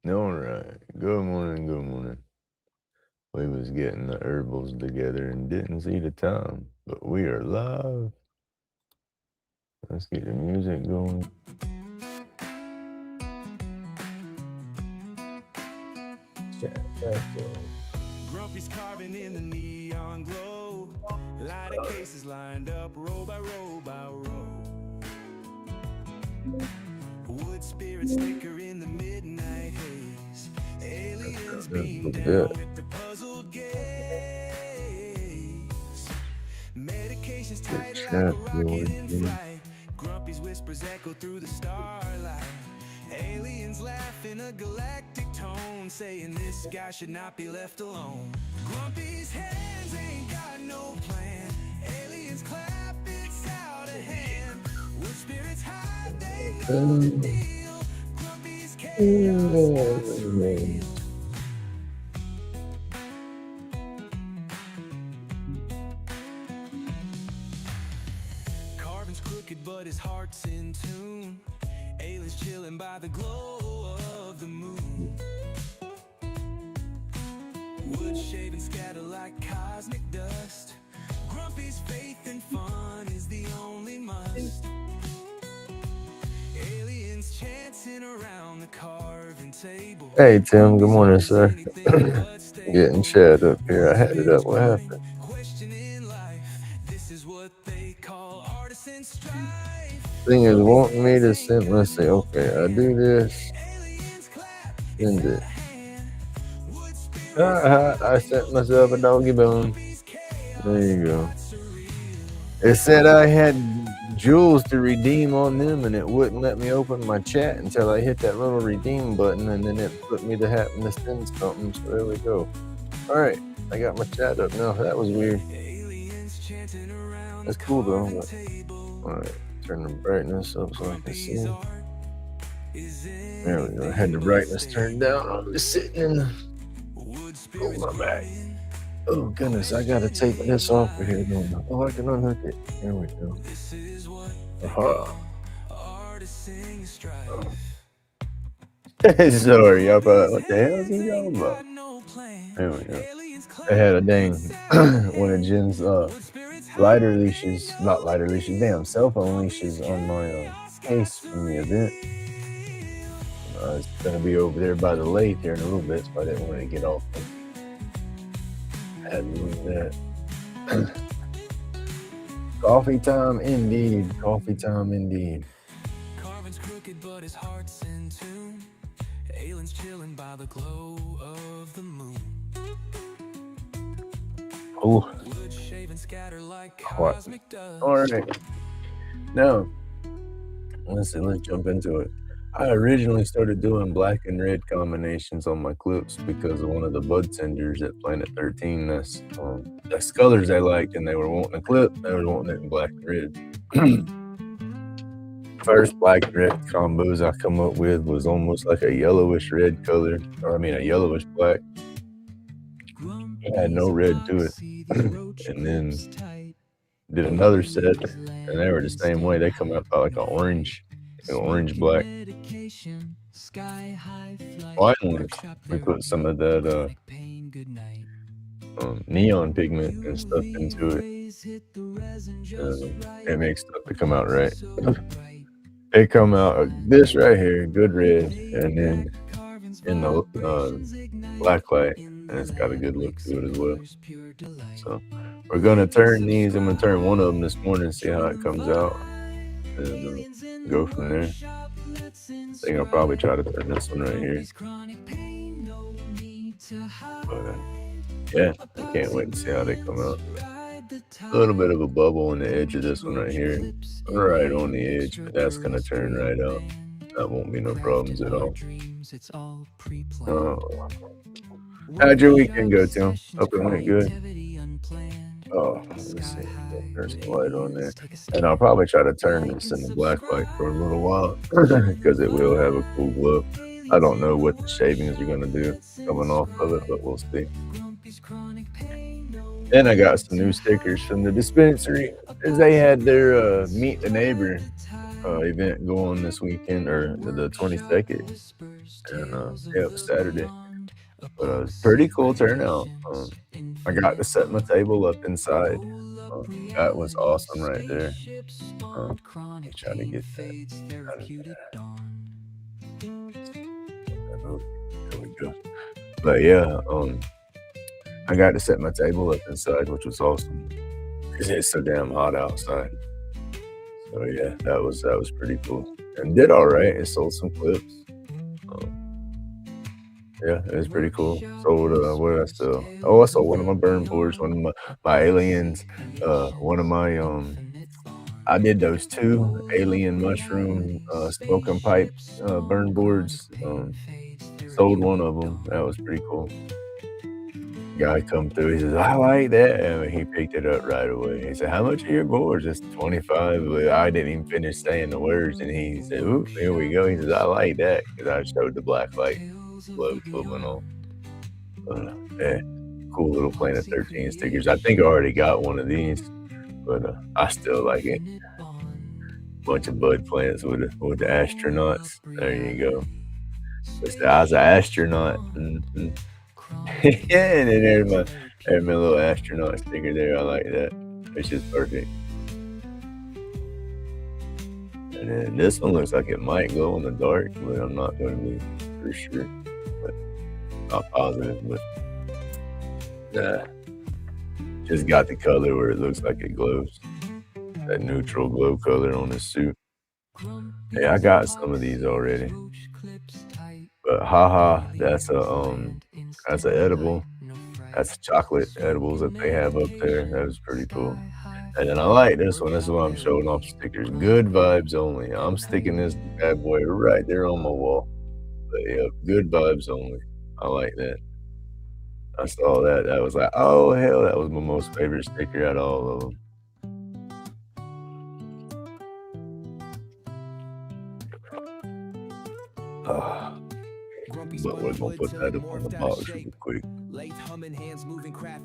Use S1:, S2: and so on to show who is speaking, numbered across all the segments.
S1: All right. Good morning. Good morning. We was getting the herbals together and didn't see the time, but we are live. Let's get the music going.
S2: Grumpy's carving in the neon glow. Lighted cases lined up row by row by row. Wood spirit sticker in the midnight haze. Aliens beam down with the puzzled gaze. Medications tight like a rocket in flight. Grumpy's whispers echo through the starlight. Aliens laugh in a galactic tone, saying this guy should not be left alone. Grumpy's hands ain't got no plan. Aliens clap, it's out of hand. Wood spirits hide, they know the deal. Grumpy's chaos is real. Carvin's crooked, but his heart's in tune. Aliens chilling by the glow of the moon. Wood shaving scatter like cosmic dust. Grumpy's faith and fun is the only must. Aliens chancing around the carving table.
S1: Hey, Tim. Good morning, sir. Getting chat up here. I had it up. What happened?
S2: Questioning life. This is what they call artisan strife.
S1: Thing is wanting me to send. Let's see. Okay, I do this. Send it. I sent myself a doggy bone. There you go. It said I had jewels to redeem on them, and it wouldn't let me open my chat until I hit that little redeem button, and then it put me to happen to send something. So there we go. All right, I got my chat up now. That was weird. That's cool though. But, all right, turn the brightness up so I can see. There we go. I had the brightness turned down. I was sitting in the. Oh my back. Oh goodness, I gotta take this off of here. Oh, I can unhook it. There we go. Oh. Sorry, y'all probably, what the hell is he talking about? There we go. I had a dang one of Jen's lighter leashes, not lighter leashes, damn cell phone leashes on my case from the event. It's gonna be over there by the lathe here in a little bit, so I didn't want to get off. I had to move that. Coffee time indeed. Coffee time indeed.
S2: Carvin's crooked, but his heart's in tune. Aliens chilling by the glow of the moon.
S1: Oh.
S2: Wood shaving scatter like cosmic dust.
S1: All right. Now, let's jump into it. I originally started doing black and red combinations on my clips because of one of the bud tenders at Planet 13. That's colors they liked, and they were wanting a clip. They were wanting it in black and red. First black and red combos I come up with was almost like a yellowish red color, or I mean a yellowish black. It had no red to it. And then did another set, and they were the same way. They come out like an orange black. Finally, we put some of that neon pigment and stuff into it. It makes stuff to come out right. They come out this right here, good red, and then in the black light, and it's got a good look to it as well. So we're gonna turn these. I'm gonna turn one of them this morning and see how it comes out, and go from there. I think I'll probably try to turn this one right here. But yeah, I can't wait to see how they come out. A little bit of a bubble on the edge of this one right here, right on the edge, but that's gonna turn right out. That won't be no problems at all. How'd your weekend go, Tim? Hope it went good. Oh, let's see. There's some light on there. And I'll probably try to turn this in the black light for a little while because it will have a cool glow. I don't know what the shavings are going to do coming off of it, but we'll see. Then I got some new stickers from the dispensary. They had their Meet the Neighbor event go on this weekend or the 22nd, and, yeah, it was Saturday, but, it's pretty cool turnout, I got to set my table up inside, that was awesome right there, let me try to get that out of that movie. There we go. But, yeah, I got to set my table up inside, which was awesome because it's so damn hot outside. So, yeah, that was pretty cool, and did alright, it sold some clips, um yeah, it was pretty cool. Sold, what did I sell? Oh, I sold one of my burn boards, one of my aliens, one of my, I did those 2 alien mushroom, smoking pipe, burn boards, sold one of them. That was pretty cool. Guy come through, he says, "I like that," and he picked it up right away. He said, "How much are your boards?" "It's 25." But I didn't even finish saying the words, and he said, "Oop, here we go." He says, "I like that," 'cause I showed the black light glow clip and all. Yeah, cool little Planet 13 stickers. I think I already got one of these, but, I still like it. Bunch of bud plants with the astronauts. There you go. They said, "I was a astronaut." Mhm. Yeah, and then there's my little astronaut sticker there, I like that. It's just perfect. And then this one looks like it might glow in the dark, but I'm not gonna be for sure, but not positive, but, nah, just got the color where it looks like it glows. That neutral glow color on his suit. Yeah, I got some of these already. But haha, that's a edible. That's chocolate edibles that they have up there. That was pretty cool. And then I like this one. This is why I'm showing off stickers. Good vibes only. I'm sticking this bad boy right there on my wall. But yeah, good vibes only. I like that. I saw that. That was like, oh hell, that was my most favorite sticker out of all of them. Ah, but we're gonna put that up on the box real quick. I'm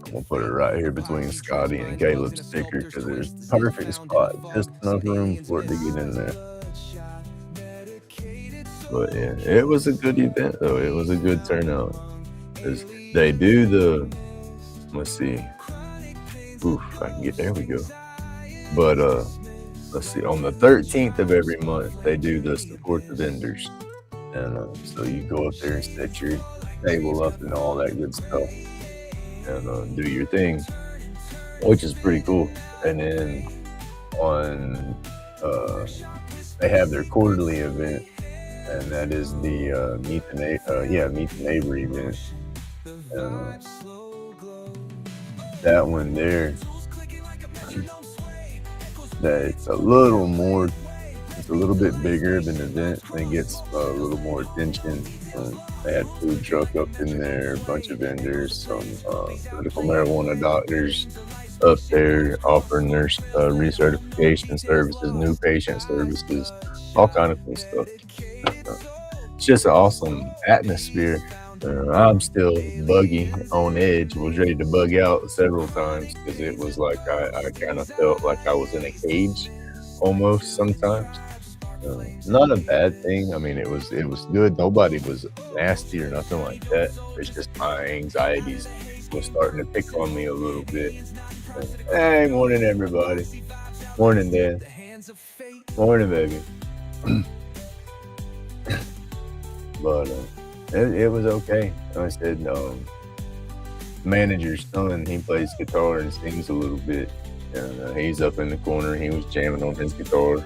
S1: gonna put it right here between Scotty and Caleb's sticker because there's perfect spot, just enough room for it to get in there. But yeah, it was a good event though. It was a good turnout. 'Cause they do let's see. Oof, I can get there we go. But let's see, on the 13th of every month they do the support the vendors. And so you go up there and set your table up and all that good stuff and do your thing, which is pretty cool. And then on they have their quarterly event, and that is the meet the neighbor event. And that one there, that it's a little more, it's a little bit bigger of an event and gets a little more attention. They had food truck up in there, a bunch of vendors, some medical marijuana doctors up there offering their recertification services, new patient services, all kind of cool stuff. It's just an awesome atmosphere. I'm still buggy on edge, was ready to bug out several times because it was like I kind of felt like I was in a cage almost sometimes. Not a bad thing. I mean, it was good. Nobody was nasty or nothing like that. It's just my anxieties was starting to pick on me a little bit. Hey, morning everybody. Morning, Dan. Morning, baby. But it was okay. I said, manager's son, he plays guitar and sings a little bit. And he's up in the corner. He was jamming on his guitar.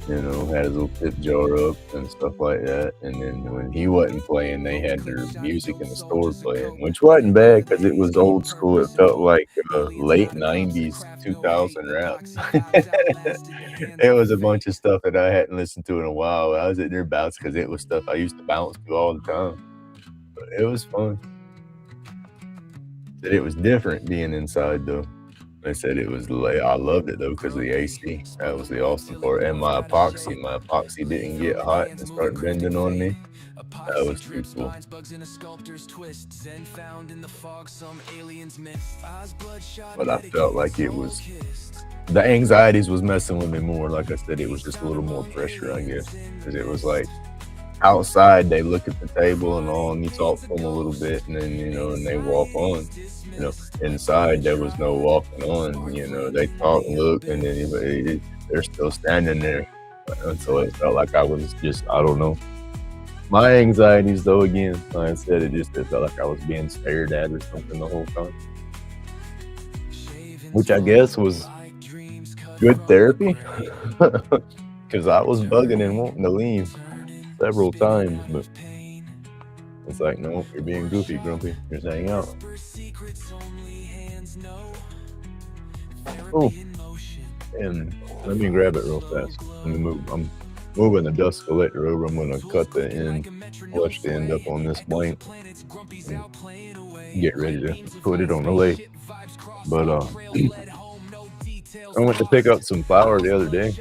S1: Had his little tip jar up and stuff like that. And then when he wasn't playing, they had their music in the store playing, which wasn't bad because it was old school. It felt like late 90s, 2000 rap. It was a bunch of stuff that I hadn't listened to in a while. I was at their bouts because it was stuff I used to bounce to all the time. But it was fun. It was different being inside though. They said it was late. I loved it though because of the AC. That was the awesome part. And my epoxy didn't get hot and start bending on me. That was too cool. But I felt like it was the anxieties was messing with me more. Like I said, it was just a little more pressure, I guess, because it was like outside they look at the table and all, and you talk to them a little bit, and then and they walk on. Inside there was no walking on. They talk and look, and then they're still standing there. And so it felt like I was just, I don't know. My anxieties, though, again, like I said, it felt like I was being stared at or something the whole time, which I guess was good therapy, because I was bugging and wanting to leave several times, but it's like, no, you're being goofy, Grumpy. Just hang out. Oh, and let me grab it real fast. I'm moving the dust collector over. I'm going to cut the end, flush the end up on this blank, and get ready to put it on the lathe. But I went to pick up some flour the other day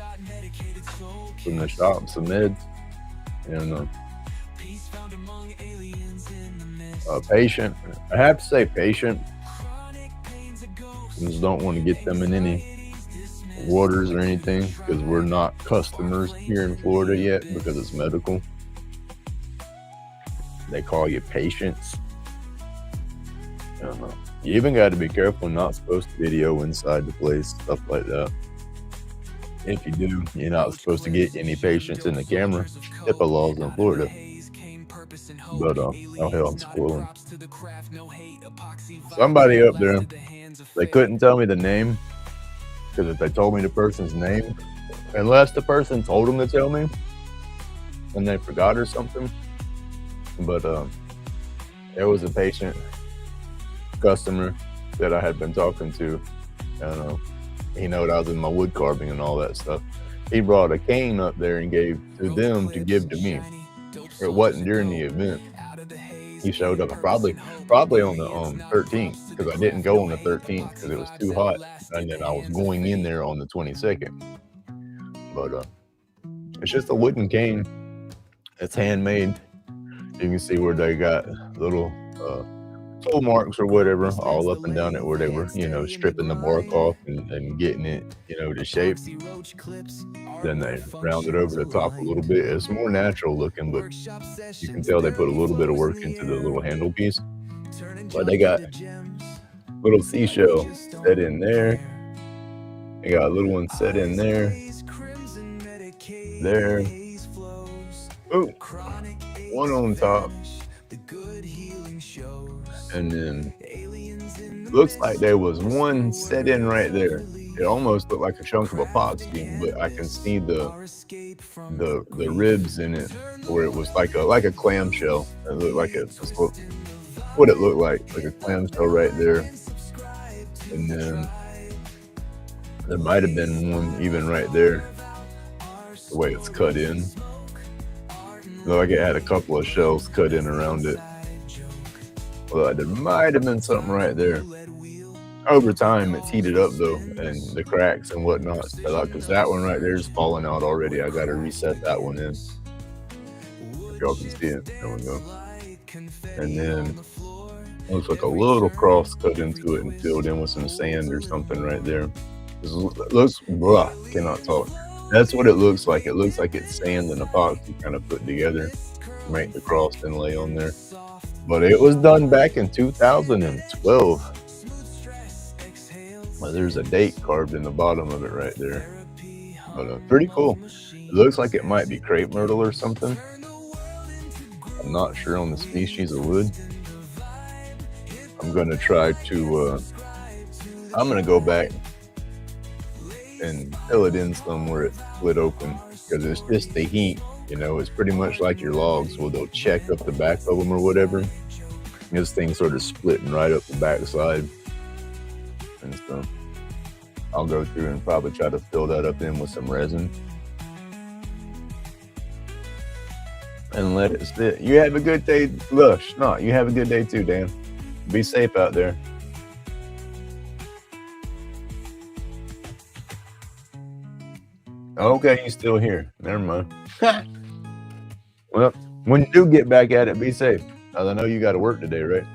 S1: from the shop, some meds, and patient. I have to say patient. I just don't want to get them in any waters or anything because we're not customers here in Florida yet because it's medical. They call you patients. I don't know. You even got to be careful not supposed to video inside the place, stuff like that. If you do, you're not supposed to get any patients in the camera. HIPAA laws in Florida. But oh hell, I'm spoiling. Somebody up there, they couldn't tell me the name, because if they told me the person's name, unless the person told them to tell me and they forgot or something. But there was a patient customer that I had been talking to. I don't know. He knew I was in my wood carving and all that stuff. He brought a cane up there and gave to them to give to me. It wasn't during the event. He showed up probably on the 13th, because I didn't go on the 13th because it was too hot, and then I was going in there on the 22nd. But it's just a wooden cane. It's handmade. You can see where they got little toe marks or whatever all up and down it, where they were stripping the bark off and getting it to shape. Then they rounded over the top a little bit. It's more natural looking, but you can tell they put a little bit of work into the little handle piece. But they got little seashell set in there. They got a little one set in there. There. Ooh. One on top. And then looks like there was one set in right there. It almost looked like a chunk of epoxy, but I can see the ribs in it, where it was like a clamshell. It looked like what it looked like a clamshell right there. And then there might have been one even right there, the way it's cut in. Looked like it had a couple of shells cut in around it. Well, there might have been something right there. Over time, it's heated up though, and the cracks and whatnot, because that one right there is falling out already. I gotta reset that one in. If y'all can see it, there we go. And then looks like a little cross cut into it and filled in with some sand or something right there. It looks, cannot talk. That's what it looks like. It looks like it's sand and epoxy kind of put together to make the cross inlay on there. But it was done back in 2012. Well, there's a date carved in the bottom of it right there. But pretty cool. It looks like it might be crepe myrtle or something. I'm not sure on the species of wood. I'm going to try to, I'm going to go back and fill it in somewhere it split open, because it's just the heat. It's pretty much like your logs where they'll check up the back of them or whatever. This thing's sort of splitting right up the back side. And so I'll go through and probably try to fill that up in with some resin and let it sit. You have a good day, Lush. No, you have a good day too, Dan. Be safe out there. Okay, he's still here. Never mind. Well, when you do get back at it, be safe. I know you got to work today, right?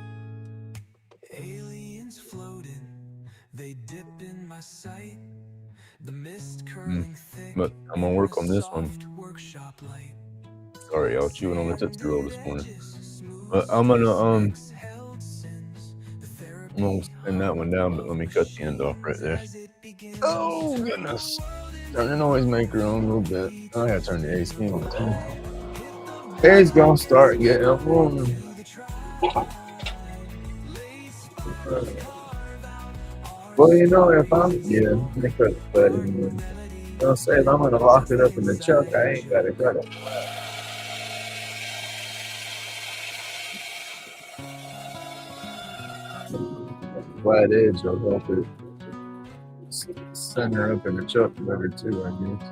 S2: Aliens floating, they dip in my sight. The mist curling thick,
S1: But I'm gonna work on this one.
S2: workshop light.
S1: Sorry, I was chewing on the Tootsie Roll this morning. But I'm gonna spin that one down, but let me cut the end off right there. Oh goodness. Turn the noisemaker on a little bit. I gotta turn the AC on too. It's gonna start getting warm. Well, you know, if I'm I'll say if I'm gonna lock it up in the truck, I ain't gotta cut it. Flat edge will help it center up in the chuck better too, I guess.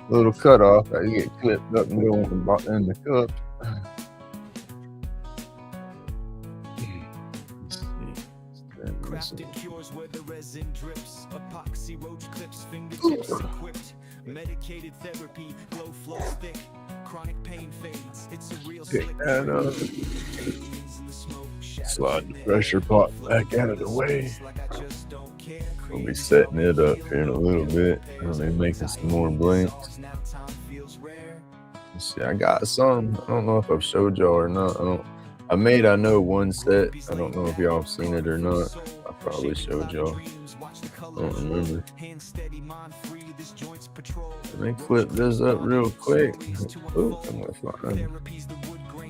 S1: Little cutoff, I get clipped up and go in the cup.
S2: Crafted cures where the resin drips. Epoxy roach clips, fingertips equipped. Medicated therapy, glow flows thick. Chronic pain fades. It's a real slick trick.
S1: Slide the pressure pot back out of the way. We'll be setting it up here in a little bit. I'll be making some more blanks. Let's see, I got some. I don't know if I've showed y'all or not. I know one set. I don't know if y'all have seen it or not. I probably showed y'all. I don't remember. Let me clip this up real quick. Ooh, I'm gonna find.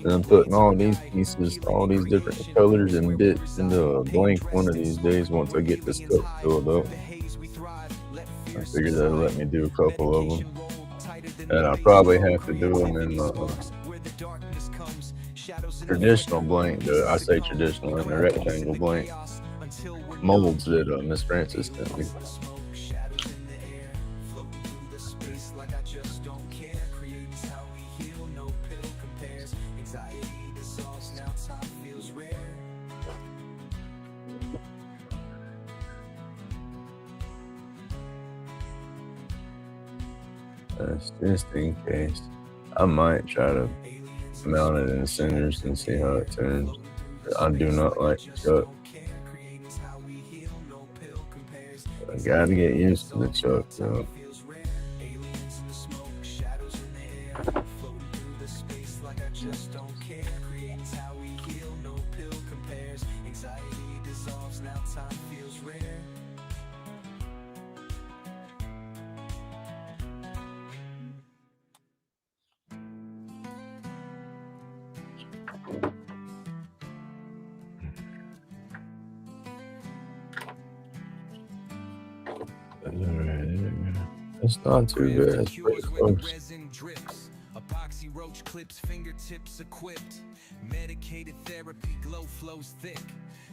S1: And I'm putting all these pieces, all these different colors and bits into a blank one of these days once I get this cup filled up. I figured that'll let me do a couple of them. And I probably have to do them in traditional blank. I say traditional in the rectangle blank molds that Miss Francis sent me. Just in case. I might try to mount it in the centers and see how it turns. I do not like the chuck. I gotta get used to the chuck though. It's not too bad. It's pretty close.
S2: Epoxy roach clips, fingertips equipped. Medicated therapy, glow flows thick.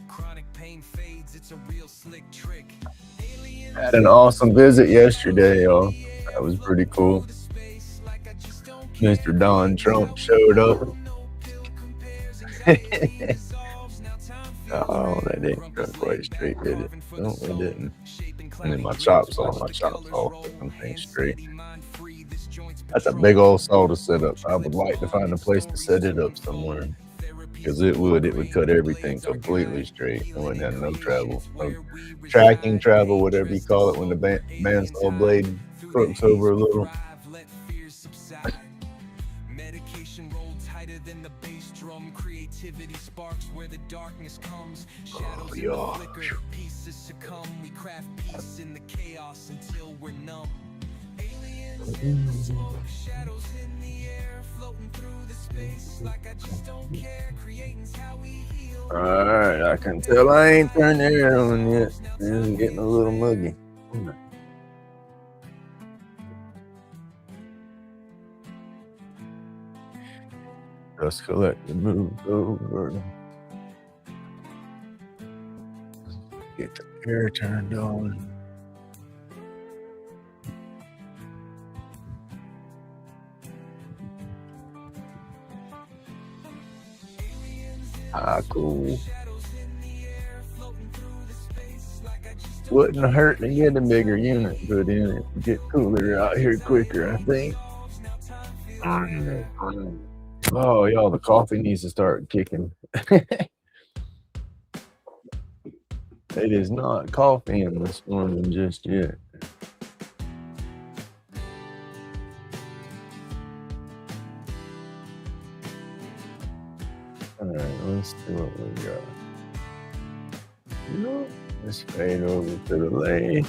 S2: Chronic pain fades, it's a real slick trick.
S1: Had an awesome visit yesterday, y'all. That was pretty cool. Mr. Don Trump showed up. Oh, that didn't go quite straight, did it? No, it didn't. And then my chops all fucking things straight. That's a big old saw to set up. I would like to find a place to set it up somewhere. Because it would cut everything completely straight. It wouldn't have no travel. No tracking travel, whatever you call it, when the bandsaw blade crooks over a little.
S2: Medication rolled tighter than the bass drum. Creativity sparks where the darkness comes. Shadows in the flicker, pieces succumb. We craft peace in the chaos until we're numb. Aliens in the smoke, shadows in the air, floating through the space like I just don't care. Creating's how we heal.
S1: Alright, I can tell I ain't turned the air on yet. It's getting a little muggy. Dust collector moved over. Get the air turned on. Ah, cool. Wouldn't hurt to get a bigger unit put in it. Get cooler out here quicker, I think. Oh, y'all, the coffee needs to start kicking. It is not coffee in this morning just yet. All right, let's see what we got. Let's fade over to the lathe.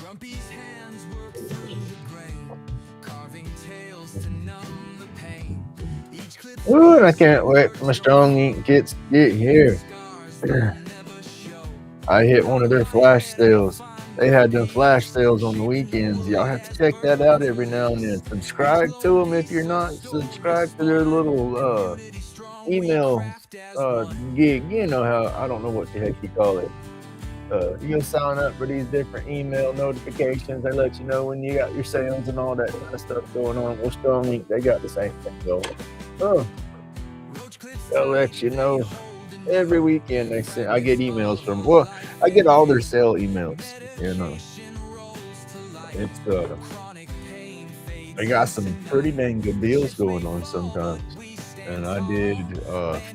S1: Ooh, I can't wait for my strong ink kits to get here. I hit one of their flash sales. They had them flash sales on the weekends. Y'all have to check that out every now and then. Subscribe to them if you're not. Subscribe to their little email gig. You know how, I don't know what the heck you call it. You'll sign up for these different email notifications. They let you know when you got your sales and all that kind of stuff going on. Well, Strong Ink, they got the same thing going. They'll let you know every weekend. I get emails from, well, I get all their sale emails. You know, it's they got some pretty dang good deals going on sometimes. And I did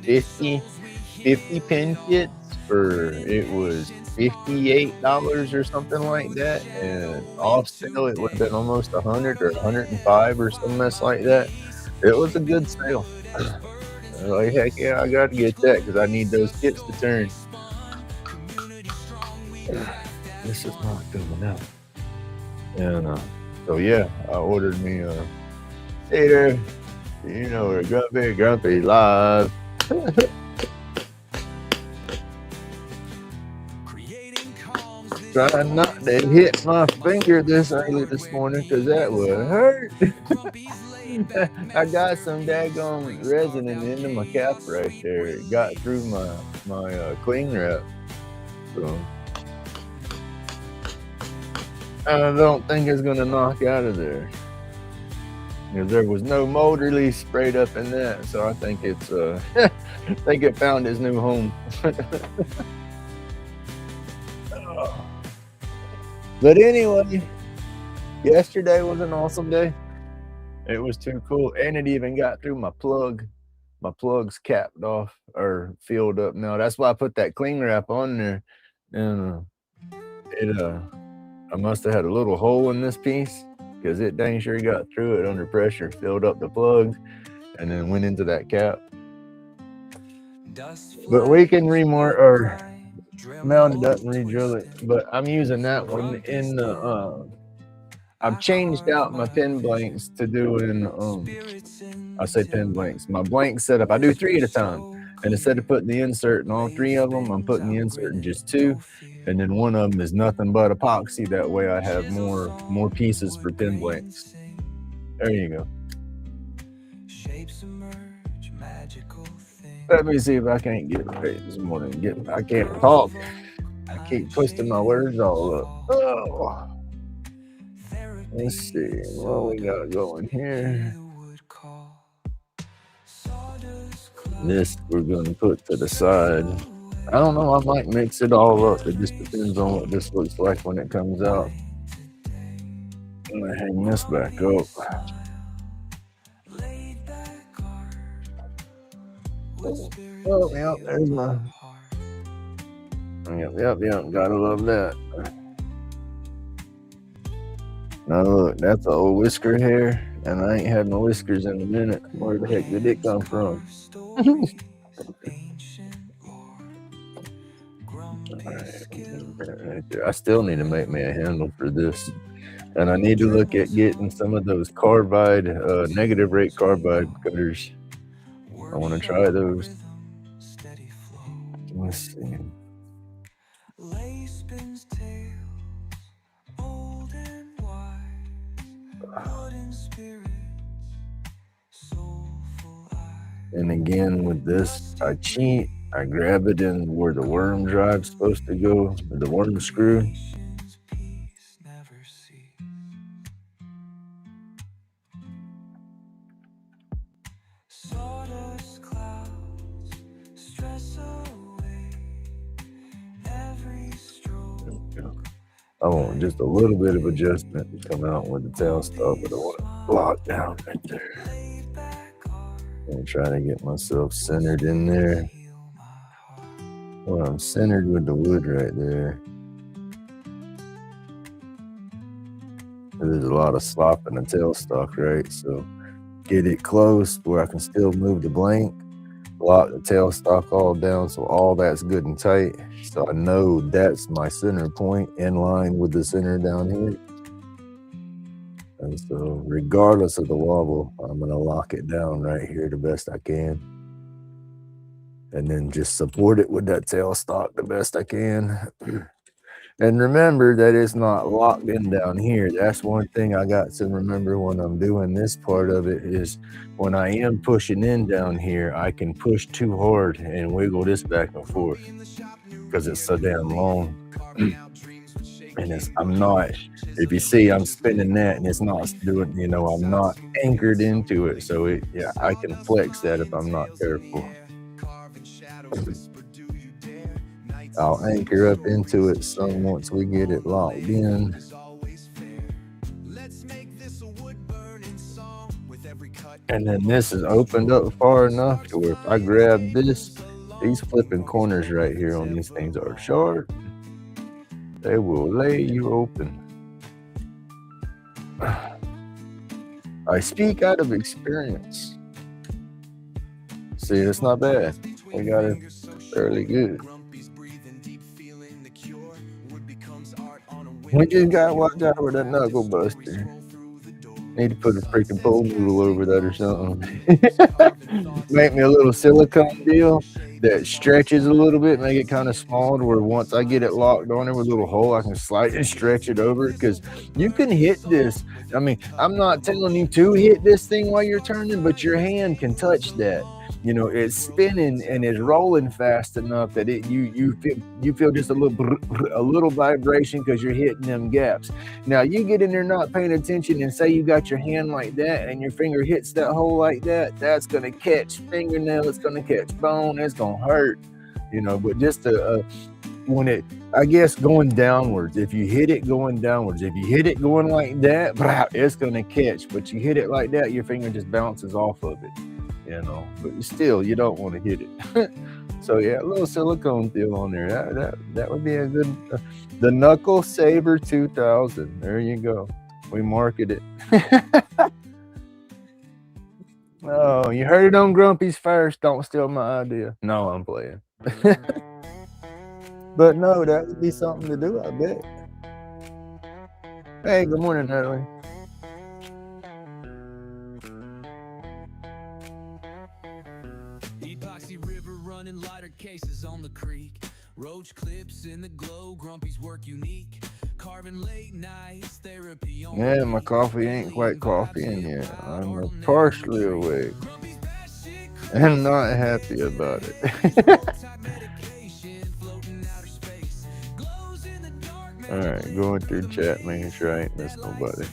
S1: 50 pen kits for, it was $58 or something like that, and off sale it would have been almost 100 or 105 or some mess like that. It was a good sale. Like, heck yeah, I got to get that because I need those kits to turn. This is not coming out. And so yeah, I ordered me a tater. You know, we're grumpy live. Trying not to hit my finger this early this morning because that would hurt. I got some daggone resin into my cap right there. It got through my cling wrap. So I don't think it's gonna knock out of there. Because there was no mold release sprayed up in that, so I think it's I think it found its new home. But anyway, yesterday was an awesome day. It was too cool, and it even got through my plug. My plug's capped off or filled up now. That's why I put that cling wrap on there, and I must have had a little hole in this piece because it dang sure got through it under pressure, filled up the plug, and then went into that cap. But we can remart or mount it up and re-drill it. But I'm using that one in the I've changed out my pin blanks to doing I say pin blanks. My blank setup, I do 3 at a time. And instead of putting the insert in all 3 of them, I'm putting the insert in just 2. And then one of them is nothing but epoxy. That way I have more pieces for pin blanks. There you go. Let me see if I can't get it right this morning. I can't talk. I keep twisting my words all up. Oh. Let's see what we got going here. This we're going to put to the side. I don't know, I might mix it all up. It just depends on what this looks like when it comes out. I'm going to hang this back up. Oh, yep, there's my... Yep, gotta love that. Now look, that's an old whisker hair, and I ain't had my whiskers in a minute. Where the heck did it come from? Right there. I still need to make me a handle for this, and I need to look at getting some of those carbide, negative rate carbide cutters. I want to try those. Let's see. And again with this, I cheat. I grab it in where the worm drive's supposed to go, the worm screw. I want just a little bit of adjustment to come out with the tailstock, but I want it locked down right there. I'm trying to get myself centered in there. Well, I'm centered with the wood right there. There's a lot of slop in the tailstock, right? So get it close where I can still move the blank, lock the tailstock all down so all that's good and tight. So I know that's my center point in line with the center down here. And so regardless of the wobble, I'm gonna lock it down right here the best I can. And then just support it with that tailstock the best I can. And remember that it's not locked in down here. That's one thing I got to remember when I'm doing this part of it is when I am pushing in down here, I can push too hard and wiggle this back and forth because it's so damn long. And I'm not, if you see, I'm spinning that and it's not doing, you know, I'm not anchored into it. So yeah, I can flex that if I'm not careful. I'll anchor up into it some once we get it locked in. And then this is opened up far enough to where if I grab this, these flipping corners right here on these things are sharp. They will lay you open. I speak out of experience. See, it's not bad. We got it fairly good. We just gotta watch out for that knuckle buster. Need to put a freaking pole noodle over that or something. Make me a little silicone deal that stretches a little bit, make it kind of small to where once I get it locked on there with a little hole, I can slide and stretch it over. Because you can hit this. I mean, I'm not telling you to hit this thing while you're turning, but your hand can touch that. You know, it's spinning and it's rolling fast enough that you feel just a little vibration because you're hitting them gaps. Now you get in there not paying attention and say you got your hand like that and your finger hits that hole like that, that's gonna catch fingernail, it's gonna catch bone, it's gonna hurt. You know, but just when it, I guess going downwards, if you hit it going downwards, if you hit it going like that, it's gonna catch. But you hit it like that, your finger just bounces off of it. You know, but still, you don't want to hit it. So yeah, a little silicone deal on there. That would be a good. The Knuckle Saver 2000. There you go. We market it. Oh, you heard it on Grumpy's first. Don't steal my idea. No, I'm playing. But no, that would be something to do, I bet. Hey, good morning, Natalie.
S2: Epoxy river running lighter cases on the creek. Roach clips in the glow, Grumpy's work unique. Carving late nights, therapy on.
S1: Yeah, my coffee ain't quite coffeeing yet. I'm partially awake and not happy about it. All right, going through chat, making sure I ain't missed nobody.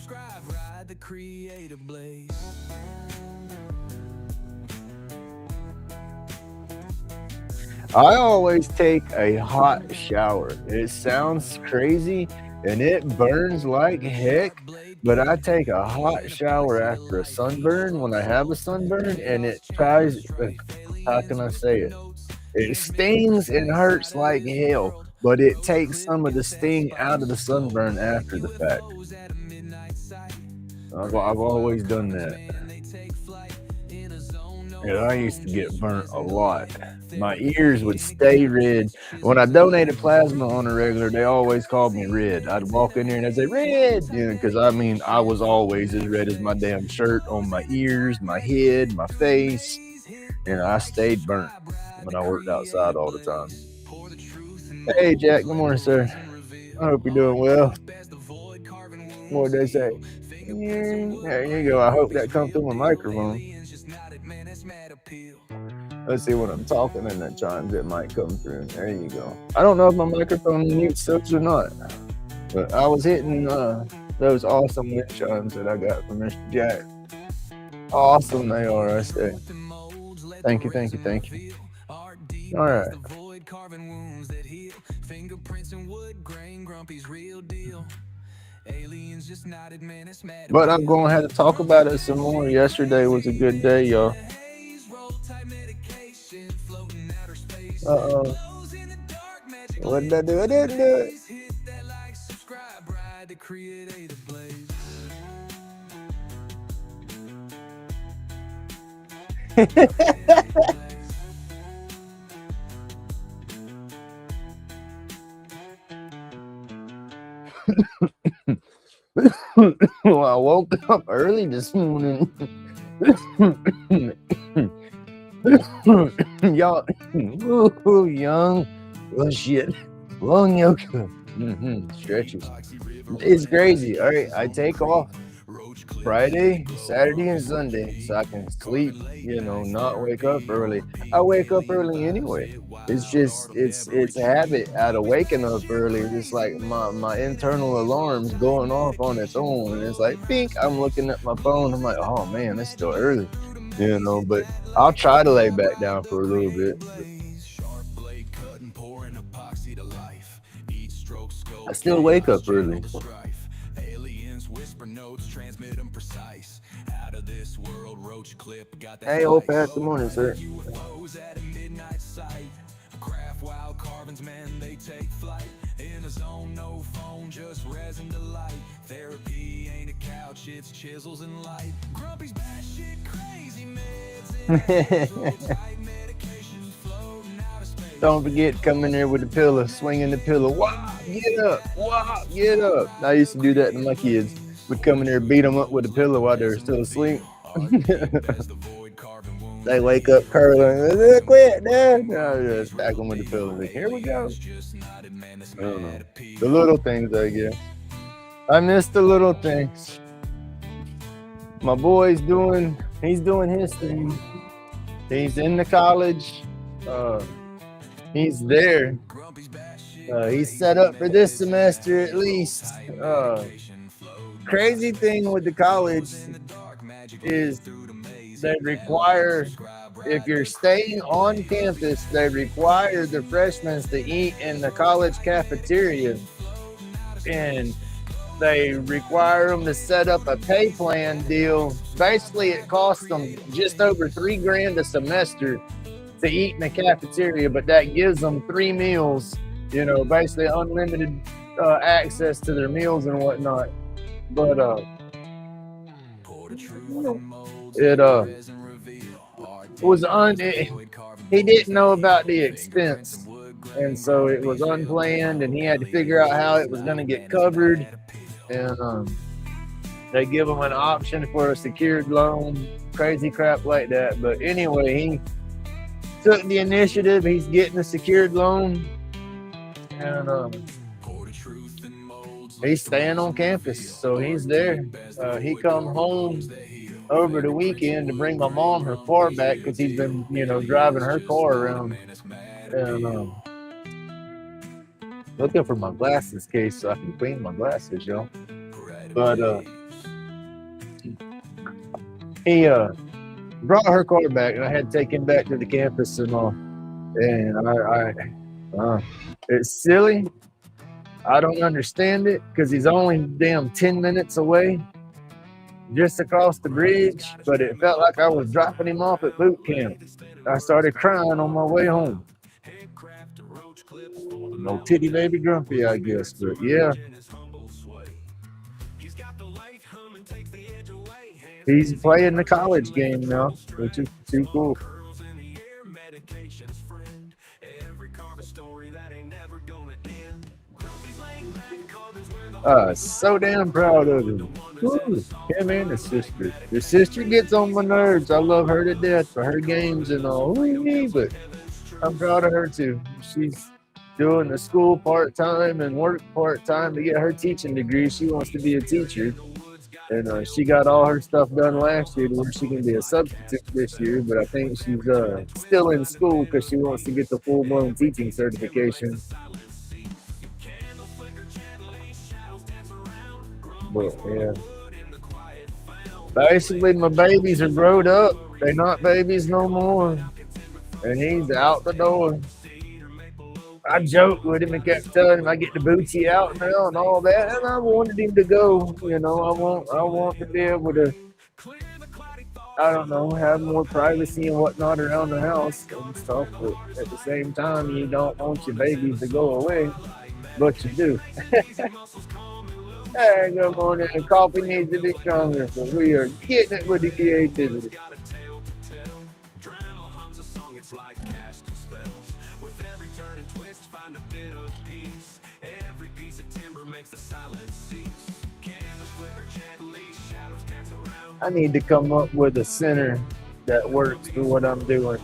S1: I always take a hot shower. It sounds crazy and it burns like heck, but I take a hot shower after a sunburn when I have a sunburn, and it tries, how can I say it? It stings and hurts like hell, but it takes some of the sting out of the sunburn after the fact. I've always done that. Yeah, I used to get burnt a lot. My ears would stay red. When I donated plasma on a regular, they always called me red. I'd walk in there and I'd say, red, you know, because I mean, I was always as red as my damn shirt on my ears, my head, my face. And I stayed burnt when I worked outside all the time. Hey, Jack. Good morning, sir. I hope you're doing well. What did they say? There you go. I hope that comes through my microphone. Let's see when I'm talking and the chimes it might come through. There you go. I don't know if my microphone mutes those or not, but I was hitting those awesome wind chimes that I got from Mr. Jack. Awesome they are, I say. Thank you, thank you, thank you. All right.
S2: Fingerprints and wood grain, Grumpy's real deal. Aliens just nodded, man, it's mad
S1: But I'm
S2: appeal.
S1: gonna have to talk about it some more. Yesterday was a good day, y'all. Uh-oh. What did I do? I didn't do it.
S2: Hit that like, subscribe, ride the creative blaze.
S1: Well, I woke up early this morning. Y'all, ooh, young, oh shit, long yoga, stretches. It's crazy. All right, I take off Friday, Saturday, and Sunday so I can sleep, not wake up early. I wake up early anyway. It's just it's a habit out of waking up early. It's like my internal alarm's going off on its own, and it's like pink. I'm looking at my phone. I'm like, oh man, it's still early, But I'll try to lay back down for a little bit. I still wake up early.
S2: Whisper notes, transmit them precise. Out of this world, Roach Clip got that.
S1: Hey, old Pat, good morning, sir.
S2: UFOs at a midnight sight. Craft wild carvings, man, they take flight. In a zone, no phone, just resin to light. Therapy ain't a couch, it's chisels and light. Grumpy's batshit crazy meds.
S1: Don't forget, come in there with the pillow, swinging the pillow. Wow, get up. Wow, get up. I used to do that to my kids. We'd come in there, beat them up with the pillow while they were still asleep. They wake up curling. Quit, Dad. No, just back them with the pillow. Like, here we go. I don't know. The little things, I guess. I miss the little things. My boy's he's doing his thing. He's in the college. He's there. He's set up for this semester at least. Crazy thing with the college is they require, if you're staying on campus, they require the freshmen to eat in the college cafeteria. And they require them to set up a pay plan deal. Basically, it costs them just over $3,000 a semester to eat in the cafeteria, but that gives them 3 meals, basically unlimited access to their meals and whatnot. But he didn't know about the expense, and so it was unplanned, and he had to figure out how it was going to get covered. And they give him an option for a secured loan, crazy crap like that. But anyway, he took the initiative. He's getting a secured loan, and he's staying on campus, so he's there. He come home over the weekend to bring my mom her car back because he's been, driving her car around. And looking for my glasses case so I can clean my glasses, y'all. But he brought her car back, and I had to take him back to the campus and all. And it's silly. I don't understand it because he's only damn 10 minutes away, just across the bridge. But it felt like I was dropping him off at boot camp. I started crying on my way home. No titty baby grumpy, I guess, but yeah. He's playing the college game now, which is too cool. So damn proud of him. Him and his sister. His sister gets on my nerves. I love her to death for her games and all. But I'm proud of her too. She's doing the school part-time and work part-time to get her teaching degree. She wants to be a teacher. And she got all her stuff done last year to where she can be a substitute this year. But I think she's still in school because she wants to get the full-blown teaching certification. But yeah. Basically, my babies are growed up. They're not babies no more. And he's out the door. I joked with him and kept telling him I get the booty out now and all that, and I wanted him to go. I want to be able to, I don't know, have more privacy and whatnot around the house and stuff. But at the same time, you don't want your babies to go away, but you do. Hey, good morning. Coffee needs to be stronger, so we are getting it with the creativity. I need to come up with a center that works for what I'm doing.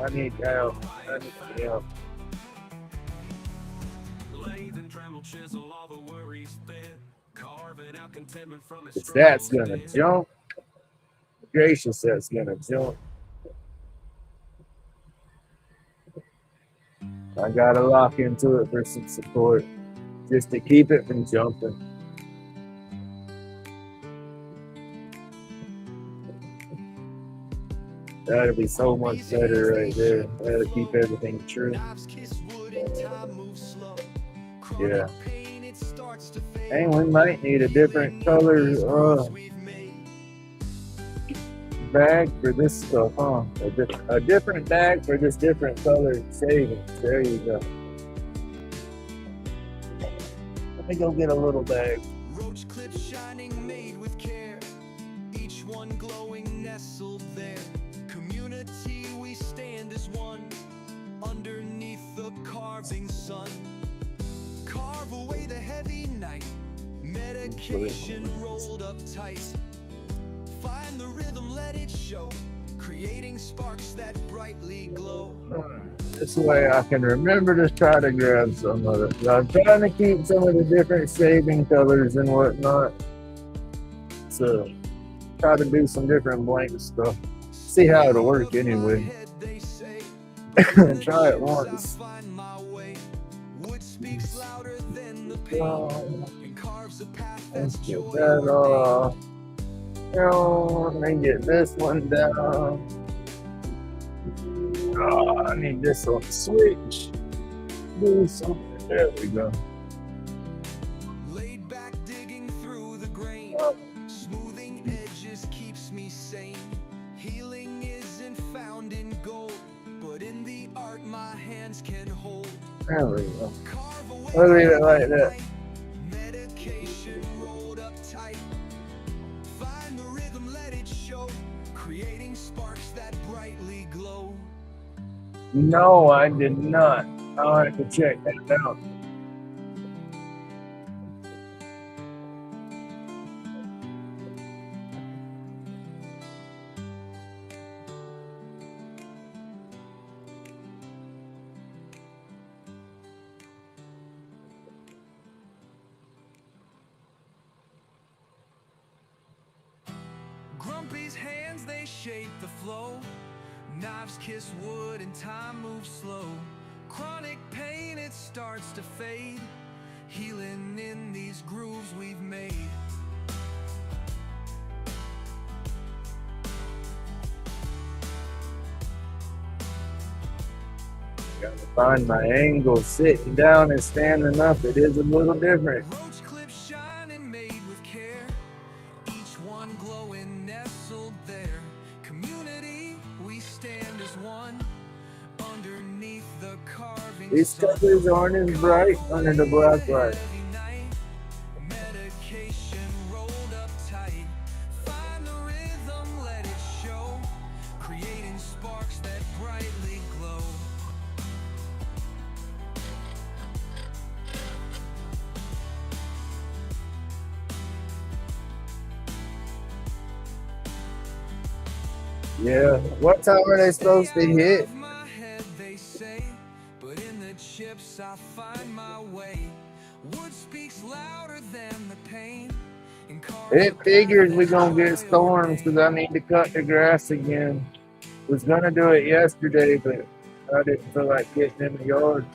S1: I need help. I need help. If that's gonna jump, gracious, that's gonna jump. I gotta lock into it for some support, just to keep it from jumping. That'll be so much better right there. That'll keep everything true. Yeah. And we might need a different color bag for this stuff, huh? A different bag for this different color shavings. There you go. Let me go get a little bag.
S2: Roach clip shining, made with care. Each one glowing, nestled there. Community, we stand as one. Underneath the carving sun. Carve away the heavy night. Medication rolled up tight. Find the rhythm, let it show. Creating sparks that brightly glow.
S1: This way I can remember to try to grab some of it. I'm trying to keep some of the different shaving colors and whatnot. So try to do some different blank stuff. See how it'll work anyway. Try it once. Let's get that off. Let me get this one down. Oh, I need this on the switch. Do something. There we go.
S2: Laid back, digging through the grain. Smoothing edges keeps me sane. Healing isn't found in gold, but in the art my hands can hold.
S1: There we go. I'll leave it like that.
S2: Medication rolled up tight. Find the rhythm, let it show. Creating sparks that brightly glow.
S1: No, I did not. I'll have to check that out.
S2: Grumpy's hands, they shape the flow. Knives kiss wood and time moves slow. Chronic pain, it starts to fade. Healing in these grooves we've made.
S1: Gotta find my angle. Sitting down and standing up, it is a little different.
S2: Roach clip shining, made with care. Each one glowing, nestled there. Community, we stand as one. Underneath the carving.
S1: These colors aren't as bright under the black light.
S2: Medication rolled up tight. Find the rhythm, let it show. Creating sparks that brightly glow.
S1: Yeah. What time are they supposed to hit?
S2: My head, they say, but in the chips I find my way. Wood speaks louder than the pain.
S1: It figures we're gonna get storms because I need to cut the grass again. Was gonna do it yesterday, but I didn't feel like getting in the yard.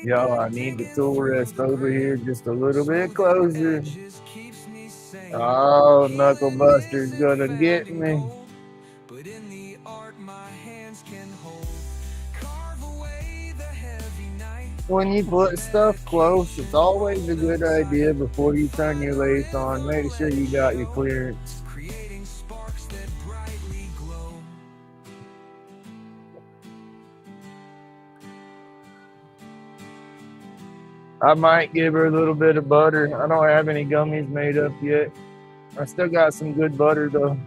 S1: Yo, I need the tool rest over here just a little bit closer.
S2: Keeps me sane. flame.
S1: Oh,
S2: Healing
S1: Knuckle
S2: is
S1: Buster's
S2: a
S1: gonna
S2: found
S1: get
S2: in
S1: me.
S2: gold, but in the art my hands can hold. Carve away the heavy knife.
S1: When you put stuff close, it's
S2: Medication
S1: always a
S2: over the
S1: good
S2: sight.
S1: idea before you turn your lathe on.
S2: Forever
S1: Make sure
S2: let it
S1: you got your
S2: show,
S1: clearance.
S2: creating sparks that brightly glow.
S1: I might give her a little bit of butter. I don't have any gummies made up yet. I still got some good butter though.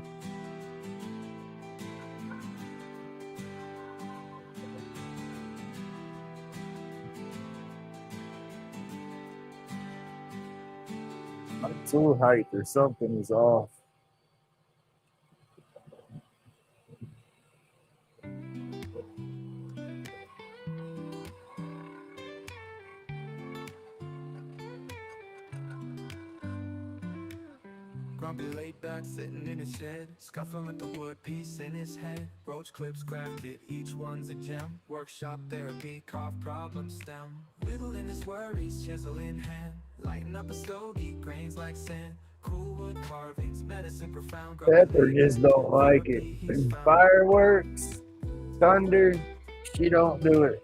S1: My tool height or something is off.
S2: Grumpy laid back, sitting in his shed, scuffling with the wood piece in his head. Roach clips crafted, each one's a gem. Workshop therapy, carve problem stem. Whittling his worries, chisel in hand. Lighten up a stogie, grains like sand. Cool wood carvings, medicine profound. Grumpy
S1: Pepper
S2: laid back,
S1: just don't like it.
S2: therapy he's found.
S1: Fireworks, thunder, she don't do it.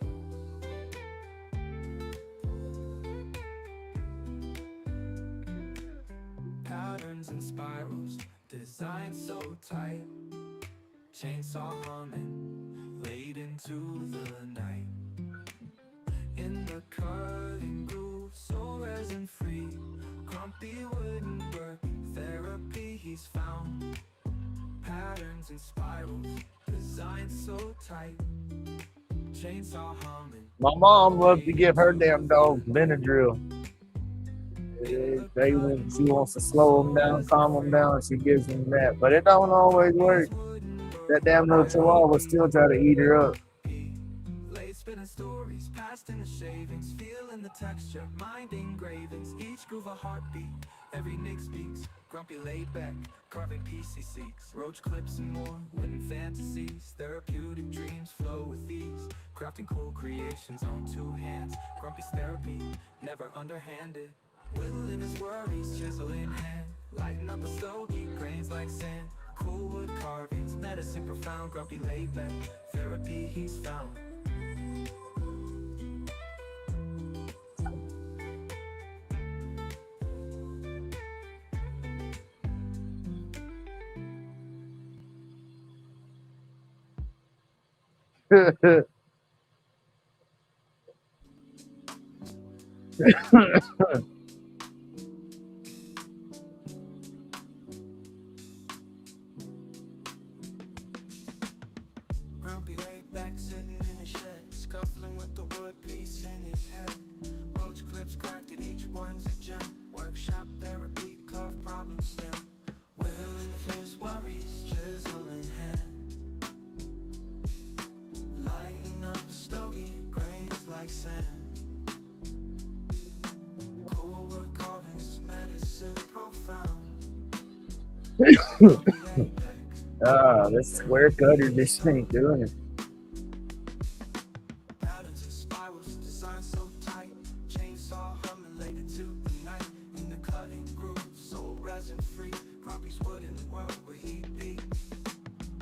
S2: Patterns and spirals, designed so tight. Chainsaw humming, late into the night. In the cutting groove, so resin free. Grumpy wouldn't work, therapy he's found. Patterns and spirals, designed so tight. Chainsaw humming,
S1: My mom loved to give her damn dogs Benadryl.
S2: in the
S1: When
S2: cutting
S1: she wants to
S2: groove,
S1: slow them
S2: so
S1: down,
S2: resin
S1: calm them
S2: free.
S1: down, she gives them that. But it don't always work.
S2: Wouldn't
S1: That
S2: work,
S1: damn little chihuahua still try to eat her up.
S2: late spinning stories, past in the shavings, feeling the texture, mind engravings, each groove a heartbeat, every nick speaks, grumpy laid back, carving peace he seeks, roach clips and more, wooden fantasies, therapeutic dreams flow with ease, crafting cool creations on two hands, grumpy's therapy, never underhanded, whittling his worries, chisel in hand, lighten up a stogie, grains like sand, cool wood carvings, medicine profound, grumpy laid back, therapy he's found. Grumpy laid back, sitting in his shed, scuffling with the wood piece in his head. Roach clips cracked at each one's a gem. Workshop therapy, carve problem stem. Whittling his worries, chisel in hand. Lighting up a stogie, grains like sand. Cool wood carvings, medicine profound. Grumpy laid back.
S1: This square cutter just ain't doing it.
S2: Patterns and spirals, designed so tight. Chainsaw humming late into the night. In the cutting groove, so resin free. Grumpy's wood in the world where he be.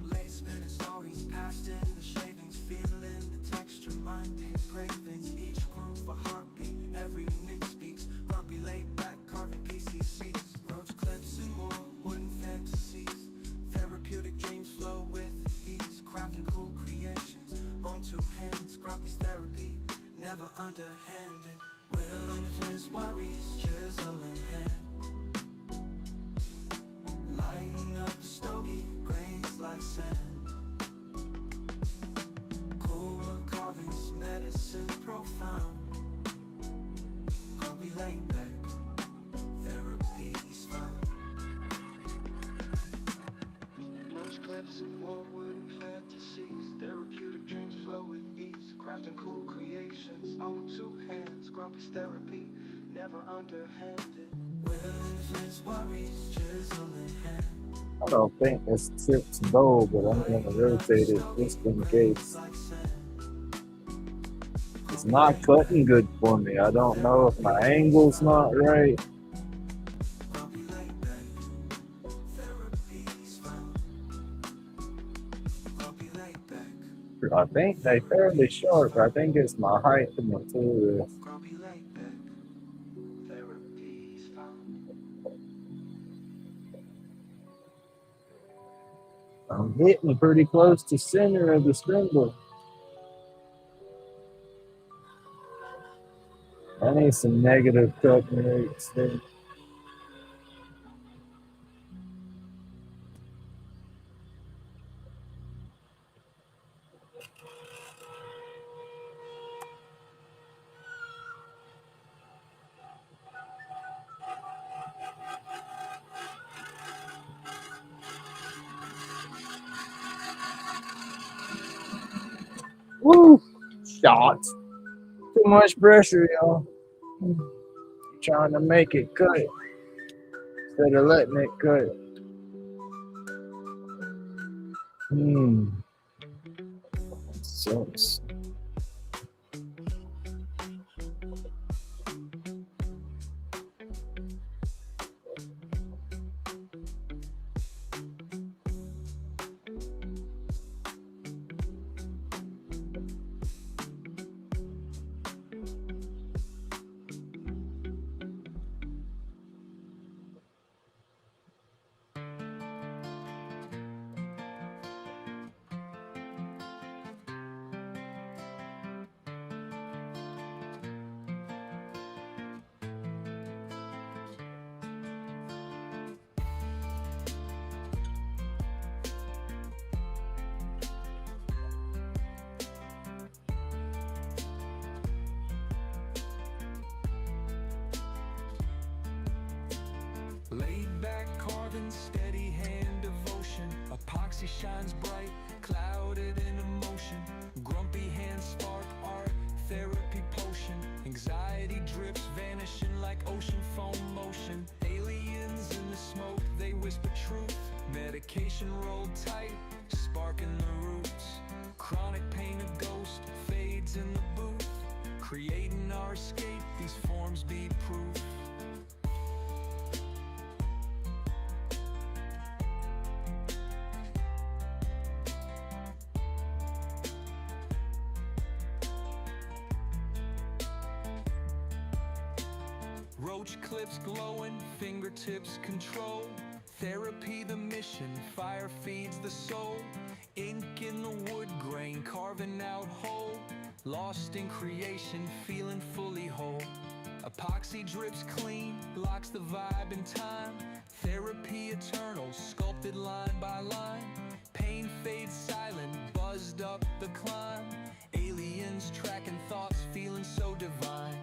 S2: Late spinning stories, past in the shavings. Feeling the texture, mind engravings. Each groove a heartbeat, every nick speaks. Grumpy laid back, carving PC seats. Roach clips and more, wooden fantasies. Therapeutic dreams flow with ease, crafting cool creations on two hands. Grumpy's therapy, never underhanded. Whittling his worries, chisel in hand. Lighting up a stogie, grains like sand. Cool wood carvings, medicine profound. Grumpy laid back, therapy's found. Roach clips and more wooden fantasies. Therapeutic dreams flow with ease. Crafting cool creations on two hands. Grumpy's therapy, never underhanded. Whittling his worries, chisel in hand.
S1: I don't think this tip's bow, but I'm gonna rotate it just in case.
S2: Like sand.
S1: It's not cutting good for me. I don't know if my angle's not right.
S2: Grumpy laid back,
S3: I think they fairly sharp. I think it's my height and my tool.
S2: Grumpy like that. Therapy's found.
S3: I'm hitting pretty close to center of the spindle. I need some negative cut rates there. Woo! Shots. Too much pressure, y'all. Trying to make it cut instead of letting it cut. Sucks.
S2: Laid back carving, steady hand devotion. Epoxy shines bright, clouded in emotion. Grumpy hands spark art, therapy potion. Anxiety drips, vanishing like ocean foam motion. Aliens in the smoke, they whisper truth. Medication rolled tight, sparking the roots. Chronic pain a ghost, fades in the booth. Creating our escape, these forms be proof. Roach clips glowing, fingertips control. Therapy the mission, fire feeds the soul. Ink in the wood grain, carving out whole. Lost in creation, feeling fully whole. Epoxy drips clean, locks the vibe in time. Therapy eternal, sculpted line by line. Pain fades silent, buzzed up the climb. Aliens tracking thoughts, feeling so divine.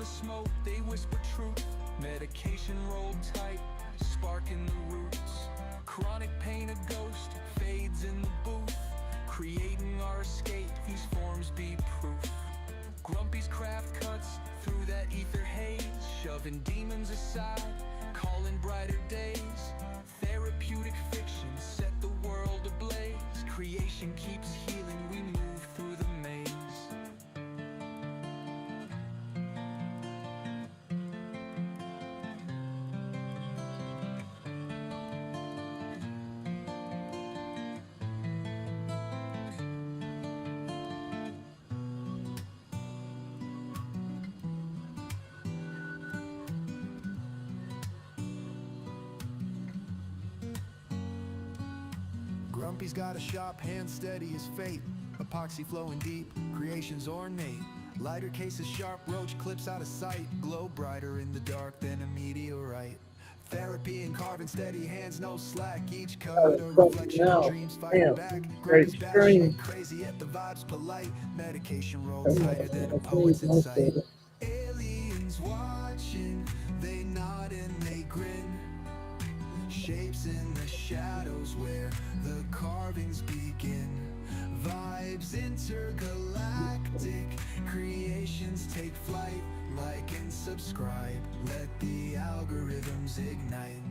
S2: Smoke, they whisper truth. Medication rolled tight, sparking the roots. Chronic pain a ghost, fades in the booth. Creating our escape, these forms be proof. Grumpy's craft cuts through that ether haze, shoving demons aside, calling brighter days. Therapeutic fiction set the world ablaze. Creation keeps healing, we move through the maze. Grumpy's got a sharp hand, steady as fate. Epoxy flowing deep, creation's ornate. Lighter cases sharp, roach clips out of sight. Glow brighter in the dark than a meteorite. Therapy and carving, steady hands, no slack. Each cut a reflection of dreams fighting back. Grumpy's batshit crazy, yet the vibe's polite. Medication rolls tighter than a poet's insight. Aliens watching, they nod and they grin. Shapes in the shadows where the carvings begin. Vibes intergalactic, creations take flight. Like and subscribe, let the algorithms ignite.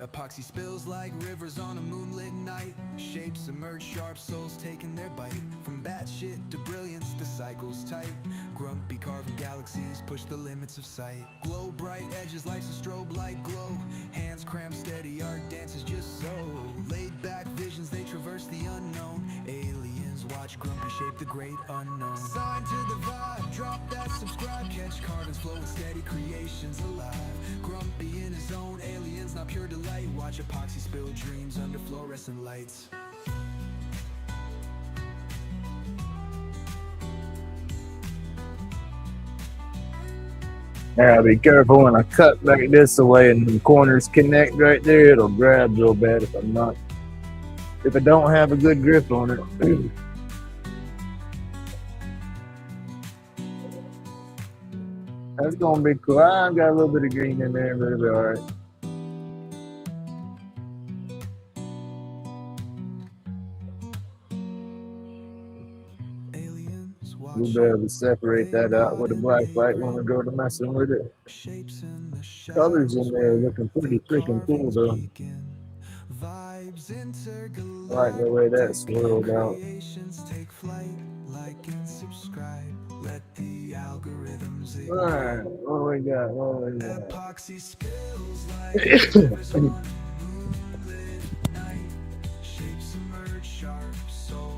S2: Epoxy spills like rivers on a moonlit night. Shapes emerge, sharp souls taking their bite. From batshit to brilliance, the cycle's tight. Grumpy carving galaxies push the limits of sight. Glow bright edges, life's a strobe light glow. Hands cramp steady, art dances just so. Laid back visions, they traverse the unknown. Aliens watch Grumpy shape the great unknown. Sign to the vibe, drop that subscribe. Catch carvings flowing steady, creations alive. Grumpy in his own, aliens not pure delight. Watch epoxy spill dreams under fluorescent lights.
S3: Now be careful when I cut back this away and the corners connect right there. It'll grab real bad if I don't have a good grip on it. That's gonna be cool. I got a little bit of green in there, but it'll be alright. We'll be able to separate that out with a black light when we go to messing with it. Colors in there looking pretty freaking cool though. I like the way that swirled out. Alright, what we got?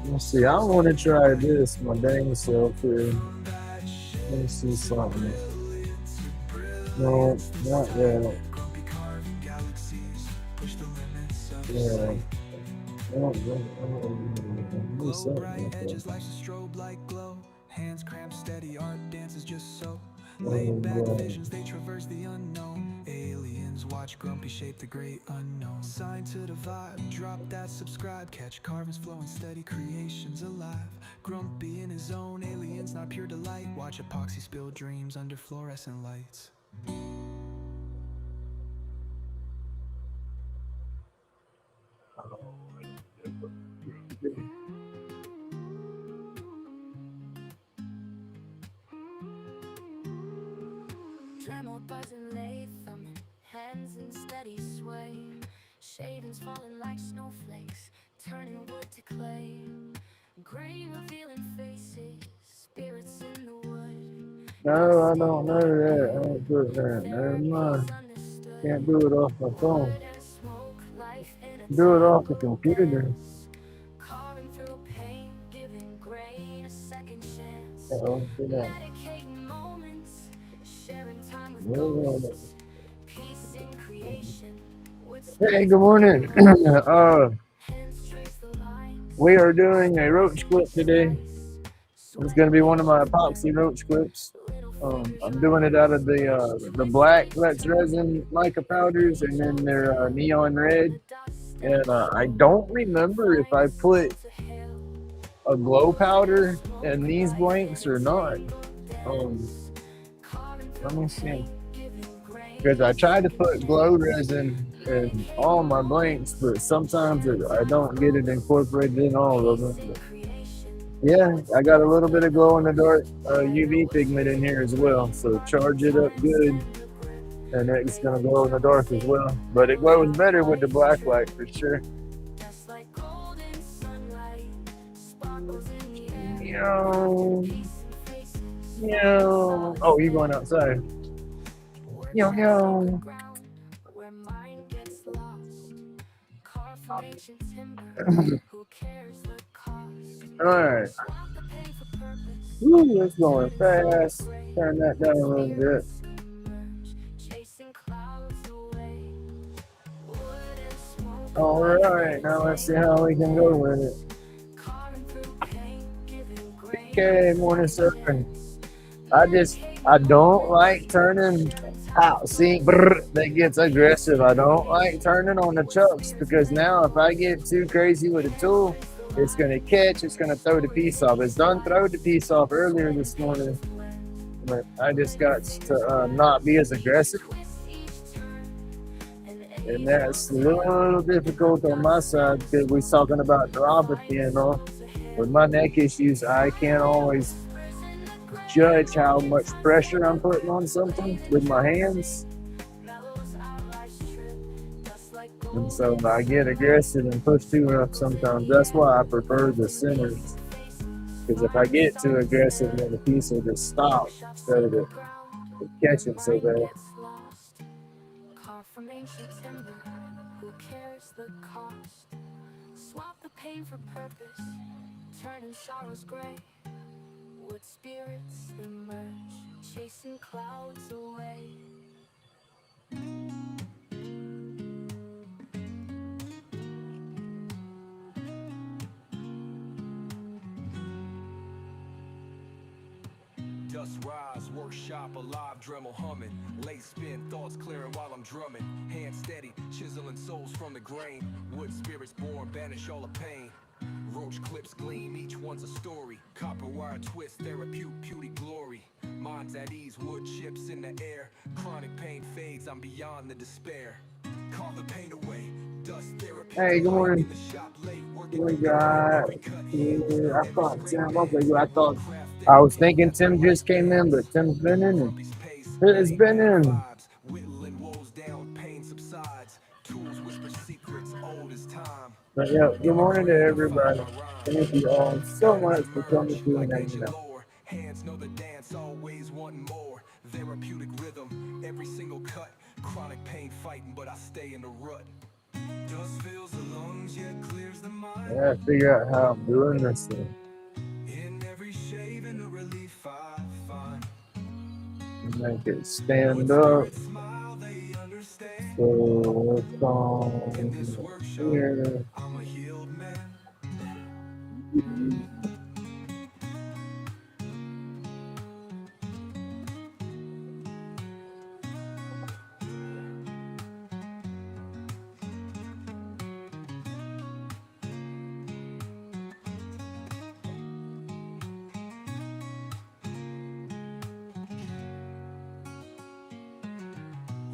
S3: Let's see, I want to try this, my dang self here. Let me see something. No, not that. Yeah.
S2: Hands cramp steady, art dances just so. Laid back visions, they traverse the unknown. Aliens watch Grumpy shape the great unknown. Sign to the vibe, drop that subscribe. Catch carvings flowing steady, creations alive. Grumpy in his own, aliens not pure delight. Watch epoxy spill dreams under fluorescent lights.
S4: Tremor buzzing lathe, thumbing hands in steady sway. Shavings falling like snowflakes, turning wood to clay. Grain revealing faces, spirits in the wood.
S3: No, I don't know that. I don't put that. Never mind. Can't do it off my phone. Do it off the computer.
S4: Carving through pain, giving grain a second chance.
S3: Do that.
S4: Dedicating moments, sharing time with ghosts. Peace in creation.
S3: Hey, good morning. We are doing a roach clip today. It's going to be one of my epoxy roach clips. I'm doing it out of the black Let's Resin mica powders, and then they're neon red. And I don't remember if I put a glow powder in these blanks or not. Let me see. Because I tried to put glow resin in all my blanks, but sometimes I don't get it incorporated in all of them. But yeah, I got a little bit of glow in the dark UV pigment in here as well. So charge it up good, and it's gonna glow in the dark as well. But it glows better with the black light for sure. Yo. Yo. Oh, you going outside? Yo, yo. Alright. Woo, it's going fast. Turn that down a little bit. Alright, now let's see how we can go with it. Okay, morning, sir. I don't like turning out. See, that gets aggressive. I don't like turning on the chucks because now if I get too crazy with a tool, it's going to catch, it's going to throw the piece off. It's done throwed the piece off earlier this morning, but I just got to not be as aggressive. And that's a little difficult on my side because we're talking about neuropathy and all. With my neck issues, I can't always judge how much pressure I'm putting on something with my hands. And so I get aggressive and push too rough sometimes. That's why I prefer the centers. Because if I get too aggressive, then the piece will just stop instead of it catching so bad.
S4: Carved from ancient timber, who cares the cost? Swap the pain for purpose, turning sorrows gray. Wood spirits emerge, chasing clouds away.
S2: Dust rise, workshop alive, Dremel humming. Lace spin, thoughts clearing while I'm drumming. Hand steady, chiseling souls from the grain. Wood spirits born, banish all the pain. Roach clips gleam, each one's a story. Copper wire twist, therapeutic beauty glory. Minds at ease, wood chips in the air. Chronic pain fades, I'm beyond the despair. Call the pain away, dust therapy.
S3: Hey, good morning.
S2: In the shop late, working
S3: We
S2: through the
S3: got
S2: every cut
S3: here. I thought Tim. Okay, I thought I was thinking Tim just came in, but Tim's been in and it's been in.
S2: Whittling woes down, pain subsides. Tools whisper secrets old as time.
S3: But yeah, good morning to everybody. Thank you all so much for coming through and hanging out.
S2: Hands know the dance, always wanting more. Therapeutic rhythm, every single cut. Chronic pain fighting, but I stay in the rut. Dust fills the lungs, yet clears the mind.
S3: Yeah, figure out how I'm doing this thing.
S2: In every shave and a relief I find.
S3: Make it stand up.
S2: Smile, they understand.
S3: So it's on here.
S2: I'm a healed man.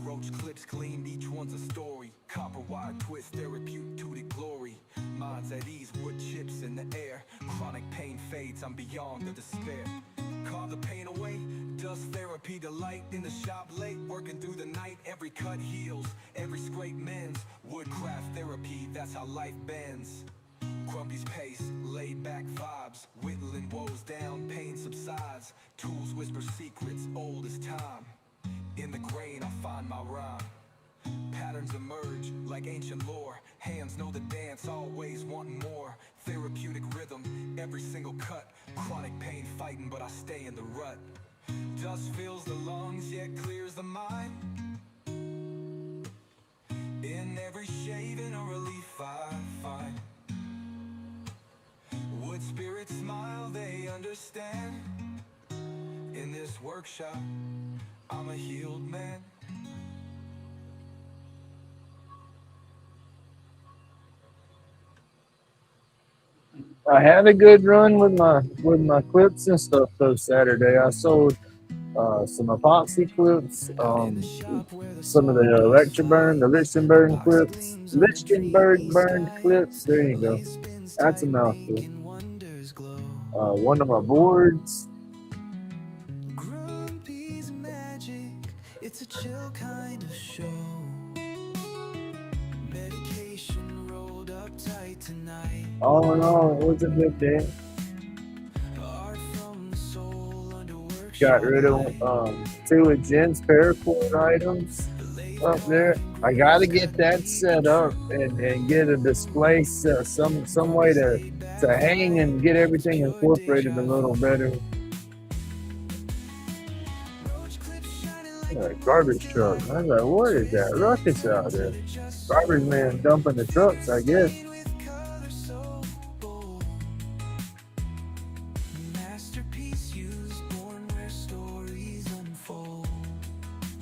S2: Roach clips cleaned, each one's a story. Copper wire twist, therapeutic glory. Minds at ease, wood chips in the air. Chronic pain fades, I'm beyond the despair. Carve the pain away, dust therapy delight. In the shop late, working through the night. Every cut heals, every scrape mends. Woodcraft therapy, that's how life bends. Grumpy's pace, laid back vibes. Whittling woes down, pain subsides. Tools whisper secrets old as time. In the grain I find my rhyme. Patterns emerge like ancient lore. Hands know the dance, always wanting more. Therapeutic rhythm, every single cut. Chronic pain fighting, but I stay in the rut. Dust fills the lungs, yet clears the mind. In every shaving a relief I find. Wood spirits smile, they understand. In this workshop, I'm a healed man.
S3: I had a good run with my clips and stuff though Saturday. I sold some epoxy clips, some of the Lichtenberg burned clips. There you go. That's a mouthful. One of my boards.
S2: Grumpy's magic, it's a chill kind of show. Medication rolled up tight tonight.
S3: All in all, it was a good day.
S2: Art from the soul under
S3: Got rid of two of Jen's paracord items up there. I gotta get that set up and get a display set, some way to hang and get everything incorporated a little better. Garbage truck. I was like, what is that ruckus out there? Garbage man dumping the trucks, I guess.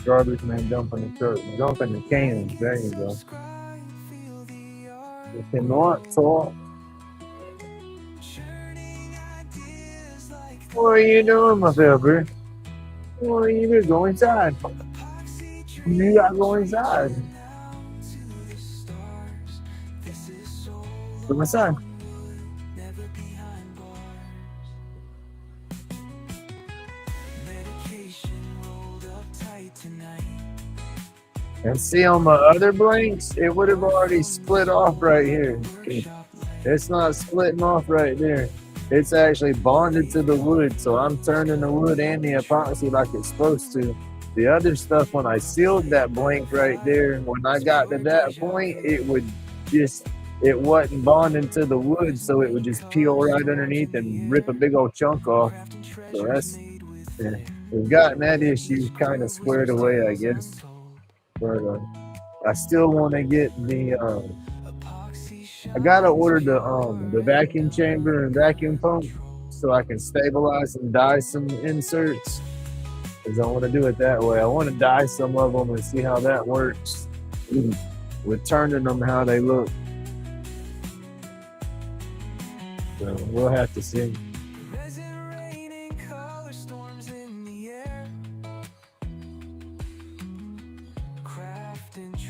S3: Garbage man dumping the trucks, dumping the cans. There you go. You cannot talk. What are you doing, my pepper? What are you doing? Go inside. You gotta go inside. Go inside. And see on my other blanks, it would have already split off right here. It's not splitting off right there. It's actually bonded to the wood. So I'm turning the wood and the epoxy like it's supposed to. The other stuff, when I sealed that blank right there, when I got to that point, it would just, it wasn't bonding to the wood. So it would just peel right underneath and rip a big old chunk off. So that's, yeah, we've gotten that issue kind of squared away, I guess. But I still want to get the I gotta order the vacuum chamber and vacuum pump so I can stabilize and dye some inserts. Cause I want to do it that way. I want to dye some of them and see how that works with turning them how they look. So we'll have to see.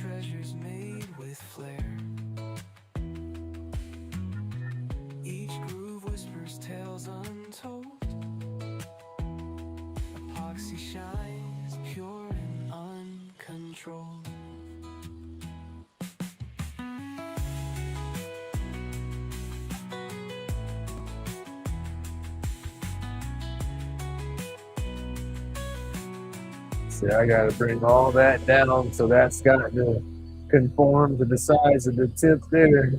S2: Treasures made with flair. Each groove whispers tales untold. Epoxy shines pure and uncontrolled.
S3: See, I gotta bring all that down so that's got to conform to the size of the tip there.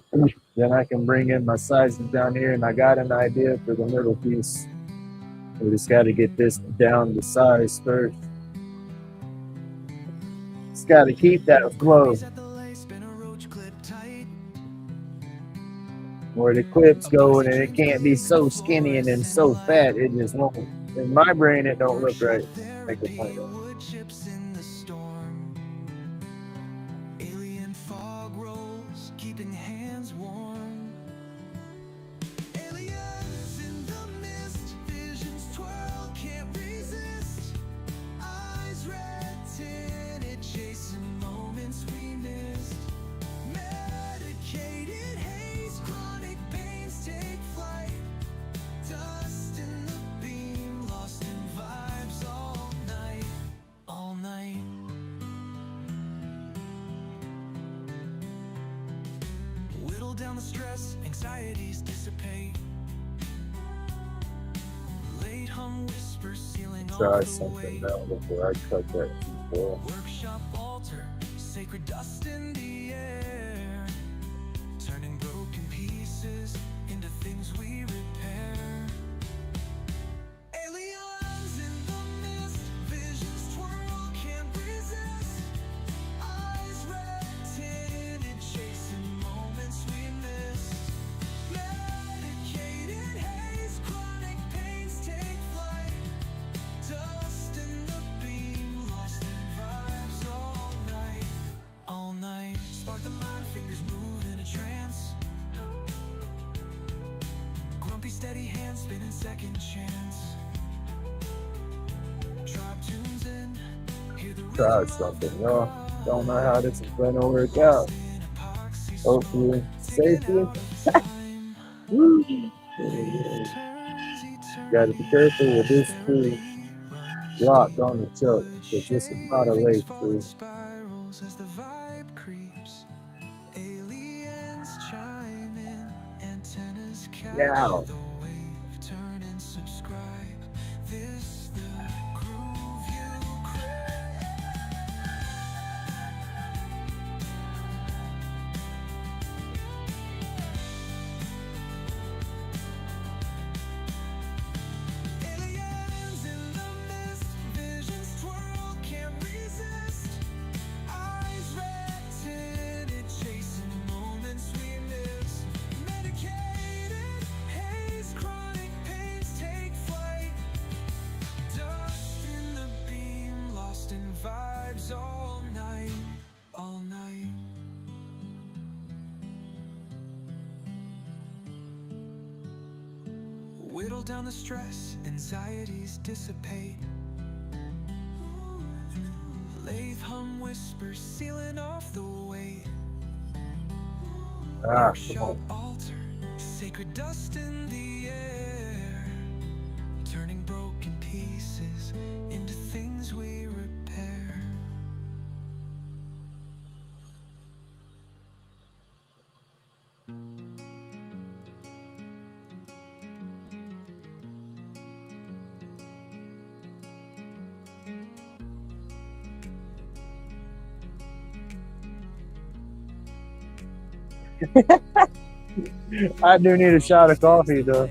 S3: Then I can bring in my sizes down here, and I got an idea for the middle piece. We just got to get this down to size first. It's got to keep that flow. Where the clip's going, and it can't be so skinny and then so fat, it just won't. In my brain, it don't look right. Make a point of it.
S2: Down the stress, anxieties dissipate. Late hum whispers sealing
S3: Try something now before I cut that too far.
S2: Workshop altar, sacred dust in the air, turning broken pieces into things we repair. Aliens in the mist, visions twirl, can't resist. Eyes red tinted, chasing moments we missed. Medicated haze, chronic pains take flight. Dust in the beam, lost in vibes all night, all night. Spark the mind, fingers move in a trance. Grumpy steady hands spinning second chance. Drop tunes in, hear the
S3: Try something, y'all. Don't know how this is gonna work out. Hopefully, safely. Woo. Gotta be careful with this screw locked on the choke, because this is not a lathe screw.
S2: as the vibe creeps. Aliens chime in, antennas catch
S3: Yeah.
S2: the wave. Turn and subscribe. This the groove you crave. Aliens in the mist, visions twirl, can't resist. Eyes red tinted, chasing moments we miss. Medicated haze, chronic pains take flight. Dust in the beam, lost in vibes all night, all night. Whittle down the stress, anxieties dissipate. Lathe hum whispers, sealing off the weight.
S3: Come
S2: Workshop
S3: on.
S2: altar, sacred dust in the air, turning broken pieces into things we repair.
S3: I do need a shot of coffee though.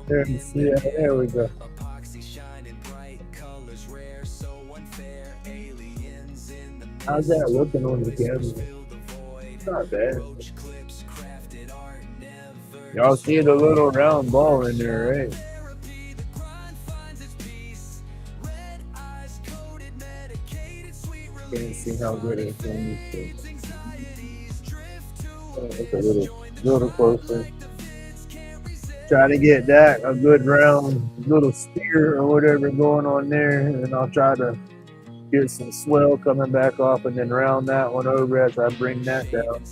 S3: There, yeah, there we go.
S2: Epoxy shining bright, colors rare, so unfair. Aliens in the
S3: How's
S2: mist,
S3: that looking on the
S2: whispers
S3: camera?
S2: fill the void.
S3: It's not bad.
S2: Roach clips, crafted art, never
S3: Y'all see the
S2: destroyed.
S3: little round ball in there, right?
S2: Therapy, the grind finds its peace. Red eyes coated, medicated, sweet
S3: Can't see
S2: release.
S3: how good it's on this thing.
S2: Anxieties drift to a
S3: It's a little closer.
S2: like the fence can't resist.
S3: Try to get that a good round little spear or whatever going on there, and I'll try to get some swell coming back off, and then round that one over as I bring that down.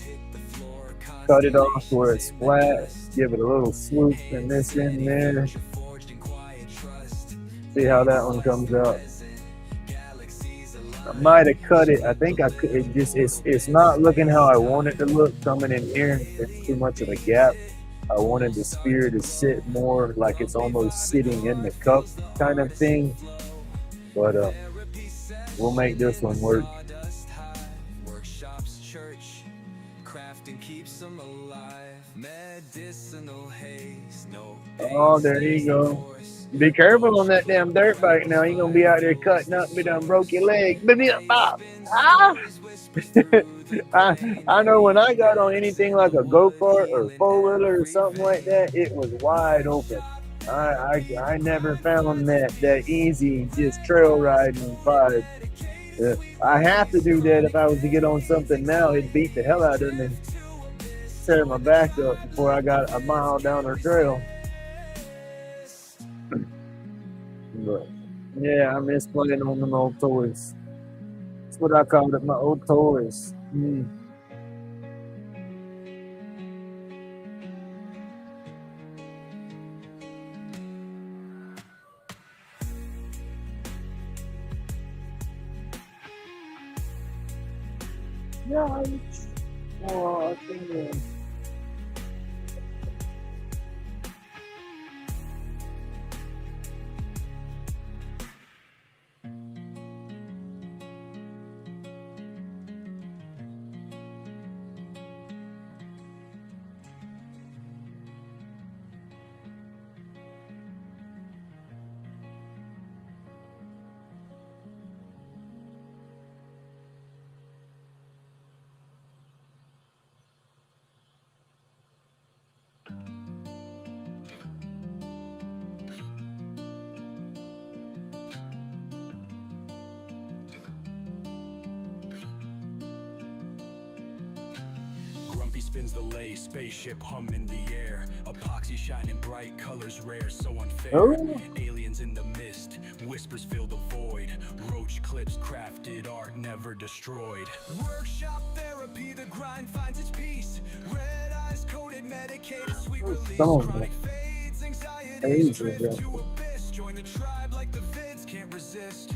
S3: Cut it off where it's flat. Give it a little swoop and this in there. See how that one comes out. I might have cut it. I think I could. It's not looking how I want it to look coming in here. There's too much of a gap. I wanted the spear to sit more like it's almost sitting in the cup kind of thing. But we'll make this one work.
S2: Workshops, church, crafting keeps them alive. Medicinal haze, no.
S3: Oh, there you go. Be careful on that damn dirt bike now. You're going to be out there cutting up. Be done broke your leg. Ah! I know when I got on anything like a go-kart or four-wheeler or something like that, it was wide open. I never found that easy just trail riding vibe. I have to do that if I was to get on something now. It'd beat the hell out of me. Tear my back up before I got a mile down the trail. But yeah, I miss playing on them old toys. That's what I called it, my old toys. Yeah, oh, I think,
S2: Grumpy spins the lathe, spaceship humming in the air. Epoxy shining bright, colors rare, so unfair.
S3: Oh.
S2: Aliens in the mist, whispers fill the void. Roach clips, crafted art, never destroyed. Workshop therapy, the grind finds its peace. Red eyes coated, medicated, sweet release. Chronic fades, anxieties drift to abyss. Join the tribe like the vids can't resist.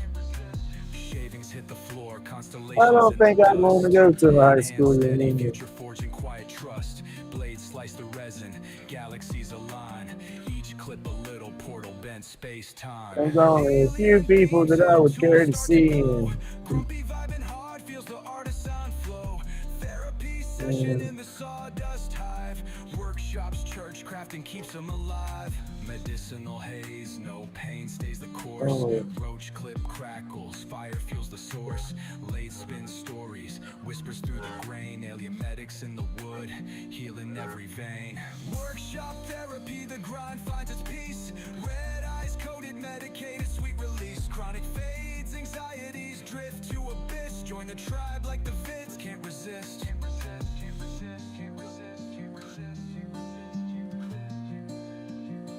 S2: Shavings hit the floor, constellations.
S3: I don't think I want to go to high school anymore.
S2: Future forging quiet trust. Blades slice the resin, galaxies align. Each clip a little portal bent space time.
S3: There's only a few people that I would care to see.
S2: Groupie vibing hard, feels the artisan flow. Therapy session in the sawdust hive. Workshops, church, crafting keeps them alive. Medicinal haze, no pain stays the course. Roach clip crackles, fire fuels the source. Lathe spin stories, whispers through the grain. Alien medics in the wood, healing every vein. Workshop therapy, the grind finds its peace. Red eyes coated, medicated, sweet release. Chronic fades, anxieties drift to abyss. Join the tribe like the vids can't resist.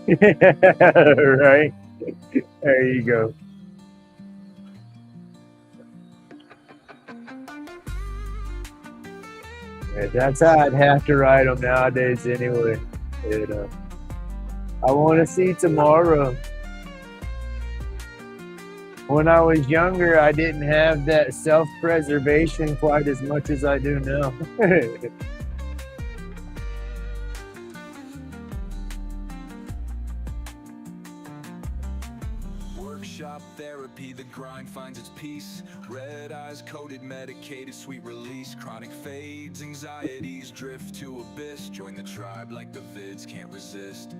S3: Right? There you go. Yeah, that's how I'd have to ride them nowadays anyway. And, I want to see tomorrow. When I was younger, I didn't have that self-preservation quite as much as I do now.
S2: Workshop therapy, the grind mind finds its peace. Red eyes coated, medicated, sweet release. Chronic fades, anxieties drift to abyss. Join the tribe like the vids can't resist.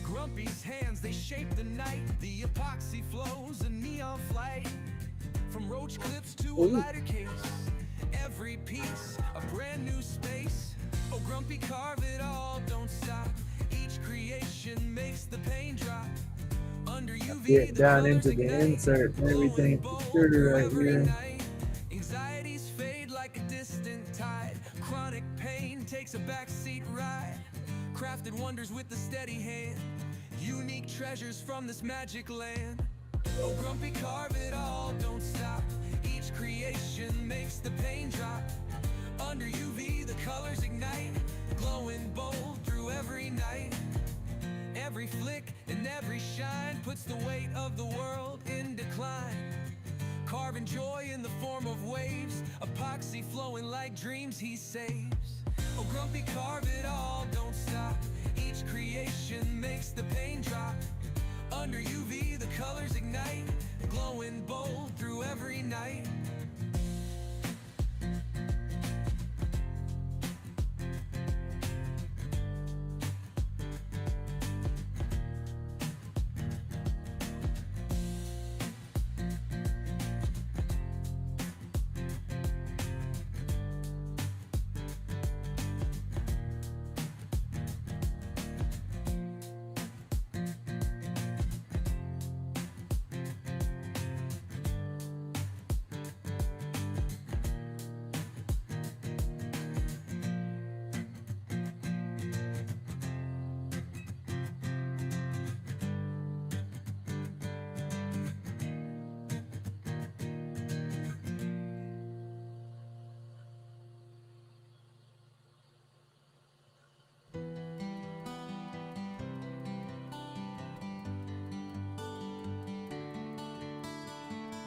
S2: Grumpy's hands, they shape the night. The epoxy flows, a neon flight. From roach clips to a lighter case, every piece a brand new space. Oh, Grumpy, carve it all, don't stop. Each creation makes the pain drop. Under UV,
S3: Get
S2: the
S3: down
S2: colors
S3: into the
S2: ignite,
S3: insert and
S2: glowing
S3: everything
S2: bold
S3: secure
S2: through
S3: right
S2: every
S3: here.
S2: night. Anxieties fade like a distant tide. Chronic pain takes a backseat ride. Crafted wonders with a steady hand. Unique treasures from this magic land. Oh, Grumpy, carve it all, don't stop. Each creation makes the pain drop. Under UV, the colors ignite, glowing bold through every night. Every flick and every shine puts the weight of the world in decline. Carving joy in the form of waves, epoxy flowing like dreams he saves. Oh, Grumpy, carve it all, don't stop. Each creation makes the pain drop. Under UV, the colors ignite, glowing bold through every night.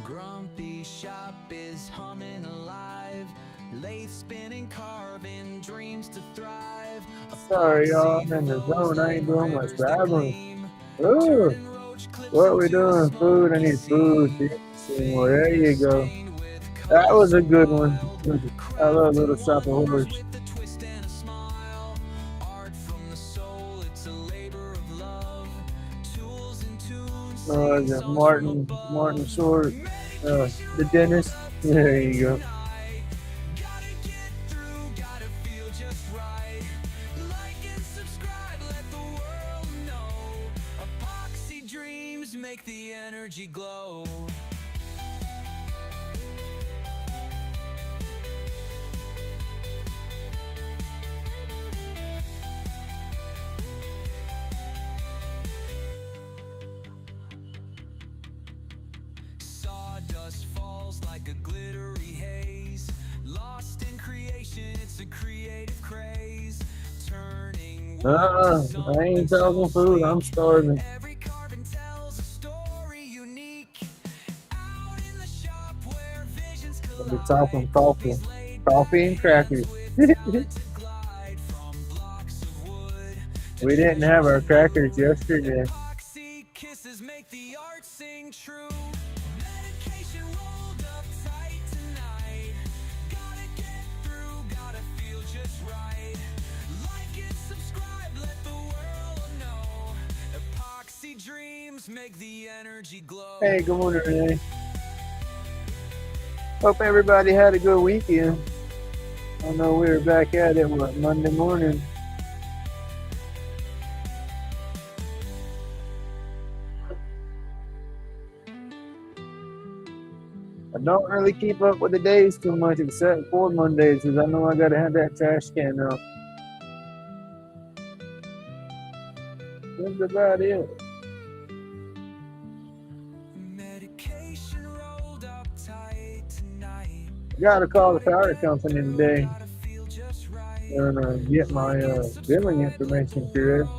S2: Grumpy shop is humming alive. Lathe spinning, carving dreams to thrive.
S3: Sorry, y'all. I'm in the zone. I ain't doing much babbling. Ooh, what are we doing? Food. I need food. Well, there you go. That was a good one. I love Little Shop of Horrors. Is it Martin Short, the dentist? There you go.
S2: Epoxy dreams make the energy glow. Sawdust falls like a glittery haze. Lost in creation, it's a creative craze. Turning
S3: I ain't talking food. I'm starving.
S2: every carving tells a story unique. Out in the shop where visions
S3: I'll be
S2: collide.
S3: talking coffee. Coffee and crackers.
S2: Glide from blocks of wood.
S3: We didn't have our crackers yesterday.
S2: Epoxy kisses make the art sing true. Medication rolled up tight tonight. Gotta get through, gotta feel just right. Like and subscribe, let the world know. Epoxy dreams make the energy glow.
S3: Hey, good morning, Renee. Hope everybody had a good weekend. I know we were back at it, Monday morning. I don't really keep up with the days too much, except for Mondays, because I know I gotta have that trash can out. That's about it.
S2: Medication rolled up
S3: Gotta call the power company today and get my billing information correct.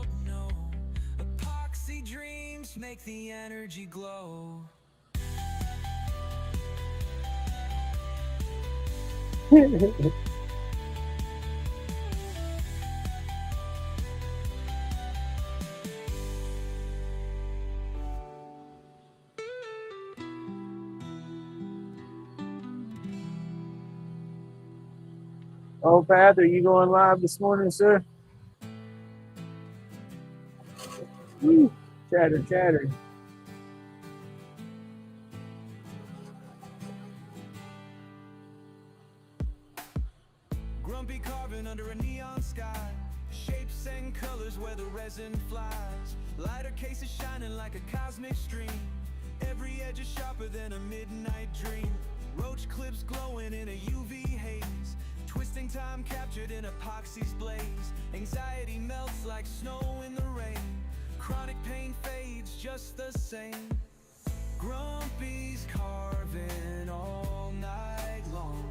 S2: Epoxy dreams make the energy glow.
S3: Oh, Pat, are you going live this morning, sir? Woo. Chatter, chatter.
S2: Grumpy carving under a neon sky. Shapes and colors where the resin flies. Lighter cases shining like a cosmic stream. Every edge is sharper than a midnight dream. Roach clips glowing in a UV haze. Twisting time captured in epoxy's blaze. Anxiety melts like snow in the rain. Chronic pain fades just the same. Grumpy's carving all night long.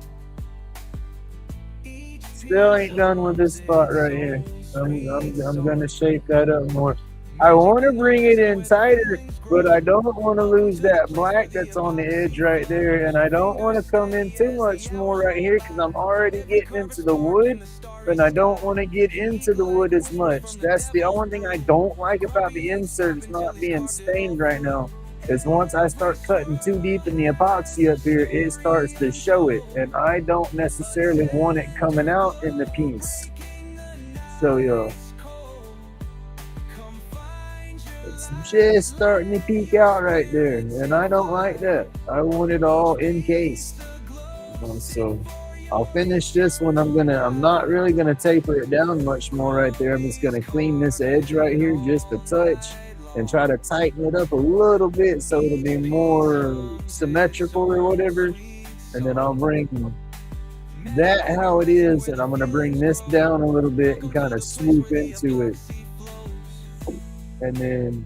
S3: Still ain't done with this spot right here. I'm gonna shape that up more. I want to bring it in tighter, but I don't want to lose that black that's on the edge right there, and I don't want to come in too much more right here because I'm already getting into the wood, and I don't want to get into the wood as much. That's the only thing I don't like about the inserts not being stained right now, is once I start cutting too deep in the epoxy up here, it starts to show it, and I don't necessarily want it coming out in the piece. So yeah. It's just starting to peek out right there, and I don't like that. I want it all encased. So I'll finish this one. I'm not really gonna taper it down much more right there. I'm just gonna clean this edge right here just a touch and try to tighten it up a little bit so it'll be more symmetrical or whatever. And then I'll bring that how it is, and I'm gonna bring this down a little bit and kind of swoop into it. And then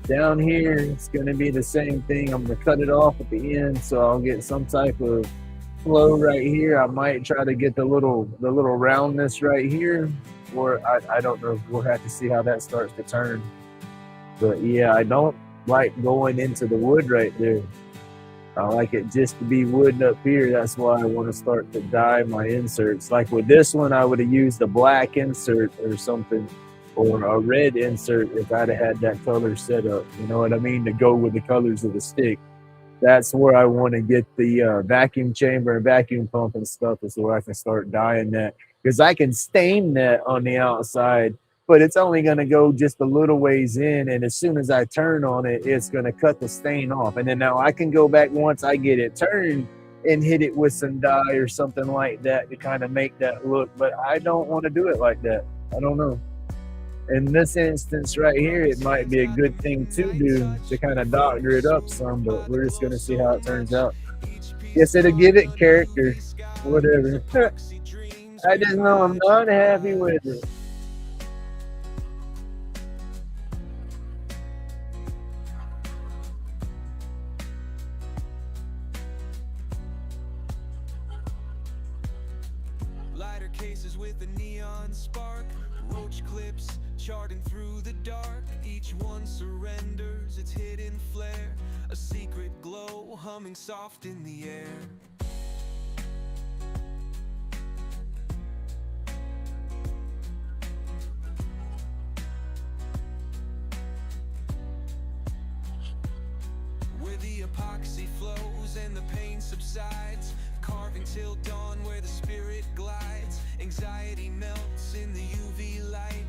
S3: down here, it's going to be the same thing. I'm going to cut it off at the end, so I'll get some type of flow right here. I might try to get the little roundness right here, or I don't know. We'll have to see how that starts to turn. But yeah, I don't like going into the wood right there. I like it just to be wood up here. That's why I want to start to dye my inserts. Like with this one, I would have used a black insert or something, or a red insert if I'd have had that color set up, you know what I mean, to go with the colors of the stick. That's where I want to get the vacuum chamber and vacuum pump and stuff, is where I can start dyeing that. Because I can stain that on the outside, but it's only going to go just a little ways in, and as soon as I turn on it, it's going to cut the stain off. And then now I can go back once I get it turned and hit it with some dye or something like that to kind of make that look, but I don't want to do it like that. I don't know. In this instance right here, it might be a good thing to do to kind of doctor it up some, but we're just going to see how it turns out. Guess it'll give it character, whatever. I just know I'm not happy with it.
S2: Lighter cases with a neon spark. Roach clips charting through the dark. Each one surrenders its hidden flare. A secret glow humming soft in the air. Where the epoxy flows and the pain subsides. Carving till dawn where the spirit glides. Anxiety melts in the UV light.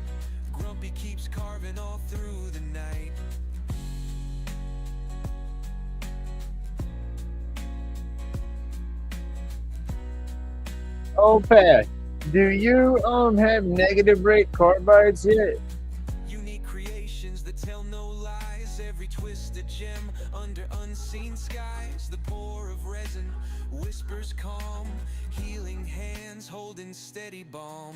S2: Grumpy keeps carving all through the night.
S3: Oh, Pat, do you have negative rate carbides yet?
S2: Unique creations that tell no lies. Every twisted gem under unseen skies. The pour of resin whispers calm. Healing hands holding steady balm.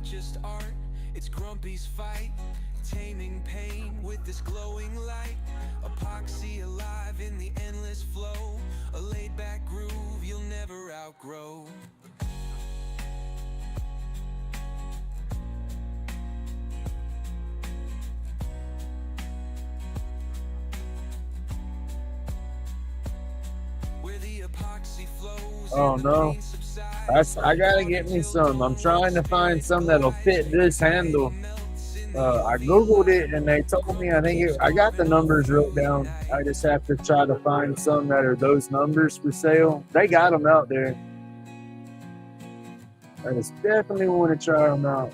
S2: just art, it's Grumpy's fight. Taming pain with this glowing light. Epoxy alive in the endless flow. A laid back groove you'll never outgrow. Where the epoxy flows.
S3: Oh no, I gotta get me some. I'm trying to find some that'll fit this handle. I googled it and they told me I got the numbers wrote down. I just have to try to find some that are those numbers for sale. They got them out there. I just definitely want to try them out.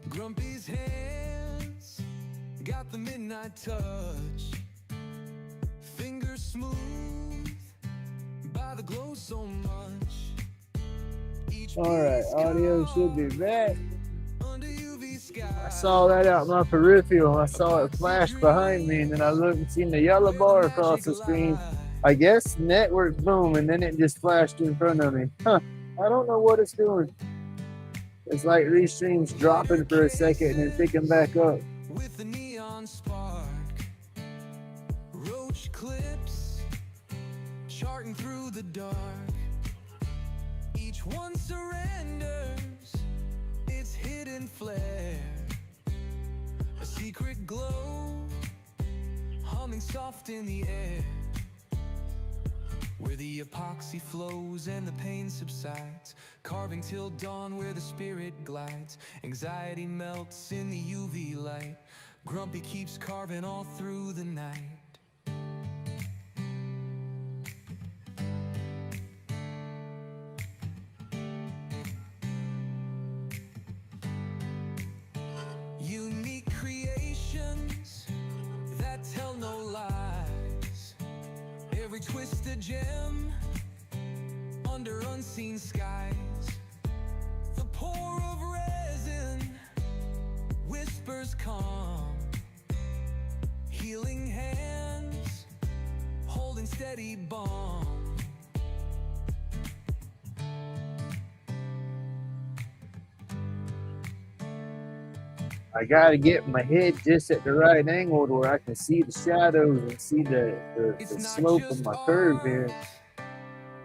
S2: Grumpy's hands got the midnight touch. Fingers smooth by the glow so much.
S3: Alright, audio should be back.
S2: Under UV sky.
S3: I saw that out my peripheral. I saw it flash behind me, and then I looked and seen the yellow bar across the screen. I guess network boom, and then it just flashed in front of me. Huh, I don't know what it's doing. It's like restreams dropping for a second and then picking back up.
S2: With the neon spark, roach clips charting through the dark. Each one surrenders its hidden flare. A secret glow humming soft in the air. Where the epoxy flows and the pain subsides, carving till dawn where the spirit glides. Anxiety melts in the UV light. Grumpy keeps carving all through the night. Unique creations that tell no lies. Every twisted gem under unseen skies. The pour of resin whispers calm. Healing hands holding steady balm.
S3: I gotta get my head just at the right angle to where I can see the shadows and see the slope of my curve here.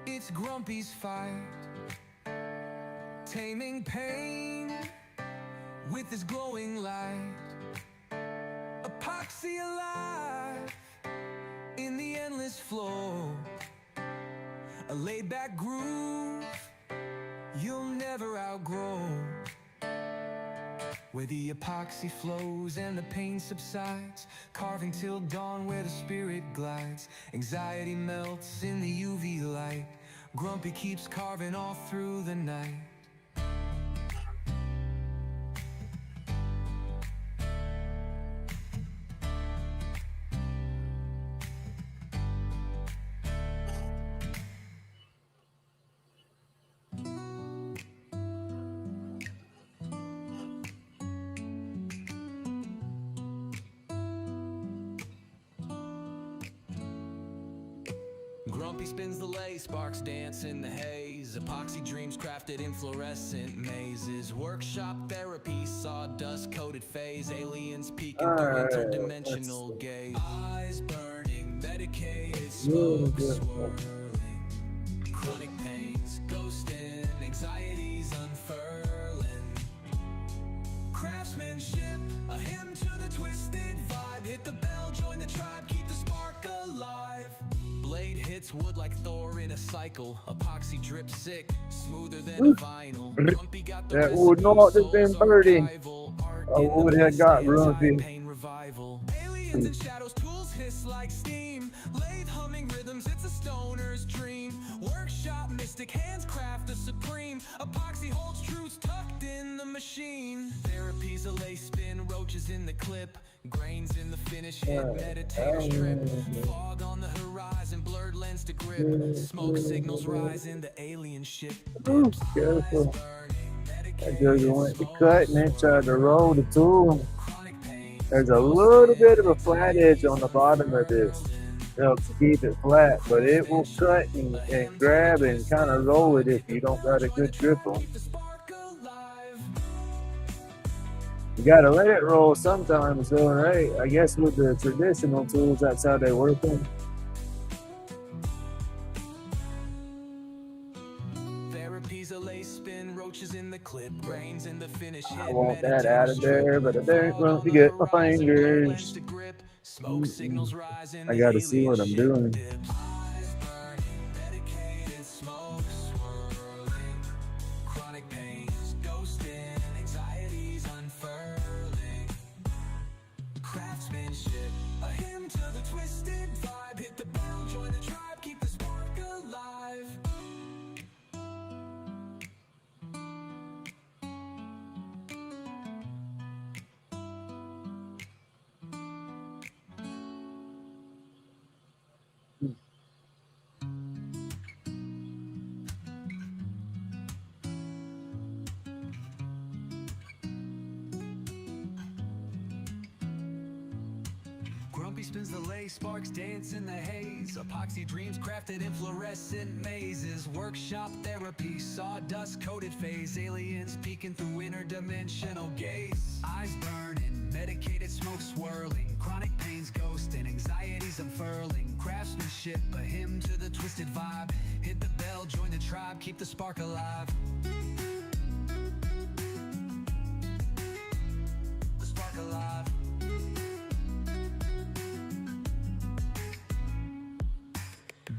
S2: It's Grumpy's fight, taming pain with his glowing light. Epoxy alive in the endless flow. A laid back groove you'll never outgrow. Where the epoxy flows and the pain subsides, carving till dawn where the spirit glides. Anxiety melts in the UV light. Grumpy keeps carving all through the night. Grumpy spins the lathe, sparks dance in the haze. Epoxy dreams crafted in fluorescent mazes. Workshop therapy, sawdust coated phase. Aliens peeking through interdimensional gaze. Eyes burning, medicated, smoke swirling. Chronic pains, ghosting, anxieties unfurling. Craftsmanship, a hymn to the twisted vibe. Hit the bell, join the tribe, keep the spark alive. Blade hits wood like Thor in a cycle. Epoxy drips sick, smoother than a vinyl. Grumpy got the
S3: That would not have been birdie. I would have got Grumpy.
S2: Pain revival. Aliens and shadows, tools hiss like like steam. Lathe humming rhythms, it's a stoner's dream. Workshop mystic, hands craft the supreme. Epoxy holds truths tucked in the machine. Therapy's a lace spin, roaches in the clip. Grains in the finish, hit meditator's trip. Fog on the horizon, blurred lens to grip. Smoke signals rising, the alien ship dips.
S3: Careful. I just went to cut and then tried to roll the tool. There's a little bit of a flat edge on the bottom of this. It helps to keep it flat, but it will cut and grab and kind of roll it if you don't got a good grip on it. You gotta let it roll sometimes though, right? I guess with the traditional tools, that's how they work them.
S2: Therapy's a lace spin, roaches in the clip, brains in the finish.
S3: I want that out of there, but I don't want to get my fingers.
S2: Smoke signals rising,
S3: I gotta see what I'm doing.
S2: medicated smoke swirling, chronic pains ghosting, anxieties unfurling, craftsmanship, a hymn to the twisted vibe. Hit the bell, join the tribe, keep the spark alive. Grumpy spins the lace, sparks dance in the haze. Epoxy dreams crafted in fluorescent mazes. Workshop therapy, sawdust coated phase. Aliens peeking through interdimensional gaze. Eyes burning, medicated smoke swirling. Chronic pains ghosting, anxieties unfurling. Craftsmanship, a hymn to the twisted vibe. Hit the bell, join the tribe, keep the spark alive. The spark alive.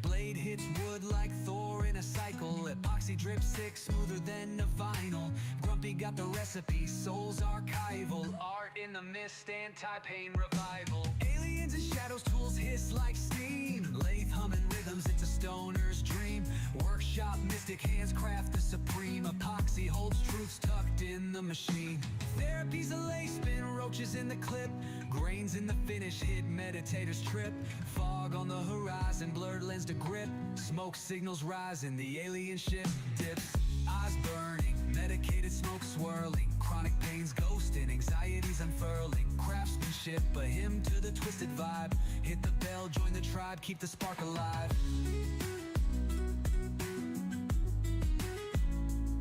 S2: Blade hits wood like Thor in a cycle. Epoxy drip sick, smoother than a vinyl. Grumpy got the recipe, soul's archival. Art in the mist, anti-pain revival. Aliens and shadows, tools hiss like steam. Lathe humming rhythms, it's a stoner's dream. Workshop mystic, hands craft the supreme. Epoxy holds truths tucked in the machine. Therapy's a lace spin, roaches in the clip. Grains in the finish, hit meditator's trip. Fog on the horizon, blurred lens to grip. Smoke signals rising, the alien ship dips. Eyes burning, medicated smoke swirling. Chronic pains ghosting, anxieties unfurling. Craftsmanship, a hymn to the twisted vibe. Hit the bell, join the tribe, keep the spark alive.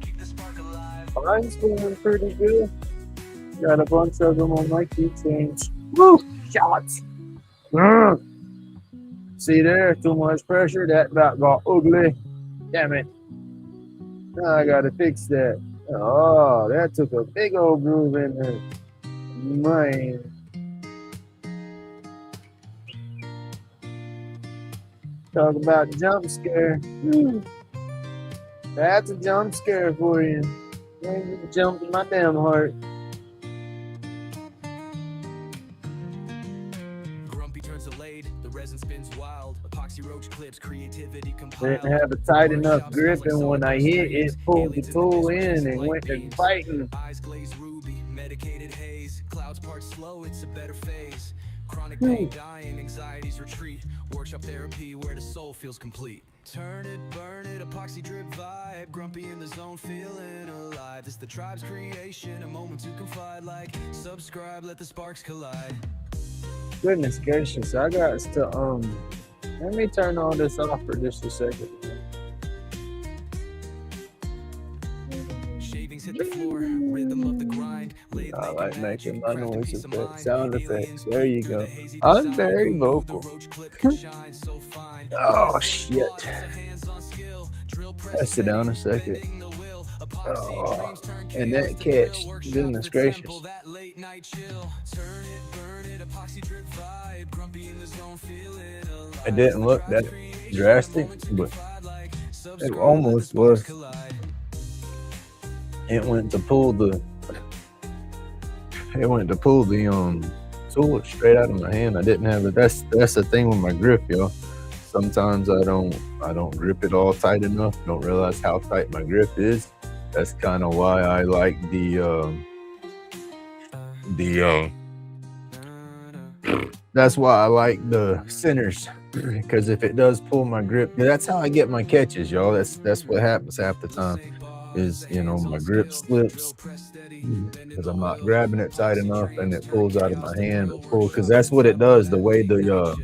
S2: Keep the spark alive.
S3: Mine's doing pretty good. Got a bunch of them on my keychains. Woo! Shots! See there? Too much pressure. That about got ugly. Damn it. Now I gotta fix that. Oh, that took a big old groove in there. Man. Talk about jump scare. That's a jump scare for you. It jumped in my damn heart.
S2: Grumpy turns to lathe, the resin spins wild. Epoxy roach clips, creativity compiled.
S3: Didn't have a tight enough grip, and when I hit it, pulled the tool in and went to fighting.
S2: Eyes glazed ruby, medicated haze. Clouds part slow, it's a better phase. Chronic pain dying, anxieties retreat. Workshop therapy where the soul feels complete. Turn it, burn it, epoxy drip vibe. Grumpy in the zone, feeling alive. This the tribe's creation, a moment to confide. Like, subscribe, let the sparks collide.
S3: Goodness gracious, I got to let me turn all this off for just a second.
S2: Shavings hit the floor, rhythm of the grind.
S3: I like making my noise effects, sound effects. There you go. I'm very vocal. Oh shit. I sit down a second. Oh, and that catch, goodness gracious. It didn't look that drastic, but it almost was. It went to pull the
S1: tool it straight out of my hand. I didn't have it. That's the thing with my grip, y'all. Sometimes I don't grip it all tight enough. Don't realize how tight my grip is. That's kind of why I like that's why I like the centers, because if it does pull my grip, that's how I get my catches, y'all. That's what happens half the time, is my grip slips because I'm not grabbing it tight enough and it pulls out of my hand. Because that's what it does. The way the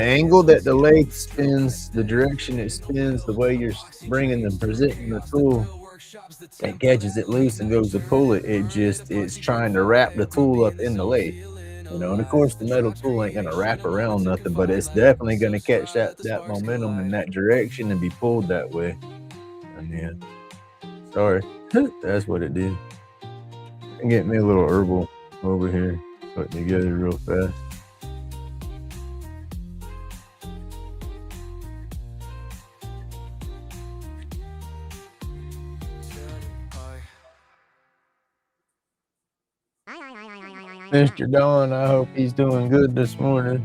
S1: angle that the lathe spins, the direction it spins, the way you're bringing and presenting the tool, it catches it loose and goes to pull it. It's trying to wrap the tool up in the lathe. And of course the metal tool ain't gonna wrap around nothing, but it's definitely gonna catch that momentum in that direction and be pulled that way. And then, sorry, that's what it did. And get me a little herbal over here, putting together real fast. Mr. Don, I hope he's doing good this morning.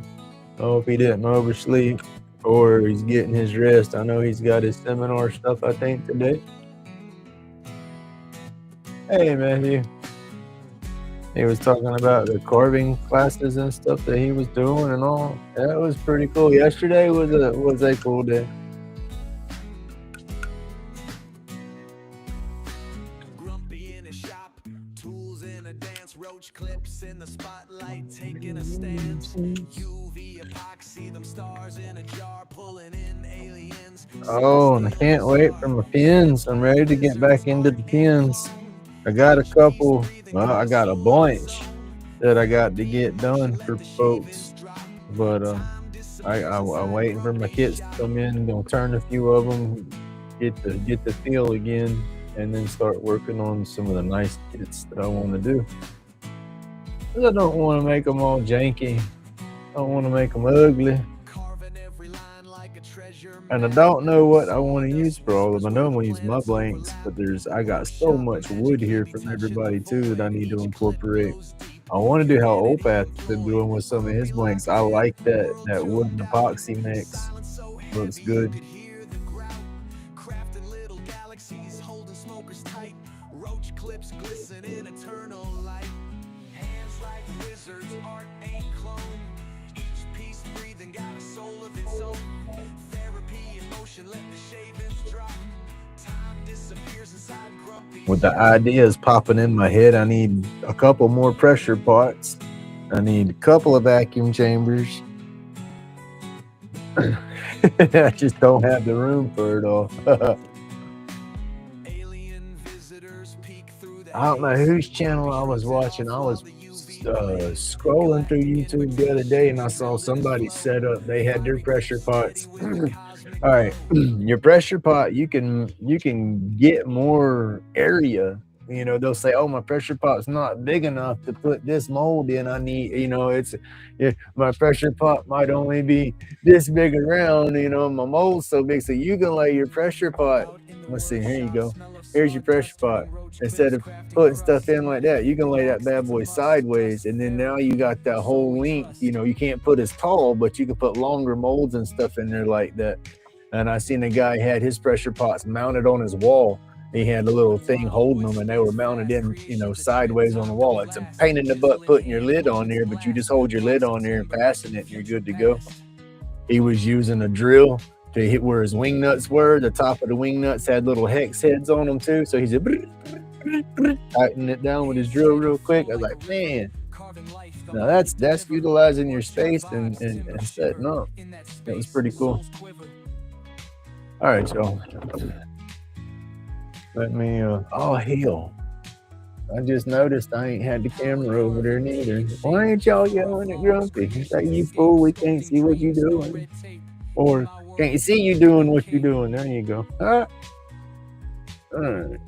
S1: I hope he didn't oversleep or he's getting his rest. I know he's got his seminar stuff, I think, today. Hey, Matthew. He was talking about the carving classes and stuff that he was doing and all. That was pretty cool. Yesterday was a cool day.
S2: Roach clips in the spotlight, taking a stance. UV epoxy, them stars in a jar, pulling in aliens.
S1: Oh, and I can't wait for my pins. I'm ready to get back into the pins. I got a couple. Well, I got a bunch that I got to get done for folks, but I'm waiting for my kits to come in. I'm gonna turn a few of them, get the feel again, and then start working on some of the nice kits that I want to do. I don't want to make them all janky. I don't want to make them ugly. And I don't know what I want to use for all of them. I know I'm going to use my blanks, but I got so much wood here from everybody too that I need to incorporate. I want to do how Opath's been doing with some of his blanks. I like that wooden epoxy mix. Looks good. Roach clips glisten in eternal light. Hands like wizards, art ain't clone. Each piece breathing got a soul of its own. Therapy in motion, let the shavings drop. Time disappears inside grumpy. With the ideas popping in my head, I need a couple more pressure pots. I need a couple of vacuum chambers. I just don't have the room for it all. I don't know whose channel I was watching. I was scrolling through YouTube the other day and I saw somebody set up. They had their pressure pots. All right, your pressure pot, you can get more area. They'll say, "Oh, my pressure pot's not big enough to put this mold in. I need, my pressure pot might only be this big around. My mold's so big." So you can lay your pressure pot. Let's see. Here you go. Here's your pressure pot. Instead of putting stuff in like that, you can lay that bad boy sideways, and then now you got that whole length. You can't put as tall, but you can put longer molds and stuff in there like that. And I seen a guy had his pressure pots mounted on his wall. He had a little thing holding them, and they were mounted in, sideways on the wall. It's a pain in the butt putting your lid on there, but you just hold your lid on there and fasten it, and you're good to go. He was using a drill to hit where his wing nuts were. The top of the wing nuts had little hex heads on them too. So he said, tighten it down with his drill real quick. I was like, man, now that's utilizing your space and setting up. That was pretty cool. All right, y'all. Let me, oh, hell. I just noticed I ain't had the camera over there neither. Why ain't y'all yelling at Grumpy? He's like, "You fool, we can't see what you doing." Or, "Can't see you doing what you're doing." There you go. All right.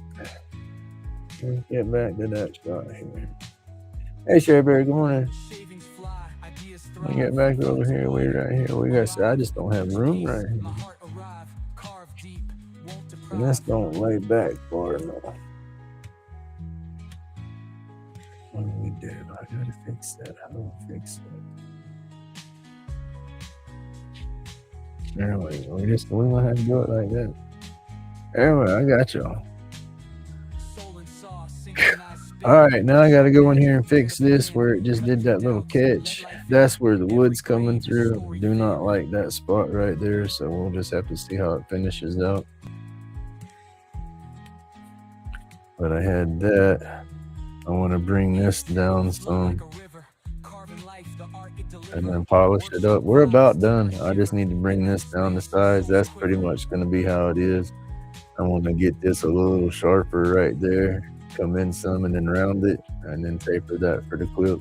S1: Let's get back to that spot here. Hey, Sherberry, good morning. Let me get back over here. We right here. I just don't have room right here. And this don't lay back far enough. What do we do? I gotta fix that. How do I fix it? Anyway, we gonna have to do it like that. Anyway, I got y'all. Alright, now I gotta go in here and fix this where it just did that little catch. That's where the wood's coming through. Do not like that spot right there, so we'll just have to see how it finishes out. But I had that. I want to bring this down some and then polish it up. We're about done. I just need to bring this down to size. That's pretty much going to be how it is. I want to get this a little sharper right there, come in some and then round it, and then taper that for the clip.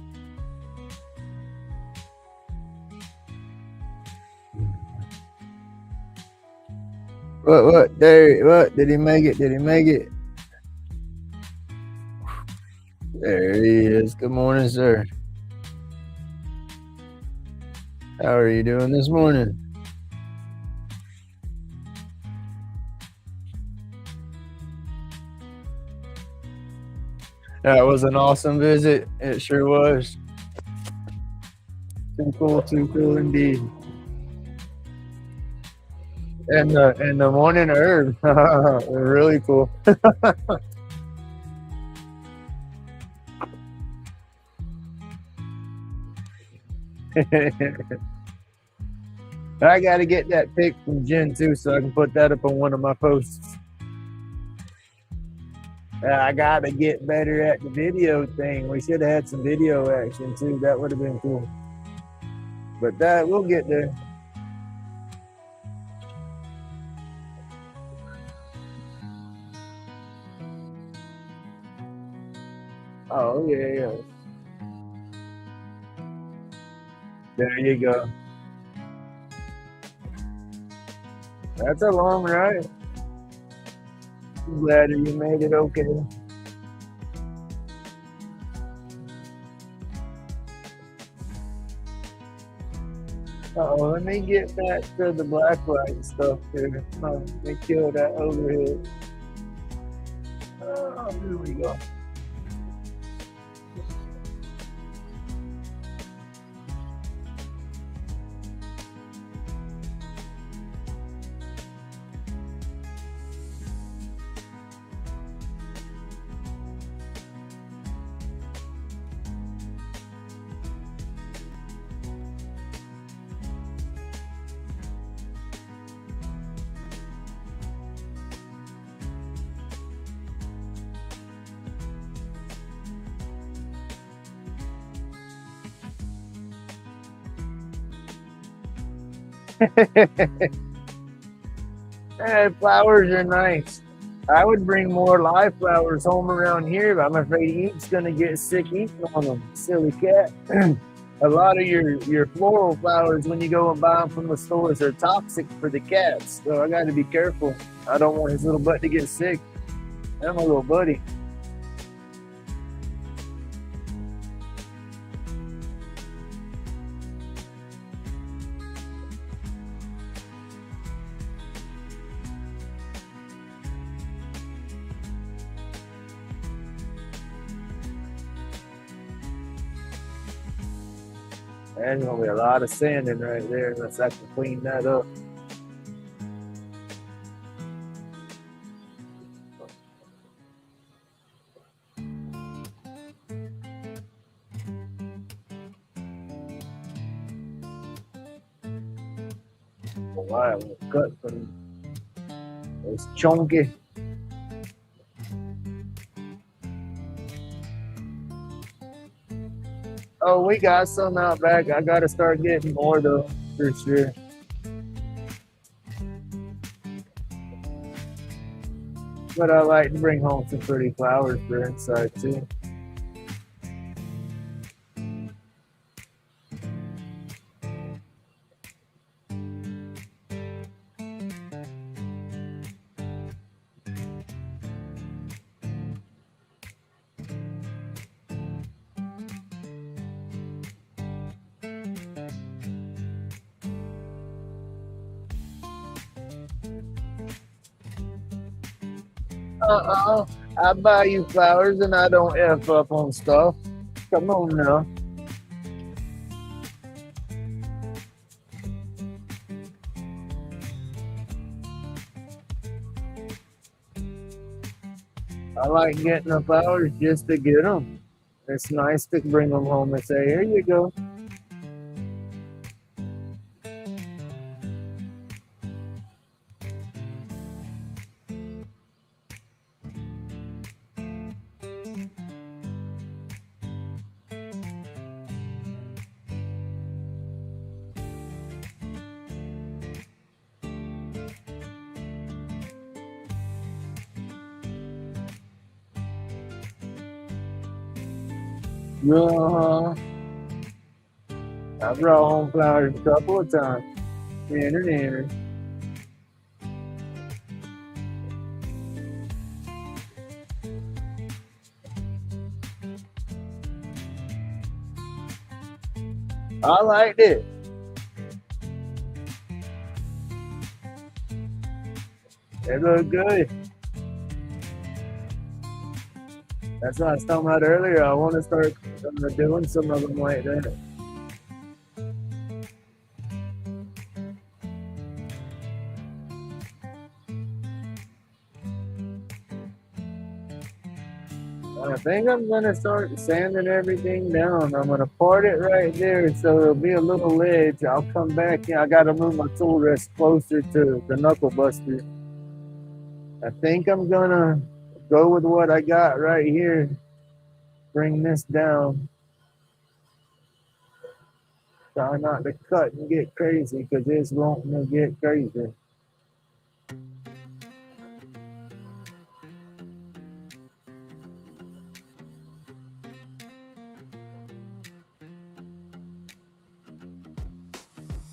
S1: What? There, what? Did he make it? Did he make it? There he is. Good morning, sir. How are you doing this morning? That was an awesome visit. It sure was. Too cool indeed. And the morning herb, really cool. I got to get that pic from Jen too, so I can put that up on one of my posts. I got to get better at the video thing. We should have had some video action too. That would have been cool. But that we'll get there. Oh yeah. There you go. That's a long ride. I'm glad you made it okay. Let me get back to the black light stuff here. Let me kill that overhead. Oh, here we go. Flowers are nice. I would bring more live flowers home around here, but I'm afraid Eat's gonna get sick eating on them. Silly cat. A lot of your floral flowers, when you go and buy them from the stores, are toxic for the cats. So I got to be careful. I don't want his little butt to get sick. I'm a little buddy. There's gonna be a lot of sanding right there unless I can clean that up. Wow, cut from it's chunky. Oh, we got some out back. I gotta start getting more though, for sure. But I like to bring home some pretty flowers for inside too. I buy you flowers and I don't F up on stuff.
S3: Come on now. I like getting up hours just to get them. It's nice to bring them home and say, here you go. Uh-huh. I brought home flowers a couple of times. Dinner. I liked it. It looked good. That's what I was talking about earlier. I want to start doing some of them like that. I think I'm going to start sanding everything down. I'm going to part it right there so there'll be a little ledge. I'll come back in. I got to move my tool rest closer to the knuckle buster. I think I'm going to go with what I got right here. Bring this down. Try not to cut and get crazy because it's wanting to get crazy.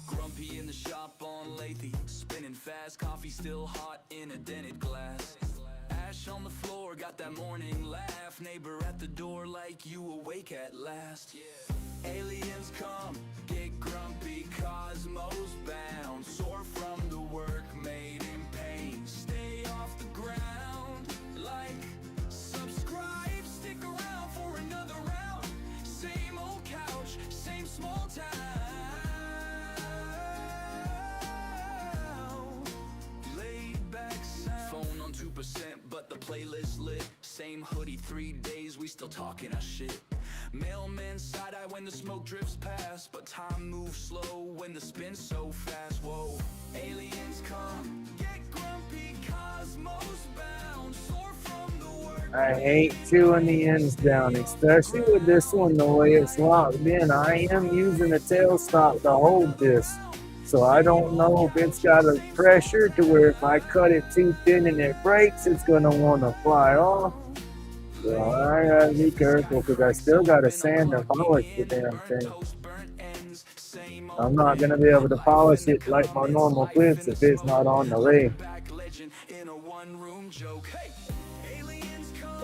S2: Grumpy in the shop on lathe, spinning fast, coffee still hot in a dented glass. Ash on the floor, got that morning laugh. Neighbor at the door like you awake at last. Aliens come, get grumpy, cosmos bound. Soar from the work made in pain. Stay off the ground, like, subscribe, stick around for another round. Same old couch, same small town. Laid back sound. Phone on 2%, but the playlist lit. Same hoodie 3 days, we still talking our shit. Mailman side-eye when the smoke drifts past, but time moves slow when the spin's so fast. Whoa, aliens come, get grumpy, cosmos bound. Soar from the work.
S3: I hate chewing the ends down, especially with this one, the way it's locked in. I am using a tailstock to hold this, so I don't know if it's got a pressure to where if I cut it too thin and it breaks, it's going to want to fly off. So I gotta be careful because I still gotta sand and polish the damn thing. I'm not gonna be able to polish it like my normal clips if it's not on the lathe.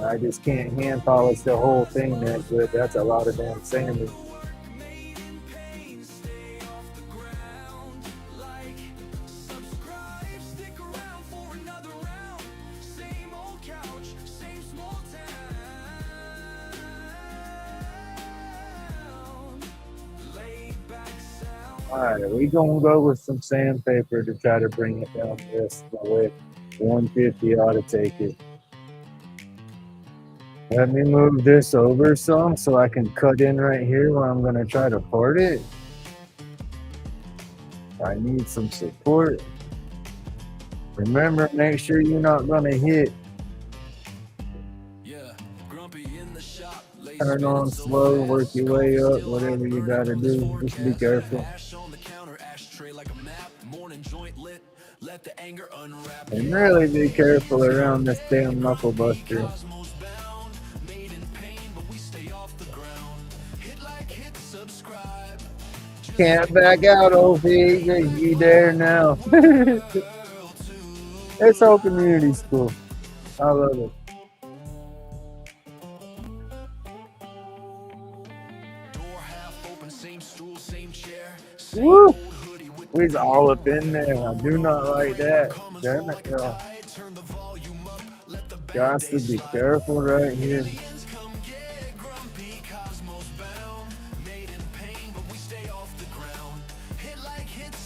S3: I just can't hand polish the whole thing that good. That's a lot of damn sanding. Alright, we gonna go with some sandpaper to try to bring it down this way. 150 ought to take it. Let me move this over some so I can cut in right here where I'm gonna try to part it. I need some support. Remember, make sure you're not gonna hit. Turn on slow, work your way up, whatever you gotta do. Just be careful. And really be careful around this damn knuckle buster. Can't back out, OP. You there now. It's whole community school. I love it. Woo! We's all up in there. I do not like that. Damn it, y'all. Got to be careful right here.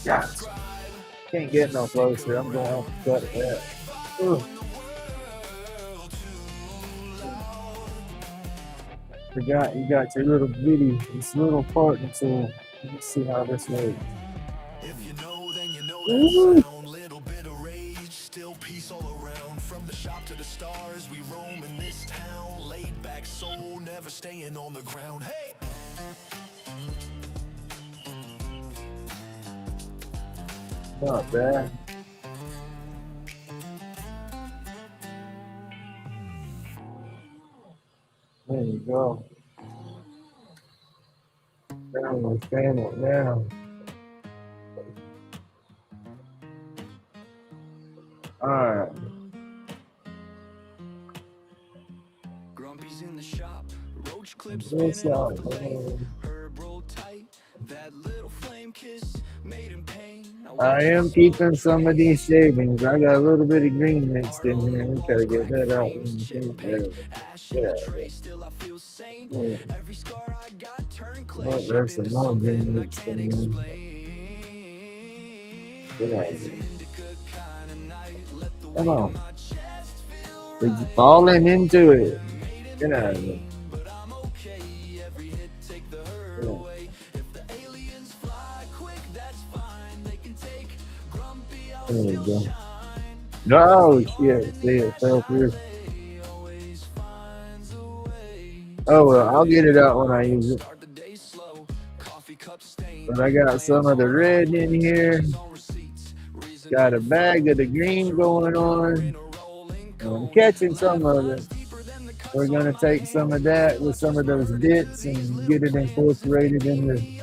S3: Yes. Can't get no closer. I'm going to have to cut that. Ugh. Forgot you got your little bitty, this little partner tool. Let's see how this works.
S2: If you know, then you know
S3: Ooh.
S2: that sound. Little bit of rage, still peace all around. From the shop to the stars, we roam in this town. Laid back soul, never staying on the ground. Hey!
S3: Not bad. There you go. Now we're fan it now. Alright.
S2: Grumpy's in the shop, roach clips
S3: This
S2: spinning off
S3: out.
S2: the lathe. Herb rolled tight, that little flame kiss made him pain.
S3: I am keeping some of these shavings. I got a little bit of green mixed in here. We gotta get that out. Yeah. Yeah. Oh, there's some more green mixed in here. Yeah. Come on. We're falling into it. Get out of here. Yeah. There you go. No shit. See, it fell through. Oh well, I'll get it out when I use it. But I got some of the red in here. Got a bag of the green going on. I'm catching some of it. We're gonna take some of that with some of those bits and get it incorporated into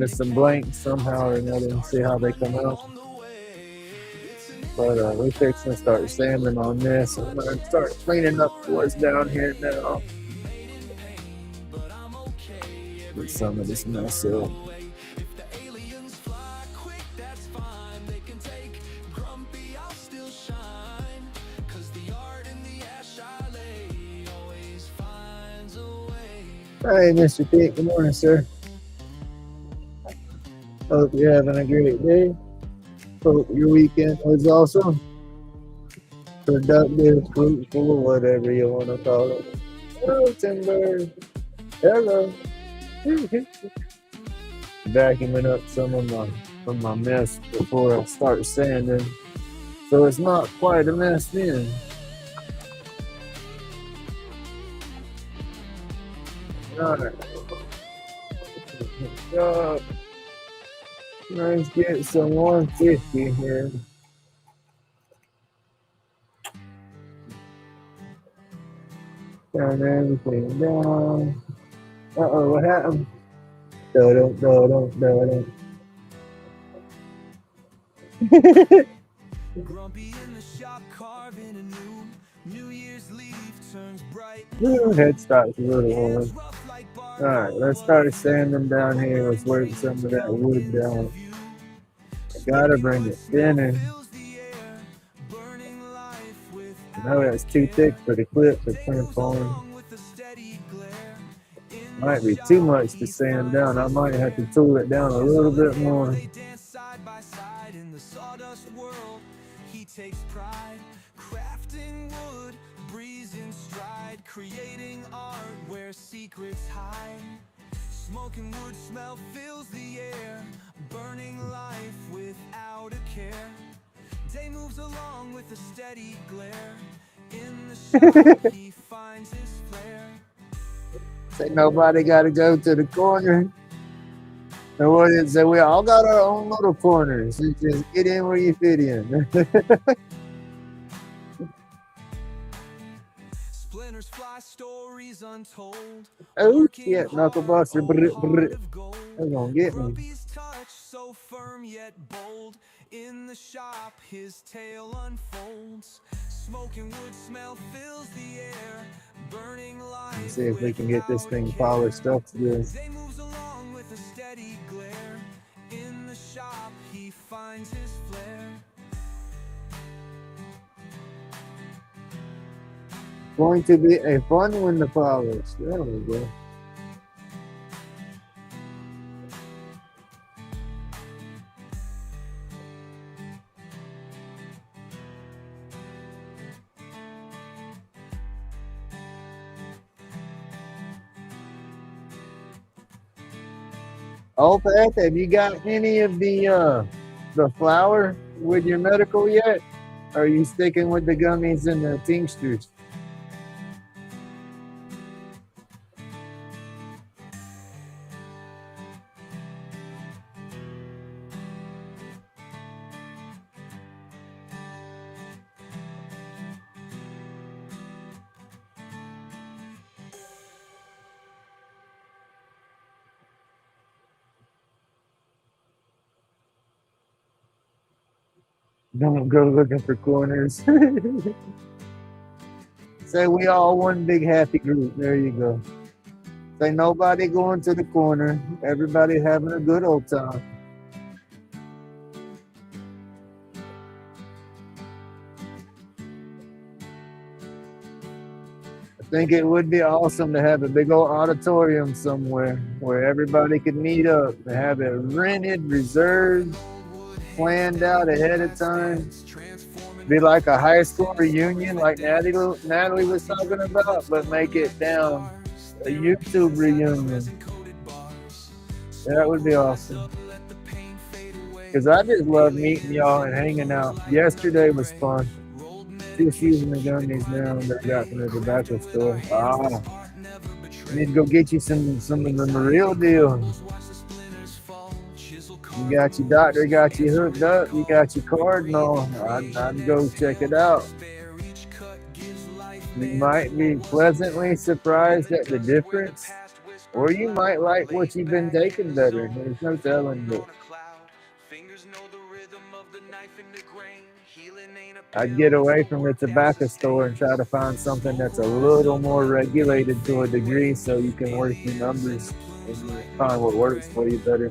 S3: some blanks somehow or another and see how they come out. But we're fixing to start sanding on this. I'm gonna start cleaning up what's down here now. Get some of this mess up. Hey, Mr. Pete. Good morning, sir. Hope you're having a great day. Hope your weekend was awesome. Productive, fruitful, whatever you want to call it. Hello, Timber. Hello. Vacuuming up some of my mess before I start sanding. So it's not quite a mess then. Alright. Let's get some 150 here. Turn everything down. Uh-oh, what happened? Do-do-do-do-do-do.
S2: Grumpy in the shop carving a New Year's leaf turns bright.
S3: Head starts a little on. Alright, let's start sanding down here. Let's work some of that wood down. Gotta bring it thinner. I know that's too thick for the clip to crimp on. Might be too much to sand down. I might have to tool it down a little bit more. He takes pride, crafting wood, breezing stride, creating art where secrets hide. Smoking wood smell fills the air, burning life without a care. Day moves along with a steady glare. In the shop he finds his flair. Say nobody gotta go to the corner. And what is it? We all got our own little corners. You just get in where you fit in. Splinters fly, stories untold. Oh shit, knuckle buster. They're gonna get me. Touch so firm yet bold. In the shop his tale unfolds. Smoking wood smell fills the air. Burning light. Let's see if we can get this thing polished up to this. Day moves along with a steady glare. In the shop he finds his flair. Going to be a fun one to polish. There we go. Oh, Beth, have you got any of the flour with your medical yet? Or are you sticking with the gummies and the tinctures? Don't go looking for corners. Say we all one big happy group. There you go. Say nobody going to the corner. Everybody having a good old time. I think it would be awesome to have a big old auditorium somewhere where everybody could meet up and have it rented, reserved, planned out ahead of time. Be like a high school reunion, like Natalie was talking about, but make it down a YouTube reunion. That would be awesome. Because I just love meeting y'all and hanging out. Yesterday was fun. Just using the gummies now that I got from the tobacco store. I need to go get you some of the real deal. You got your doctor, got you hooked up, you got your card and all. I'd go check it out. You might be pleasantly surprised at the difference, or you might like what you've been taking better. There's no telling, but I'd get away from the tobacco store and try to find something that's a little more regulated to a degree so you can work your numbers and find what works for you better.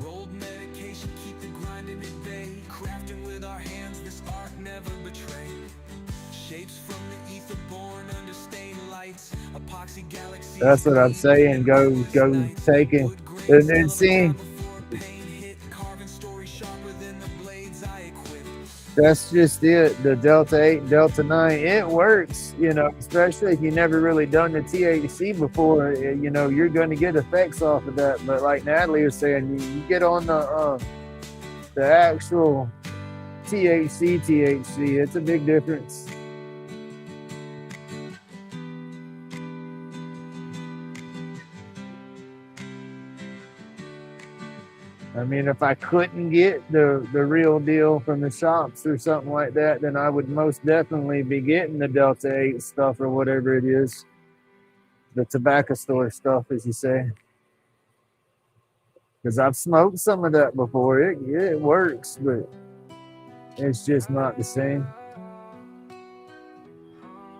S3: That's what I'm saying. Go take it. And then see. That's just it. The Delta 8, Delta 9, it works, especially if you've never really done the THC before, you're going to get effects off of that. But like Natalie was saying, you get on the actual THC, it's a big difference. I mean, if I couldn't get the real deal from the shops or something like that, then I would most definitely be getting the Delta 8 stuff or whatever it is. The tobacco store stuff, as you say. Because I've smoked some of that before. It works, but it's just not the same.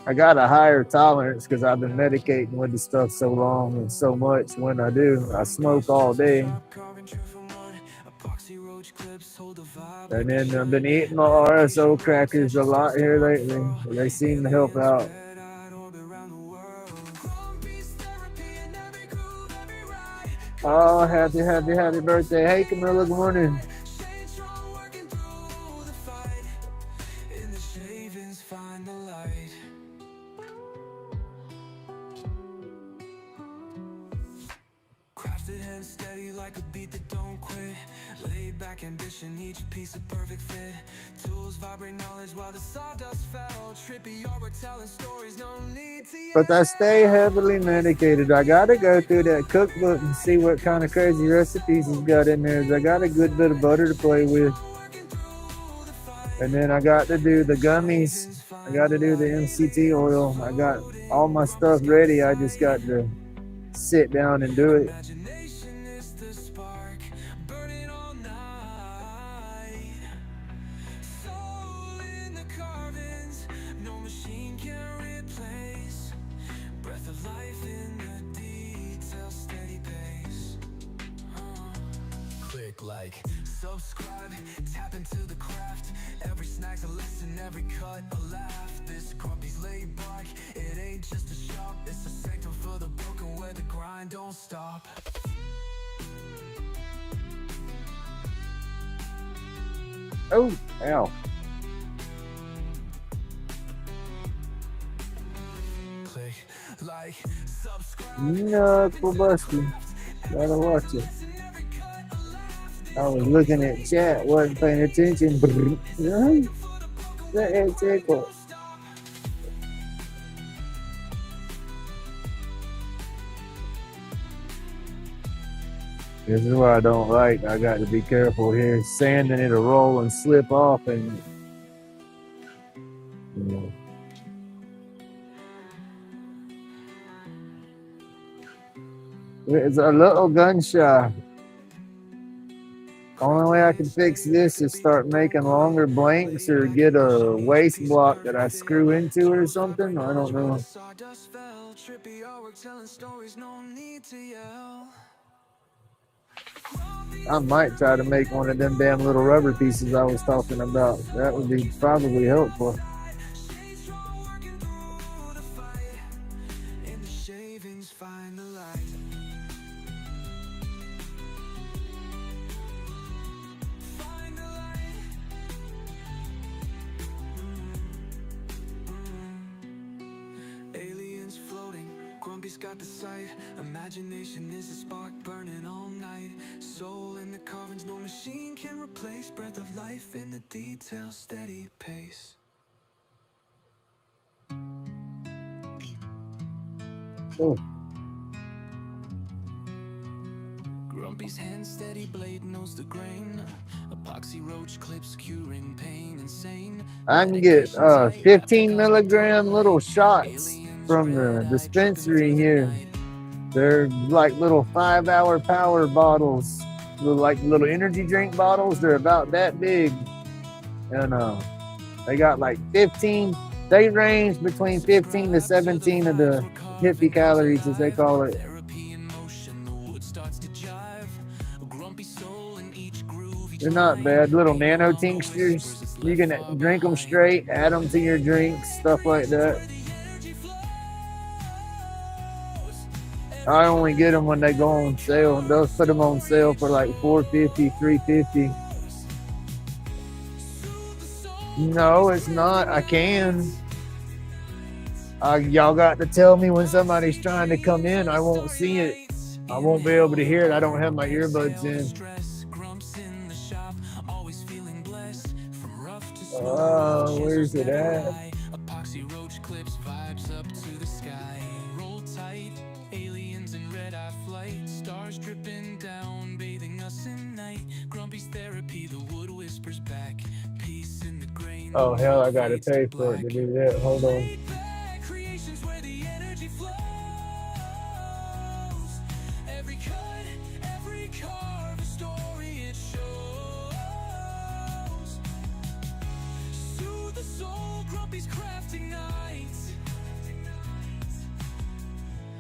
S3: I got a higher tolerance because I've been medicating with the stuff so long and so much. When I do, I smoke all day. And then I've been eating my RSO crackers a lot here lately. They seem to help out. Oh, happy birthday. Hey, Camilla, good morning. Ambition, each piece of perfect fit. Tools vibrate knowledge while the sawdust fell. Trippy art, telling stories, no need to. But I stay heavily medicated. I gotta go through that cookbook and see what kind of crazy recipes he's got in there. I got a good bit of butter to play with. And then I got to do the gummies. I got to do the MCT oil. I got all my stuff ready. I just got to sit down and do it. Like, subscribe, tap into the craft. Every snack's a lesson, every cut a laugh. This grumpy's laid back, it ain't just a shop. It's a sanctum for the broken where the grind don't stop. Oh, ow. Click, like, subscribe. Knuckle busting. Gotta watch it. I was looking at chat, wasn't paying attention. That tickle. This is what I don't like. I got to be careful here. Sanding it'll roll and slip off, and you know. It's a little gun shy. Only way I can fix this is start making longer blanks or get a waste block that I screw into or something. I don't know. I might try to make one of them damn little rubber pieces I was talking about. That would be probably helpful.
S2: Got the sight, imagination is a spark burning all night. Soul in the carvings, no machine can replace. Breath of life in the detail, steady pace.
S3: Oh.
S2: Grumpy's hand steady, blade knows the grain. Epoxy roach clips, curing pain, insane.
S3: I can get 15 milligram little shots from the dispensary here. They're like little 5-hour power bottles, like little energy drink bottles. They're about that big, and they got like 15. They range between 15 to 17 of the hippie calories, as they call it. They're not bad. Little nano tinctures. You can drink them straight, add them to your drinks, stuff like that. I only get them when they go on sale. They'll put them on sale for like $4.50, $3.50. No, it's not. I can. Y'all got to tell me when somebody's trying to come in. I won't see it. I won't be able to hear it. I don't have my earbuds in. Where's it at?
S2: Epoxy roach clips, vibes up to the sky. Roll tight, aliens in red-eye flight. Stars dripping down, bathing us in night. Grumpy's therapy, the wood whispers back. Peace in the grain.
S3: Oh hell, I gotta pay for it to do that. Hold on.
S2: Creations where the energy flows. Every cut, every carve, a story it shows. Soothe the soul, Grumpy's crafting nights.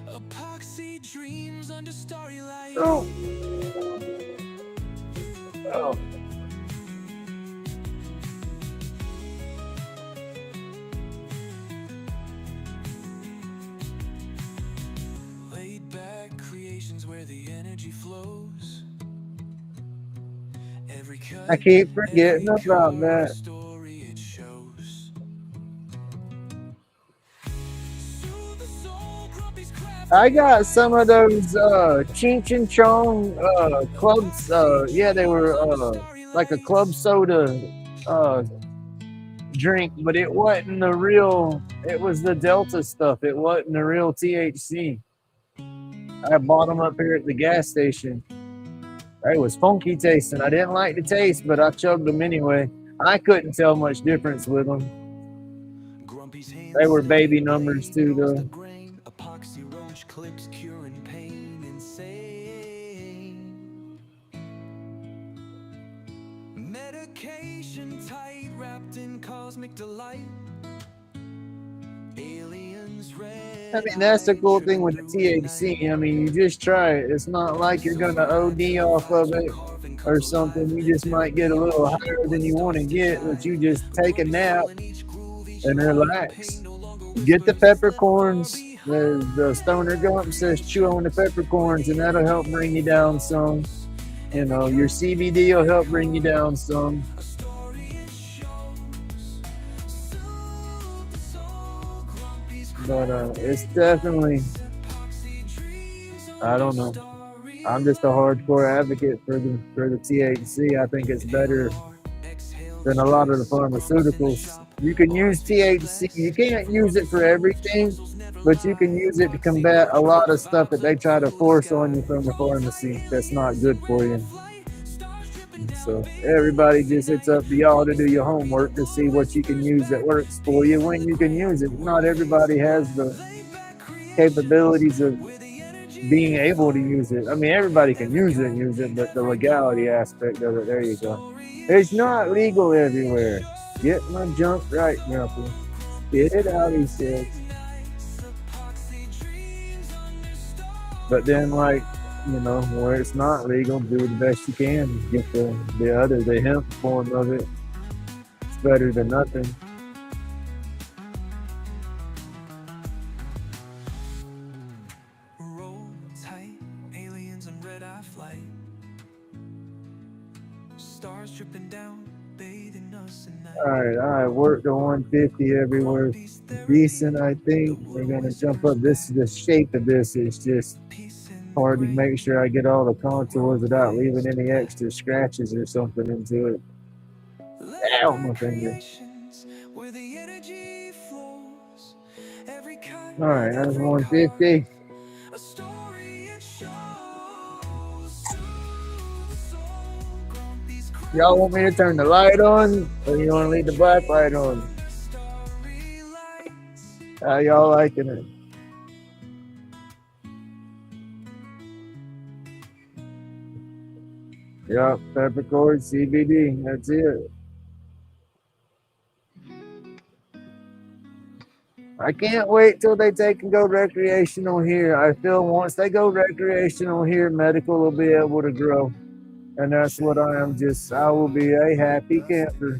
S2: Epoxy dreams under starry light.
S3: Oh. Oh.
S2: Laid back creations where the energy flows. Every cut,
S3: I keep forgetting about that.
S2: story it shows.
S3: I got some of those Cheech and Chong clubs. Yeah, they were like a club soda drink, but it wasn't the real. It was the Delta stuff. It wasn't the real THC. I bought them up here at the gas station. It was funky tasting. I didn't like the taste, but I chugged them anyway. I couldn't tell much difference with them. They were baby numbers too, though.
S2: Epoxy roach clips, curing pain, insane. Medication tight, wrapped in cosmic delight. Aliens red.
S3: I mean, that's the cool thing with the THC. I mean, you just try it. It's not like you're gonna OD off of it or something. You just might get a little higher than you want to get, but you just take a nap and relax. Get the peppercorns. The Stoner Gump says chew on the peppercorns, and that'll help bring you down some. You know, your CBD will help bring you down some. But it's definitely, I don't know. I'm just a hardcore advocate for the THC. I think it's better than a lot of the pharmaceuticals. You can use THC. You can't use it for everything, but you can use it to combat a lot of stuff that they try to force on you from the pharmacy that's not good for you. So everybody, just it's up to y'all to do your homework to see what you can use that works for you when you can use it. Not everybody has the capabilities of being able to use it. I mean, everybody can use it, but the legality aspect of it, there you go. It's not legal everywhere. Get my junk right, Grumpy. Get it out, he says. But then, like, you know, where it's not legal, do the best you can. Get the hemp form of it. It's better than nothing.
S2: Roll tight, aliens on red-eye flight. Stars dripping down, bathing us in night.
S3: All right, work to 150 everywhere. Decent, I think. We're gonna jump up. The shape of this is just hard to make sure I get all the contours without leaving any extra scratches or something into it. Ow, my finger. All right, that's 150. Y'all want me to turn the light on, or you want to leave the black light on? How y'all liking it? Yup, peppercorn, CBD, that's it. I can't wait till they take and go recreational here. I feel once they go recreational here, medical will be able to grow. And that's what I will be a happy camper.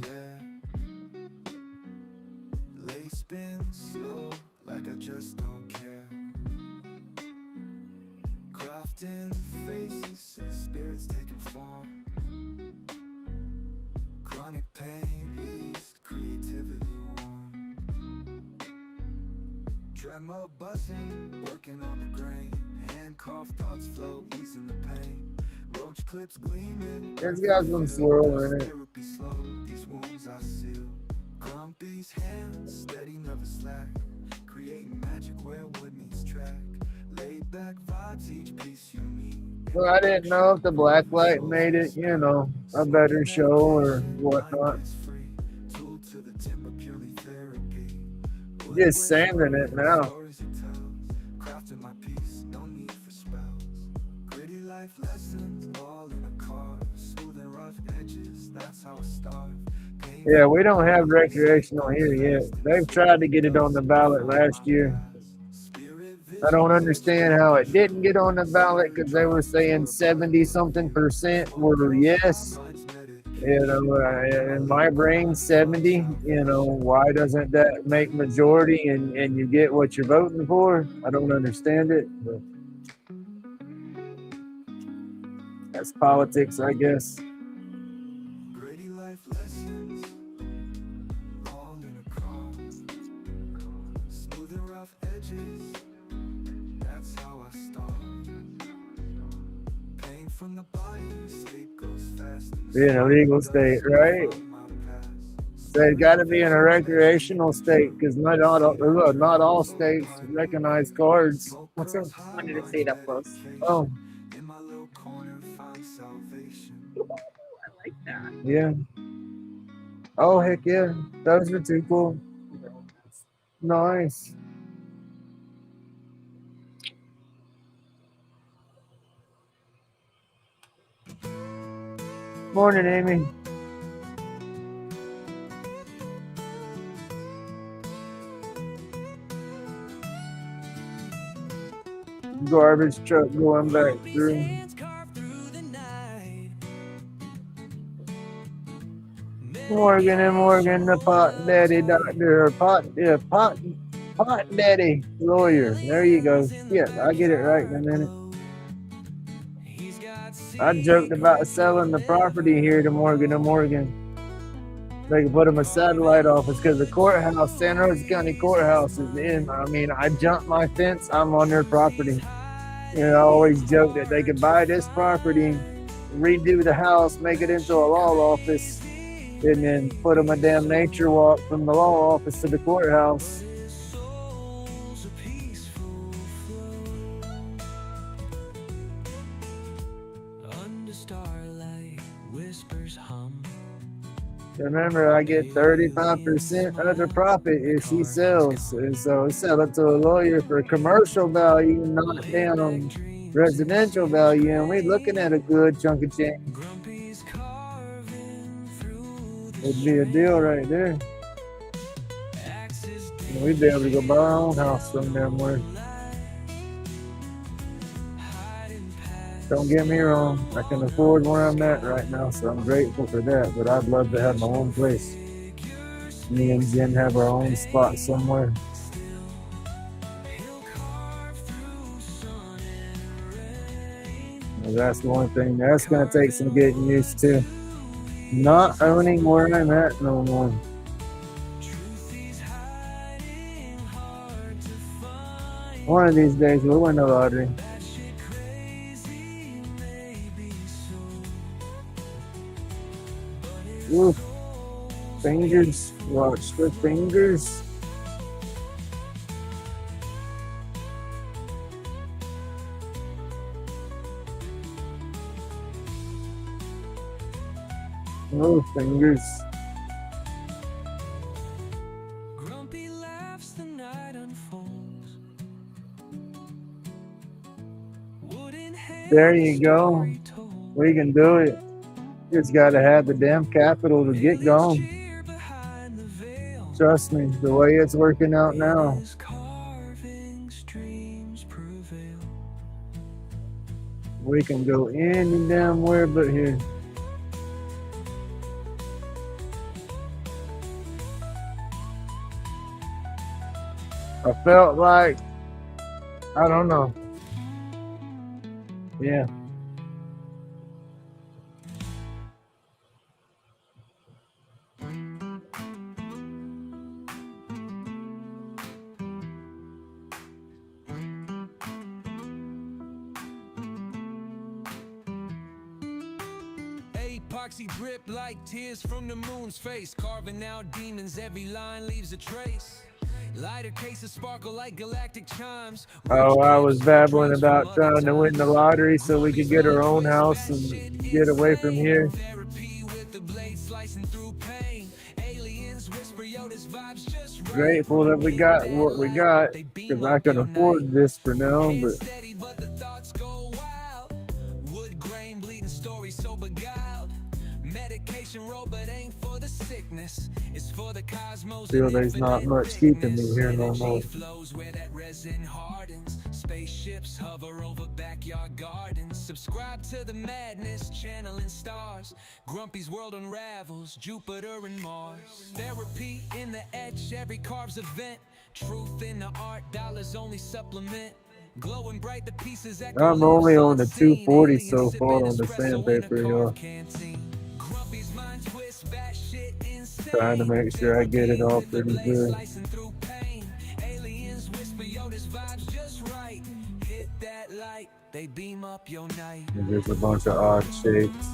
S2: Like I just don't care. Crafting faces, spirits taking form. Chronic pain is creativity warm. Tremor buzzing, working on the grain. Handcuffed thoughts flow, easing the pain. Roach clips gleaming.
S3: It's got some swirl in it.
S2: These wounds I seal. Grumpy's hands, steady, never slack. Creating magic where wood meets track. Laid back vibes, each piece unique.
S3: Well, I didn't know if the black light made it, you know, a better show or whatnot. Just sanding it now.
S2: Crafting my piece, no need for spells. Gritty life lessons, all in a car. Smooth and rough edges, that's how I start.
S3: Yeah, we don't have recreational here yet. They've tried to get it on the ballot last year. I don't understand how it didn't get on the ballot because they were saying 70-something% were yes. You know, in my brain, 70. You know, why doesn't that make majority and you get what you're voting for? I don't understand it. But that's politics, I guess. Be in a legal state, right? So it's got to be in a recreational state because not all states recognize cards.
S5: What's up? I wanted to see it up close.
S3: Oh,
S5: I like that.
S3: yeah. Oh, heck yeah. Those are too cool. Nice. Morning, Amy. Garbage truck going back through. Morgan and Morgan, the pot daddy doctor, or pot daddy lawyer. There you go. Yeah, I'll get it right in a minute. I joked about selling the property here to Morgan and Morgan. They can put them a satellite office because the courthouse, Santa Rosa County Courthouse is in. I mean, I jumped my fence. I'm on their property. You know, I always joke that they could buy this property, redo the house, make it into a law office, and then put them a damn nature walk from the law office to the courthouse.
S2: Under starlight, whispers hum.
S3: Remember, I get 35% of the profit if she sells. And so it's sell it to a lawyer for commercial value, not down residential value. And we're looking at a good chunk of change.
S2: Grumpy's carving through the
S3: It'd be a deal right there.
S2: axes.
S3: And we'd be able to go buy our own house some damn way. Don't get me wrong, I can afford where I'm at right now, so I'm grateful for that. But I'd love to have my own place. Me and Jen have our own spot somewhere. Well, that's the one thing that's gonna take some getting used to. Not owning where I'm at no more. One of these days we'll win the lottery. Oof. Fingers. Watch the fingers. Oh, fingers.
S2: Grumpy laughs, the night unfolds.
S3: There you go. We can do it. Just gotta have the damn capital to get going. Trust me, the way it's working out now. We can go any damn where but here. I felt like, I don't know. Yeah.
S2: Epoxy drip like tears from the moon's face, carving out demons, every line leaves a trace. Lighter cases sparkle like galactic chimes.
S3: Oh, I was babbling about trying to win the lottery so we could get our own house and get away from here. Grateful that we got what we got, because I can afford this for now, but still there's not much keeping me here no more.
S2: Spaceships hover over backyard gardens. Subscribe to the madness, channeling stars. Grumpy's world unravels, Jupiter and Mars. Therapy in the etch, every carves a vent. Truth in the art, dollars only supplement. Glowing bright, the pieces echo.
S3: I'm only on the 240 so far on the sandpaper, y'all. Trying to make sure I get it all pretty good.
S2: They beam up your night.
S3: And there's a bunch of odd shapes.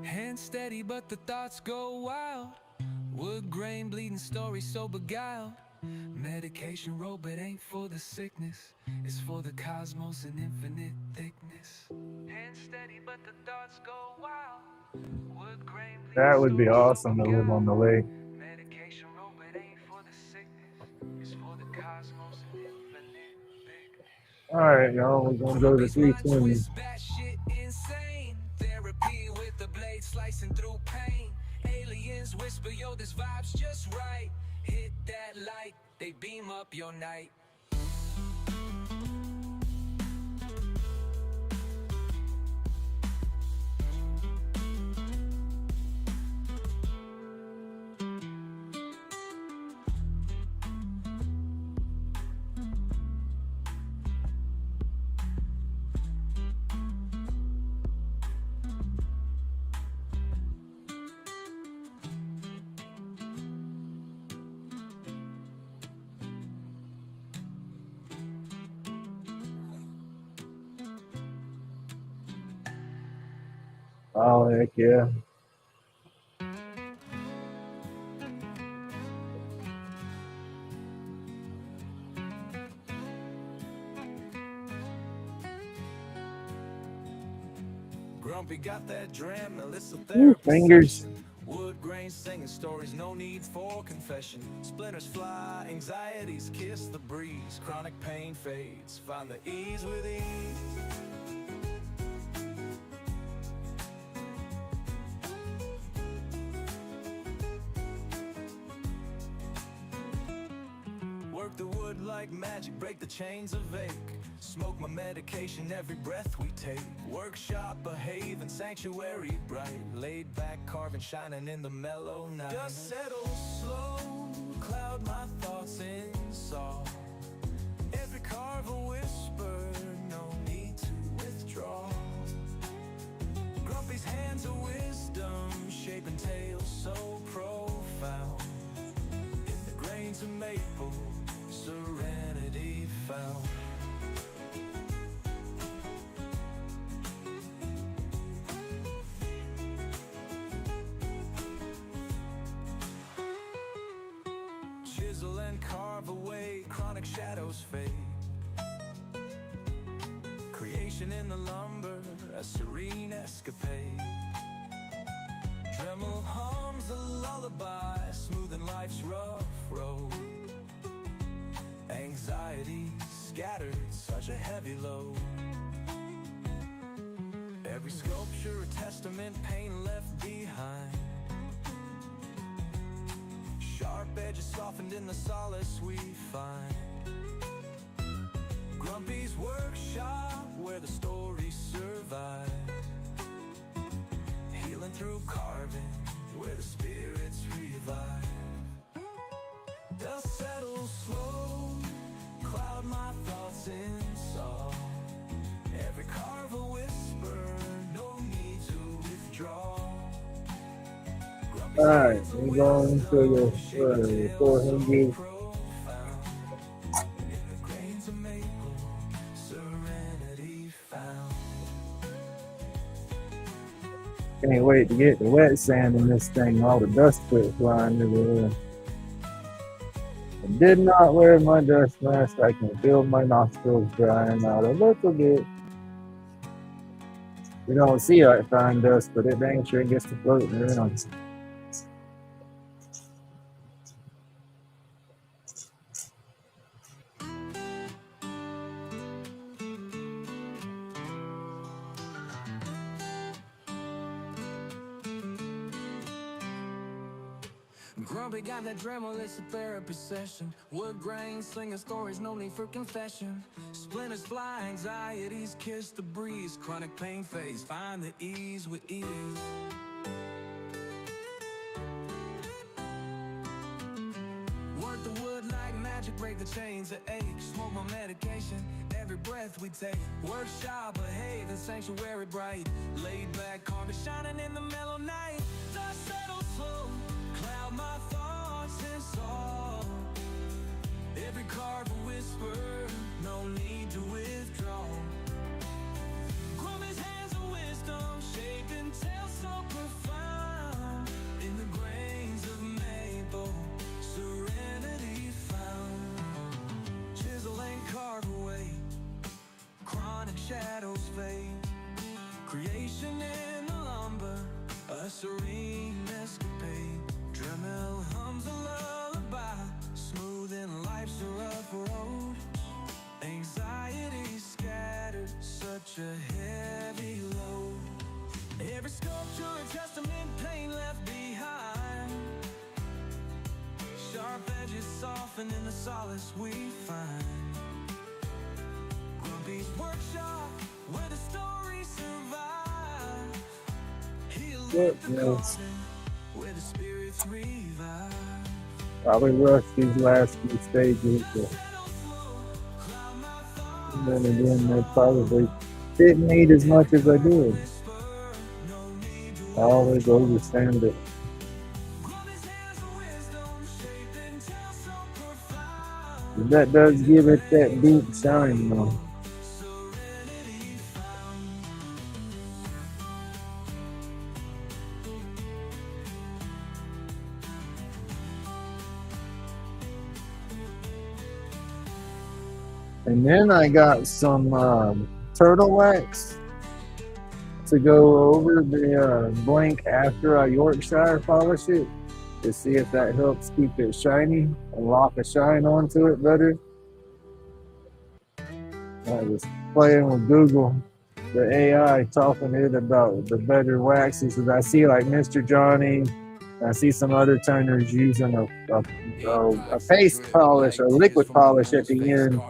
S2: Hands steady, but the thoughts go wild. Wood grain bleeding, story so beguiled. Medication road, but ain't for the sickness. It's for the cosmos and infinite thickness. Hands steady, but the thoughts go wild. Wood grain bleeding,
S3: That would be awesome to live on the lake.
S2: medication road, but ain't for the sickness. It's for the cosmos and infinite thickness.
S3: Alright, y'all, we're gonna go to 320.
S2: Insane. Therapy with the blade slicing through pain. Aliens whisper, yo, this vibe's just right. Hit that light, they beam up your night.
S3: Oh, heck yeah.
S2: Grumpy got that dram, it's a
S3: Ooh,
S2: therapy
S3: fingers.
S2: session. Wood grain singing stories, no need for confession. Splinters fly, anxieties kiss the breeze. Chronic pain fades, find the ease with ease. Work the wood like magic, break the chains of ache. Smoke my medication every breath we take. Workshop a haven, sanctuary bright. Laid back, carving, shining in the mellow night. Dust settles slow, cloud my thoughts in song. Every carve a whisper, no need to withdraw. Grumpy's hands of wisdom, shaping tales so profound. In the grains of maple, serenity found. Chisel and carve away, chronic shadows fade. Creation in the lumber, a serene escapade. Dremel hums a lullaby, smoothing life's rough road. Anxiety scattered, such a heavy load. Every sculpture a testament, pain left behind. Sharp edges softened in the solace we find. Grumpy's workshop, where the stories survive. Healing through carving, where the spirits revive. Dust settles slow, cloud my thoughts in song. Every carve a whisper, no need to withdraw.
S3: Alright, we're going to the 400. Can't wait to get the wet sand in this thing. All the dust quit flying everywhere. I did not wear my dust mask. I can feel my nostrils drying out a little bit. You don't see that fine dust, but it dang sure gets to floating around.
S2: Grumpy got that Dremel, it's a therapy session. Wood grain, slinging stories, no need for confession. Splinters fly, anxieties kiss the breeze. Chronic pain fades, find the ease with ease. Work the wood like magic, break the chains of ache. Smoke my medication, every breath we take. Workshop a haven, sanctuary bright. Laid back, carving, shining in the mellow night. Dust settles slow, cloud my thoughts in song. Every carve a whisper, no need to withdraw. Grumpy's hands of wisdom, shaping tales so profound. In the grains of maple, serenity found. Chisel and carve away, chronic shadows fade. Creation in the lumber, a serene escapade. Dremel hums a lullaby, smoothing life's a rough road. Anxiety scattered, such a heavy load. Every sculpture a testament, pain left behind. Sharp edges soften in the solace we find. Grumpy's workshop, where the stories survive. Heal the garden, where the spirits revive.
S3: Probably rush these last few stages, but then again, they probably didn't need as much as I did. I always overstand it. But that does give it that deep shine, though. And then I got some turtle wax to go over the blank after I Yorkshire polish it to see if that helps keep it shiny and lock a shine onto it better. I was playing with Google, the AI, talking to it about the better waxes. And I see like Mr. Johnny, I see some other turners using a paste polish or liquid polish at the end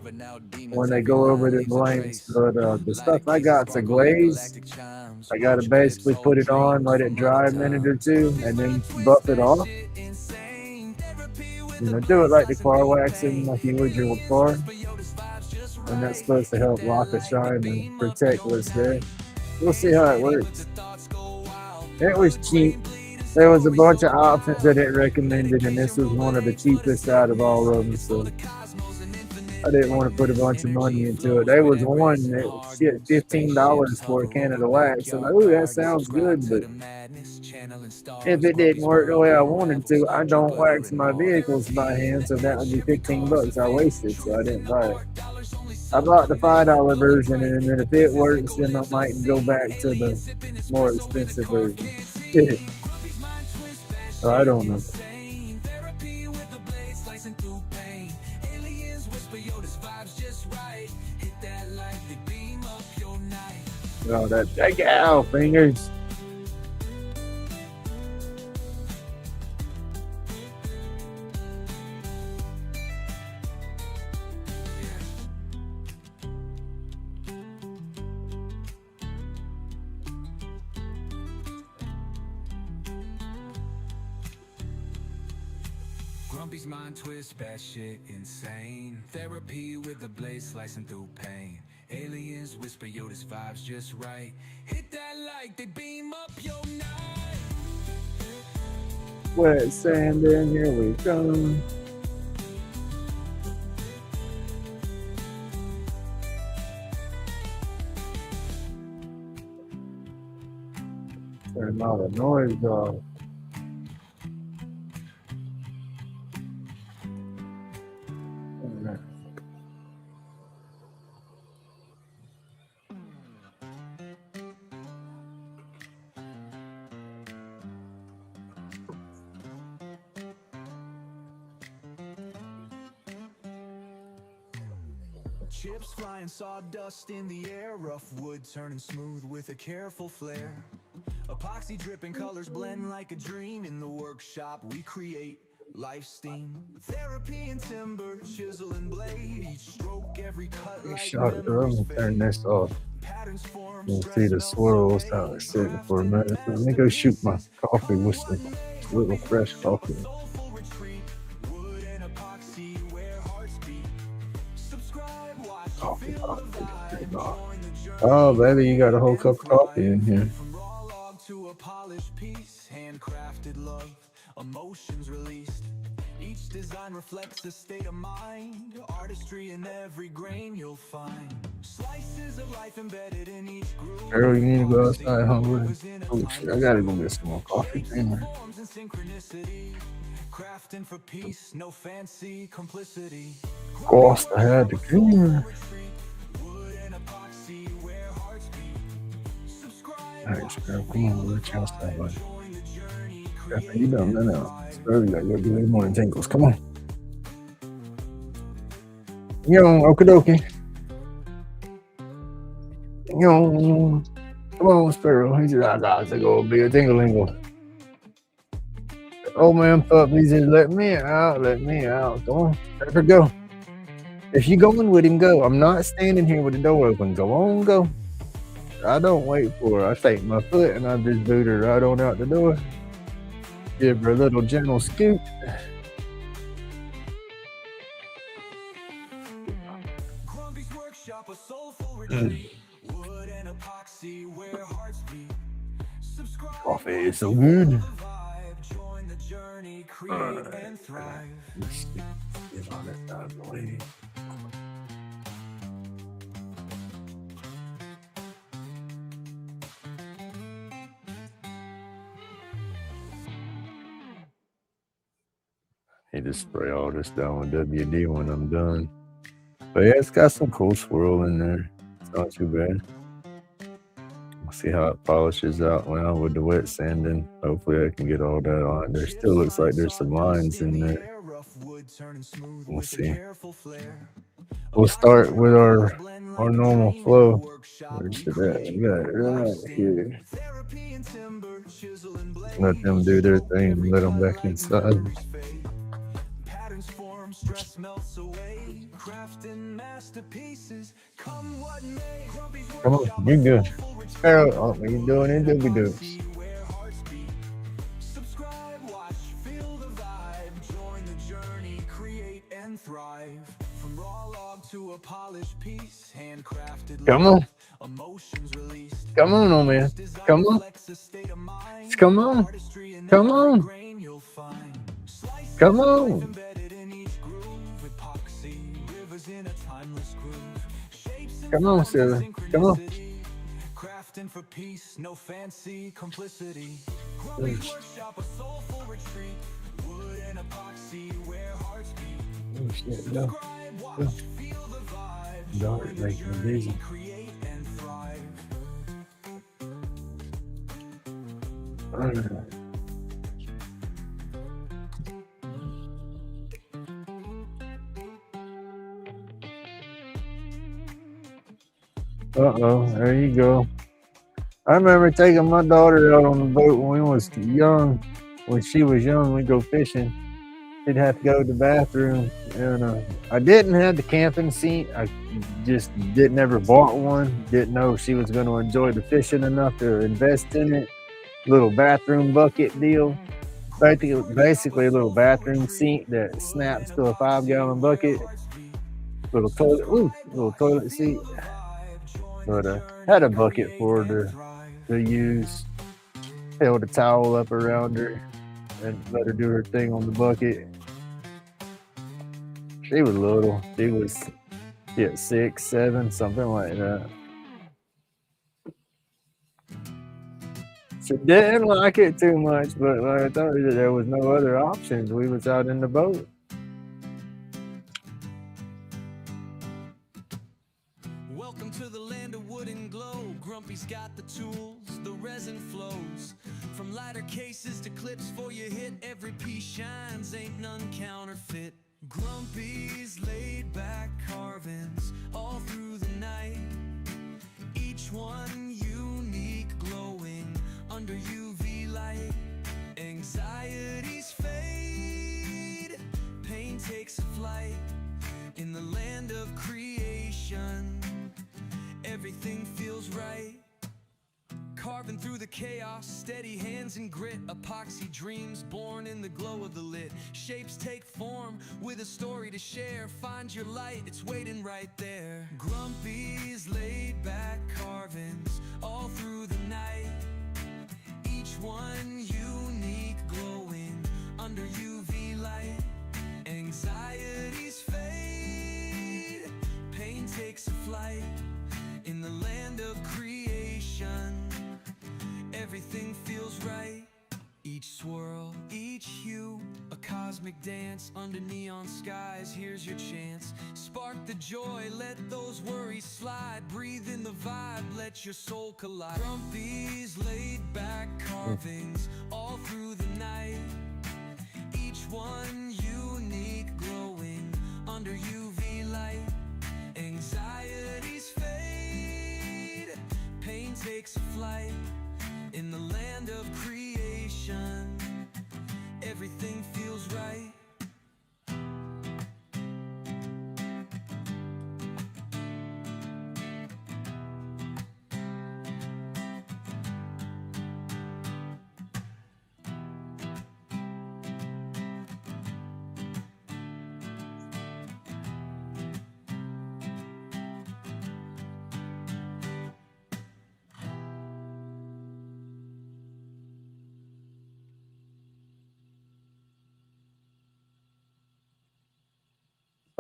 S3: when they go over the blanks. But the stuff I got's a glaze. I got to basically put it on, let it dry a minute or two, and then buff it off. You know, do it like the car waxing, like you would your car. And that's supposed to help lock a shine and protect what's there. We'll see how it works. It was cheap. There was a bunch of options that it recommended, and this was one of the cheapest out of all of them. So I didn't want to put a bunch of money into it. There was one that shit $15 for a can of the wax. I'm like, ooh, that sounds good, but if it didn't work the way I wanted to, I don't wax my vehicles by hand, so that would be $15 I wasted, so I didn't buy it. I bought the $5 version, and then if it works, then I might go back to the more expensive version. So I don't know. Oh, that big owl fingers.
S2: Grumpy's mind twist, batshit insane. Therapy with the blade slicing through pain. Aliens whisper Yoda's vibes just right. Hit that like they beam up your night.
S3: Wet sand, and here we go. Turn all the noise off.
S2: Chips flying, sawdust in the air. Rough wood turning smooth with a careful flair. Epoxy dripping, colors blend like a dream. In the workshop we create life steam. Therapy and timber, chisel and blade. Each stroke, every cut like
S3: Shot it. I'm gonna turn this off. You can see the swirls out there sitting for a minute. Let me go shoot my coffee with some little fresh coffee. Coffee. Oh, baby, you got a whole cup of coffee in here.
S2: Handcrafted love, emotions released. Each design reflects a state of mind. Artistry in every grain you'll find. Slices of life embedded in each groove.
S3: Girl, you need to go outside hungry. Oh shit, I gotta go get some more coffee. Crafting for peace, no fancy complicity. Cost I had the creamer. Alright, girl, come on, let's go outside, buddy. You done that now. It's early, I gotta do the morning tingles. Come on. Yo, okie dokie. Yo, come on, Sparrow. He said, I got to go be a tingle-lingle. Old man puppy said, let me out, let me out. Come on, let her go. If you going with him, go. I'm not standing here with the door open. Go on, go. I don't wait for her. I take my foot and I just boot her right on out the door. Give her a little gentle scoot. Coffee is so good. Let's get on this out of the way. Need to spray all this down with WD when I'm done.
S1: But yeah, it's got some cool swirl in there. It's not too bad. We'll see how it polishes out now with the wet sanding. Hopefully I can get all that on. There still looks like there's some lines in there. We'll see. We'll start with our normal flow. Where's it at? We got it right here. Let them do their thing and let them back inside.
S2: Patterns form, stress melts away. Crafting masterpieces, come what may.
S3: Come on, you're good. Oh, you're doing it, do we do?
S2: Where hearts beat. Subscribe, watch, feel the vibe. Join the journey, create and thrive. From raw log to a polished piece, handcrafted.
S3: Come on.
S2: Emotions released.
S3: Come on, old man. Come on. Come on. Come on. Come on. Come on, Silver. Come on.
S2: Crafting for peace, no fancy complicity. Workshop, a soulful retreat. Wood and epoxy, where hearts beat.
S3: Oh, shit, no.
S2: Feel the vibe.
S3: Dark, like a busy.
S2: Create and thrive.
S3: Uh-oh, there you go. I remember taking my daughter out on the boat when we was young. When she was young, we'd go fishing. She'd have to go to the bathroom. And I didn't have the camping seat. I just didn't ever bought one. Didn't know she was going to enjoy the fishing enough to invest in it. Little bathroom bucket deal. Basically a little bathroom seat that snaps to a 5-gallon bucket. Little toilet seat. But had a bucket for her to use. Held a towel up around her and let her do her thing on the bucket. She was little. She was 6, 7, something like that. She didn't like it too much, but like I told you, there was no other options. We was out in the boat.
S2: Welcome to the land of wood and glow. Grumpy's got the tools, the resin flows. From lighter cases to clips for your hit, every piece shines, ain't none counterfeit. Grumpy's laid back carvings all through the night. Each one unique, glowing under UV light. Anxieties fade, pain takes a flight. In the land of creation, everything feels right. Carving through the chaos, steady hands and grit. Epoxy dreams born in the glow of the lit. Shapes take form with a story to share. Find your light, it's waiting right there. Grumpy's laid back carvings all through the night. Each one unique, glowing under UV light. Anxieties fade, pain takes a flight. In the land of creation, everything feels right. Each swirl, each hue, a cosmic dance under neon skies. Here's your chance. Spark the joy, let those worries slide. Breathe in the vibe, let your soul collide. Grumpy's laid back carvings all through the night. Each one unique, glowing under UV light. Anxieties fade, pain takes a flight. In the land of creation, everything feels right.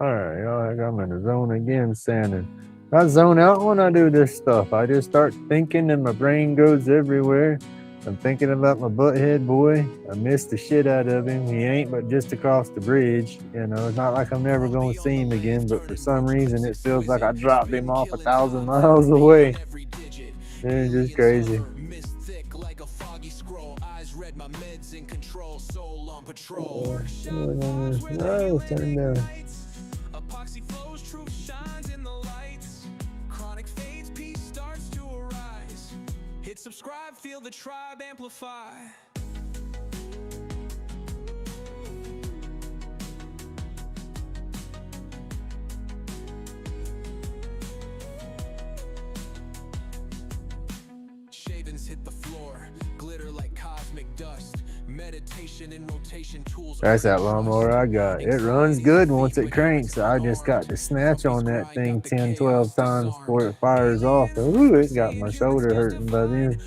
S3: All right, y'all, I'm in the zone again, sanding. I zone out when I do this stuff. I just start thinking and my brain goes everywhere. I'm thinking about my butthead boy. I miss the shit out of him. He ain't but just across the bridge. You know, it's not like I'm never going to see him again, but for some reason it feels like I dropped him off 1,000 miles away. It's just crazy. No, turn down.
S2: Epoxy flows, truth shines in the lights. Chronic fades, peace starts to arise. Hit subscribe, feel the tribe amplify. Shavings hit the floor, glitter like cosmic dust. Meditation and rotation tools.
S3: That's that lawnmower I got. It runs good once it cranks. I just got to snatch on that thing 10, 12 times before it fires off. Ooh, it got my shoulder hurting by then.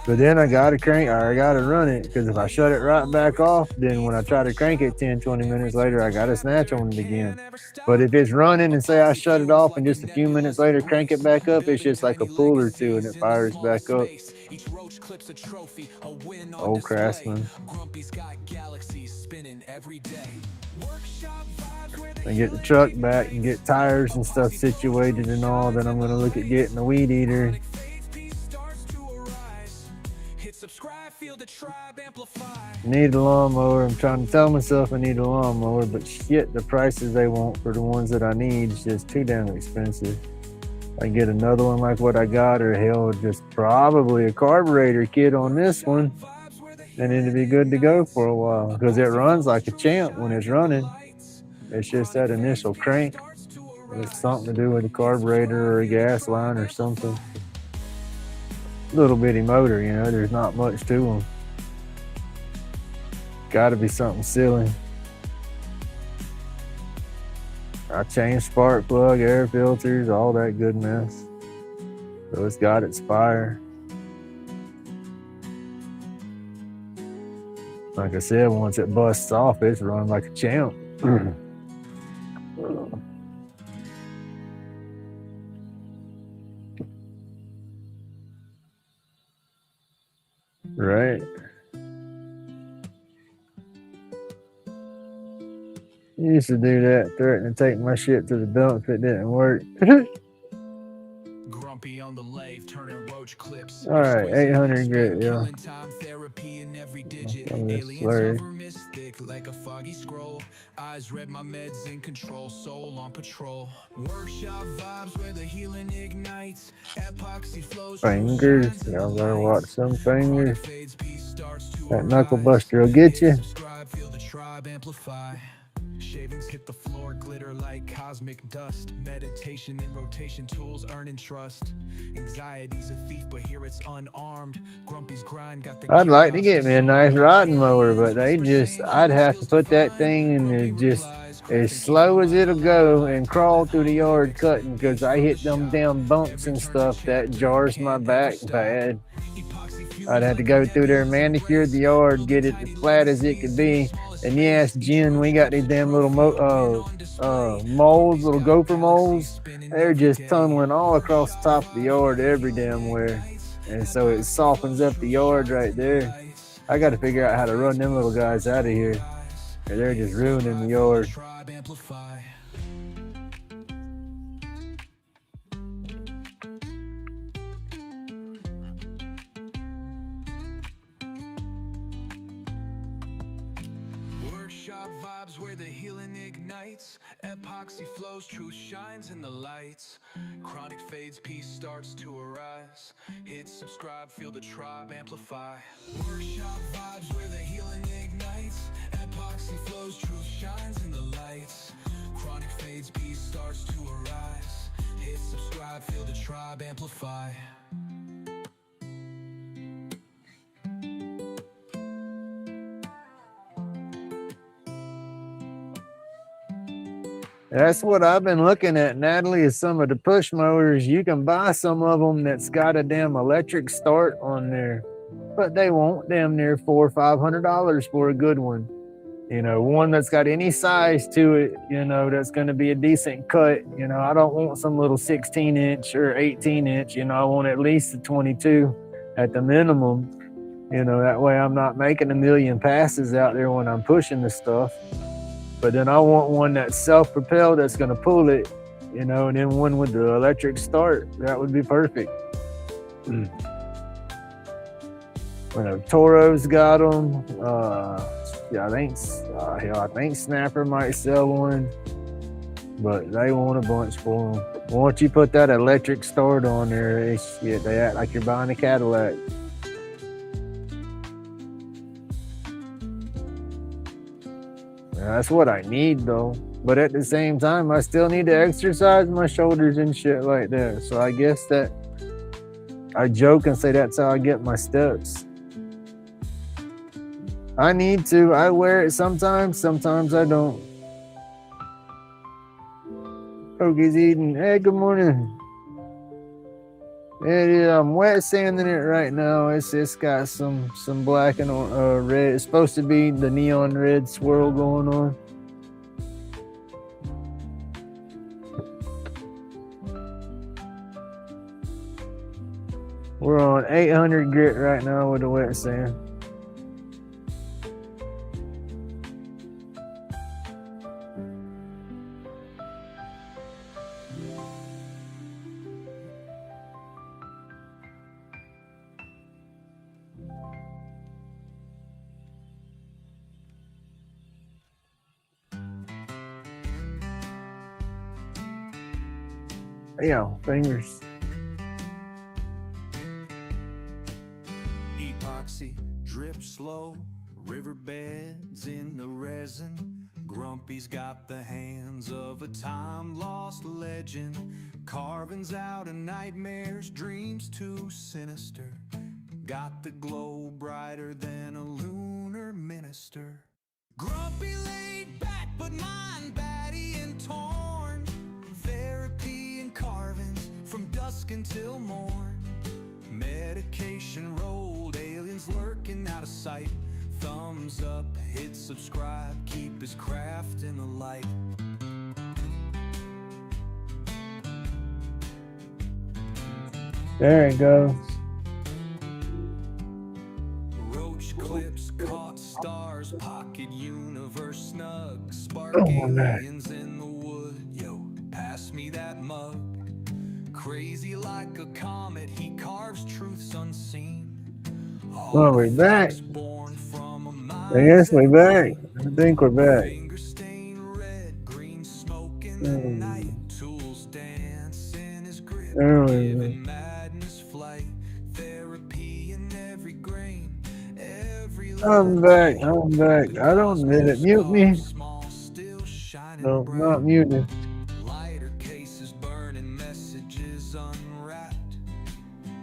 S3: But then I got to crank, or I got to run it, because if I shut it right back off, then when I try to crank it 10, 20 minutes later, I got to snatch on it again. But if it's running and say I shut it off and just a few minutes later crank it back up, it's just like a pull or two and it fires back up.
S2: Each roach clips a trophy, a win on
S3: Old
S2: display.
S3: Craftsman.
S2: Grumpy's got galaxies spinning every day. Workshop vibes where
S3: And get the truck back and get tires and stuff situated and all, then I'm going to look at getting a weed eater.
S2: subscribe, feel the tribe amplify.
S3: Need a lawnmower. I'm trying to tell myself I need a lawnmower, but shit, the prices they want for the ones that I need is just too damn expensive. I can get another one like what I got, or hell, just probably a carburetor kit on this one, and it'll be good to go for a while, because it runs like a champ when it's running. It's just that initial crank. It's something to do with a carburetor or a gas line or something. Little bitty motor, you know, there's not much to them. Gotta be something silly. I changed spark plug, air filters, all that good mess. So it's got its fire. Like I said, once it busts off, it's run like a champ. Right. Used to do that, threatening to take my shit to the dump if it didn't work.
S2: Grumpy on the lathe, turning roach clips.
S3: All right, 800 grit, yeah.
S2: Time therapy in every digit.
S3: Oh, that's
S2: Aliens
S3: slurry.
S2: over mystic like a foggy scroll. Eyes read my meds in control, soul on patrol. Workshop vibes where the healing ignites. Epoxy flows.
S3: Fingers, y'all better watch some fingers. That knuckle buster will get you.
S2: Subscribe, feel the tribe amplify. Shavings hit the floor, glitter like cosmic dust. Meditation and rotation tools, earning trust. Anxiety's a thief, but here it's unarmed. Grumpy's grind got the
S3: I'd like to get me a nice riding mower, but I'd have to put that thing in just as slow as it'll go and crawl through the yard cutting, because I hit them damn bumps and stuff that jars my back bad. I'd have to go through there, manicure the yard, get it as flat as it could be. And yes, Jen, we got these damn little moles, little gopher moles. They're just tunneling all across the top of the yard every damn where. And so it softens up the yard right there. I got to figure out how to run them little guys out of here. They're just ruining the yard.
S2: Vibes where the healing ignites. Epoxy flows, truth shines in the lights. Chronic fades, peace starts to arise. Hit subscribe, feel the tribe amplify. Workshop vibes where the healing ignites. Epoxy flows, truth shines in the lights. Chronic fades, peace starts to arise. Hit subscribe, feel the tribe amplify.
S3: That's what I've been looking at, Natalie, is some of the push mowers. You can buy some of them that's got a damn electric start on there, but they won't damn near $400 or $500 for a good one. You know, one that's got any size to it, you know, that's going to be a decent cut. You know, I don't want some little 16-inch or 18-inch. You know, I want at least a 22 at the minimum. You know, that way I'm not making a million passes out there when I'm pushing the stuff. But then I want one that's self-propelled that's going to pull it, you know, and then one with the electric start. That would be perfect. When Toro's got them, yeah, I think Snapper might sell one, but they want a bunch for them. Once you put that electric start on there, they act like you're buying a Cadillac. That's what I need though. But at the same time, I still need to exercise my shoulders and shit like that. So I guess that I joke and say that's how I get my steps. I need to. I wear it sometimes I don't. Pokey's eating. Hey, good morning. Yeah, I'm wet sanding it right now. It's got some black and red. It's supposed to be the neon red swirl going on. We're on 800 grit right now with the wet sand. Yeah, fingers.
S2: Epoxy drip slow, riverbeds in the resin. Grumpy's got the hands of a time-lost legend, carvings out of nightmares, dreams too sinister. Got the glow brighter than a lunar minister. Grumpy laid back, but mind batty and torn. Therapy and carvings from dusk until morn. Medication rolled, aliens lurking out of sight. Thumbs up, hit subscribe, keep his craft in the light.
S3: There it goes.
S2: Roach clips caught stars, pocket universe snug. Spark aliens in the wood, yo, pass me that mug. Crazy like a comet, he carves truths unseen.
S3: Oh, we're back. I guess we're back. I think we're back.
S2: Finger stained red, green smoke in the night. Tools dance in his grip, giving madness flight. Therapy in every grain, every
S3: I'm back. I don't need it. Mute me. No, not muted.
S2: Lighter cases burning messages unwrapped.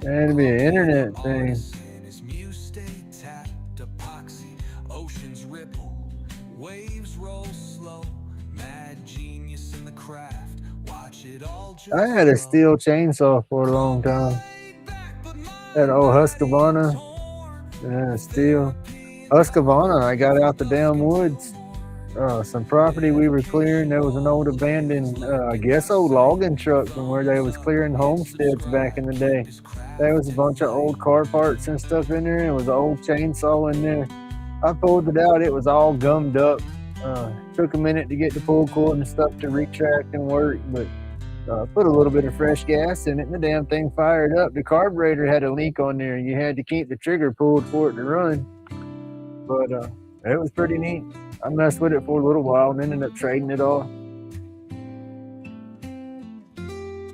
S3: That'd be an internet thing.
S2: And his muse stay tapped. Epoxy, oceans ripple, waves roll slow. Mad genius in the craft. Watch it all just
S3: I had a steel chainsaw for a long time. That old Husqvarna. Yeah, steel. Husqvarna, I got out the damn woods. Some property we were clearing. There was an old abandoned, I guess, old logging truck from where they was clearing homesteads back in the day. There was a bunch of old car parts and stuff in there. It was an old chainsaw in there. I pulled it out. It was all gummed up. Took a minute to get the pull cord and stuff to retract and work, but put a little bit of fresh gas in it and the damn thing fired up. The carburetor had a leak on there. You had to keep the trigger pulled for it to run. But it was pretty neat. I messed with it for a little while and ended up trading it off.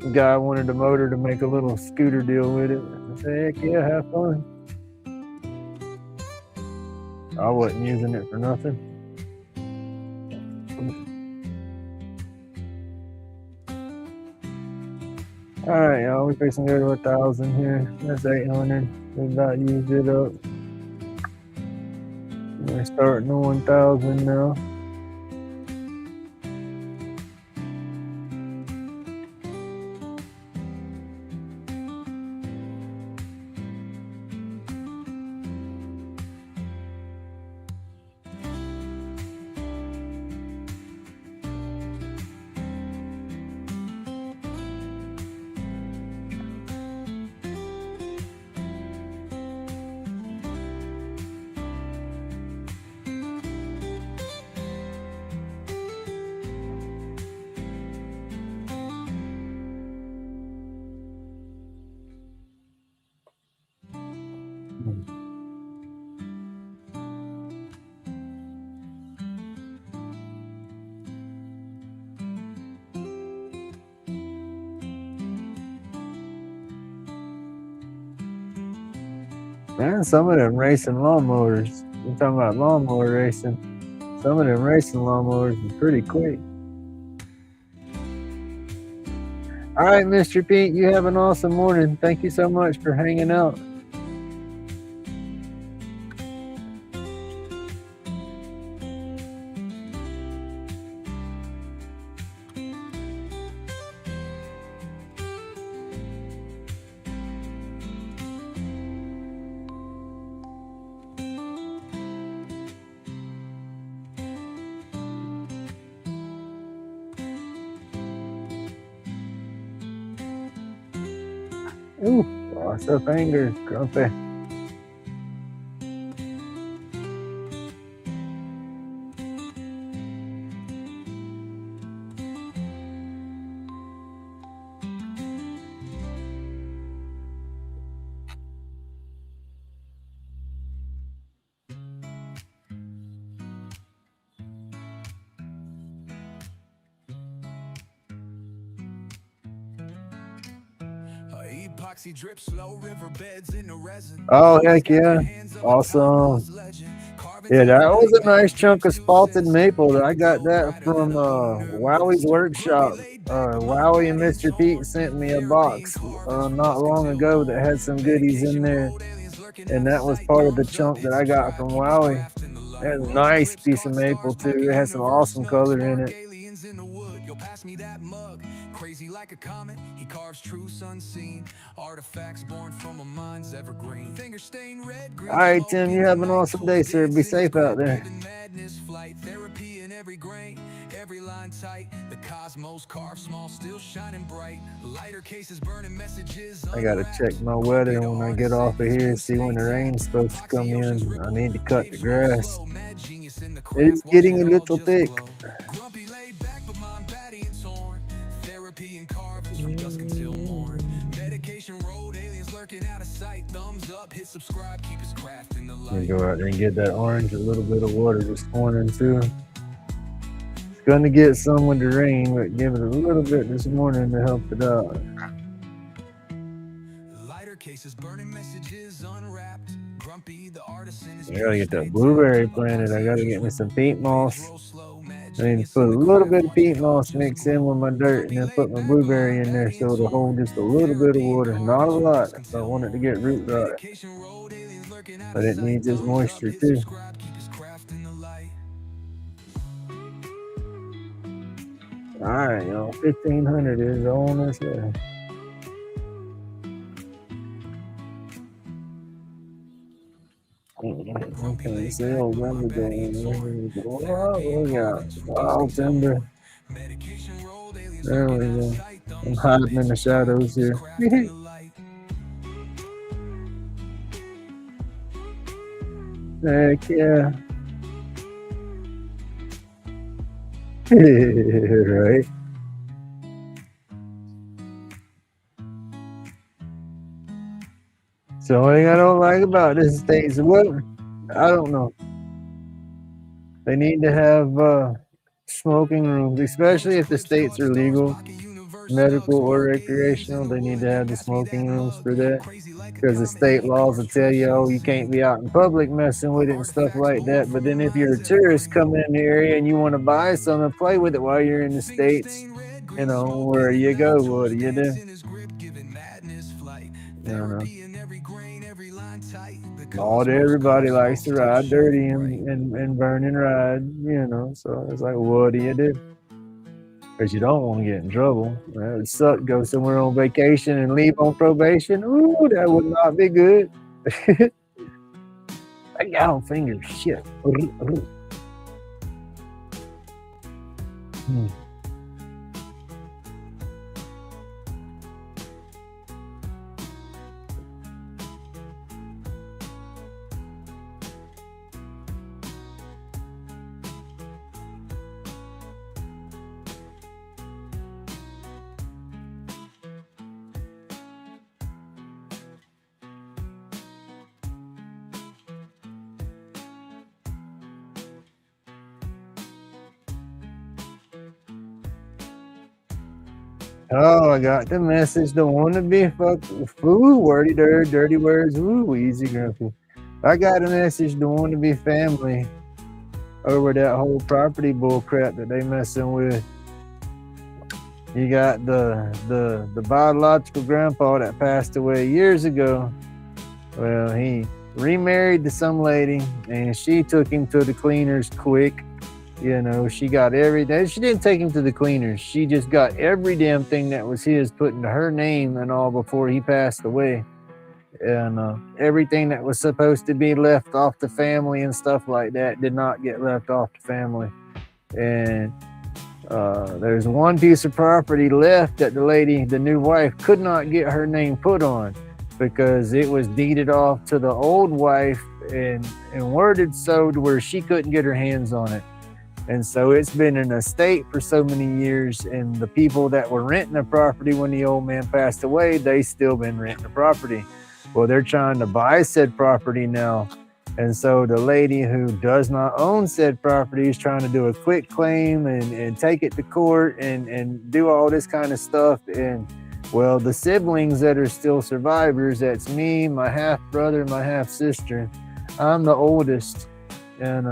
S3: The guy wanted the motor to make a little scooter deal with it. I said, heck yeah, have fun. I wasn't using it for nothing. All right, y'all, we're fixing to go to 1,000 here. That's 800. We about used it up. We're starting to 1,000 now. Man, some of them racing lawnmowers. We're talking about lawnmower racing. Some of them racing lawnmowers are pretty quick. All right, Mr. Pete, you have an awesome morning. Thank you so much for hanging out. Ooh, lots of fingers, grumpy.
S2: Epoxy drip slow riverbeds in the resin.
S3: Oh, heck yeah. Awesome. Yeah, that was a nice chunk of spalted maple. I got that from Wowie's workshop. Wowie and Mr. Pete sent me a box not long ago that had some goodies in there. And that was part of the chunk that I got from Wowie. That's a nice piece of maple, too. It has some awesome color in it.
S2: Pass me that mug. Crazy like a comet, he carves truths unseen. Artifacts born from a mind's evergreen. Finger stained red, green.
S3: All right, Tim, you have an awesome day, sir. Be safe out there.
S2: Madness, flight, therapy in every grain, every line tight. The cosmos carved small, still shining bright. Lighter cases burning messages.
S3: I gotta check my weather when I get off of here, see when the rain's supposed to come in. I need to cut the grass. It's getting a little thick.
S2: Grumpy laid back, but mine batty and torn. Therapy and carvings from dusk until morn. Medication road, aliens lurking out of sight. Thumbs up, hit subscribe, keep his craft in the light.
S3: I'm gonna go out there and get that orange, a little bit of water this morning too. It's gonna get some with the rain, but give it a little bit this morning to help it out.
S2: Lighter cases burning messages unwrapped. Grumpy, the artisan is
S3: I gotta get that blueberry planted. I gotta get me some peat moss. I need to put a little bit of peat moss mixed in with my dirt and then put my blueberry in there so it'll hold just a little bit of water. Not a lot. I don't want it to get root rot. But it needs its moisture too. Alright, y'all. 1500 is on its way. Okay, so remember we got wild timber. There we go. I'm hiding in the shadows here. Heck yeah. Right. So one thing I don't like about this state is what I don't know. They need to have smoking rooms, especially if the states are legal, medical or recreational. They need to have the smoking rooms for that, because the state laws will tell you, oh, you can't be out in public messing with it and stuff like that. But then if you're a tourist coming in the area and you want to buy something and play with it while you're in the states, you know, where you go, what do you do? I don't know. Not everybody likes to ride dirty and burn and ride, you know, so it's like, what do you do? Because you don't want to get in trouble. It would suck, go somewhere on vacation and leave on probation. Ooh, that would not be good. I got on fingers, shit. Oh, I got the message. Don't want to be fucked. Ooh, wordy, dirty words. Ooh, easy, grumpy. I got a message. Don't want to be family over that whole property bull crap that they messing with. You got the biological grandpa that passed away years ago. Well, he remarried to some lady, and she took him to the cleaners quick. You know, she got everything. She didn't take him to the cleaners. She just got every damn thing that was his put into her name and all before he passed away. And everything that was supposed to be left off the family and stuff like that did not get left off the family. And there's one piece of property left that the lady, the new wife, could not get her name put on because it was deeded off to the old wife and worded so to where she couldn't get her hands on it. And so it's been an estate for so many years, and the people that were renting the property when the old man passed away, they still been renting the property. Well, they're trying to buy said property now. And so the lady who does not own said property is trying to do a quick claim and take it to court and do all this kind of stuff. And well, the siblings that are still survivors, that's me, my half brother, my half sister. I'm the oldest. And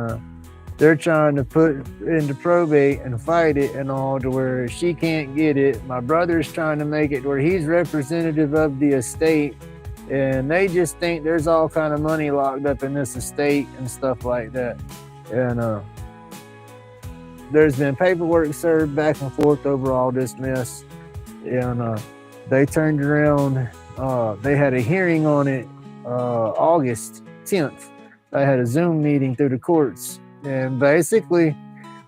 S3: they're trying to put into probate and fight it and all to where she can't get it. My brother's trying to make it where he's representative of the estate, and they just think there's all kind of money locked up in this estate and stuff like that. And there's been paperwork served back and forth over all this mess. And they turned around, they had a hearing on it August 10th. They had a Zoom meeting through the courts. And basically,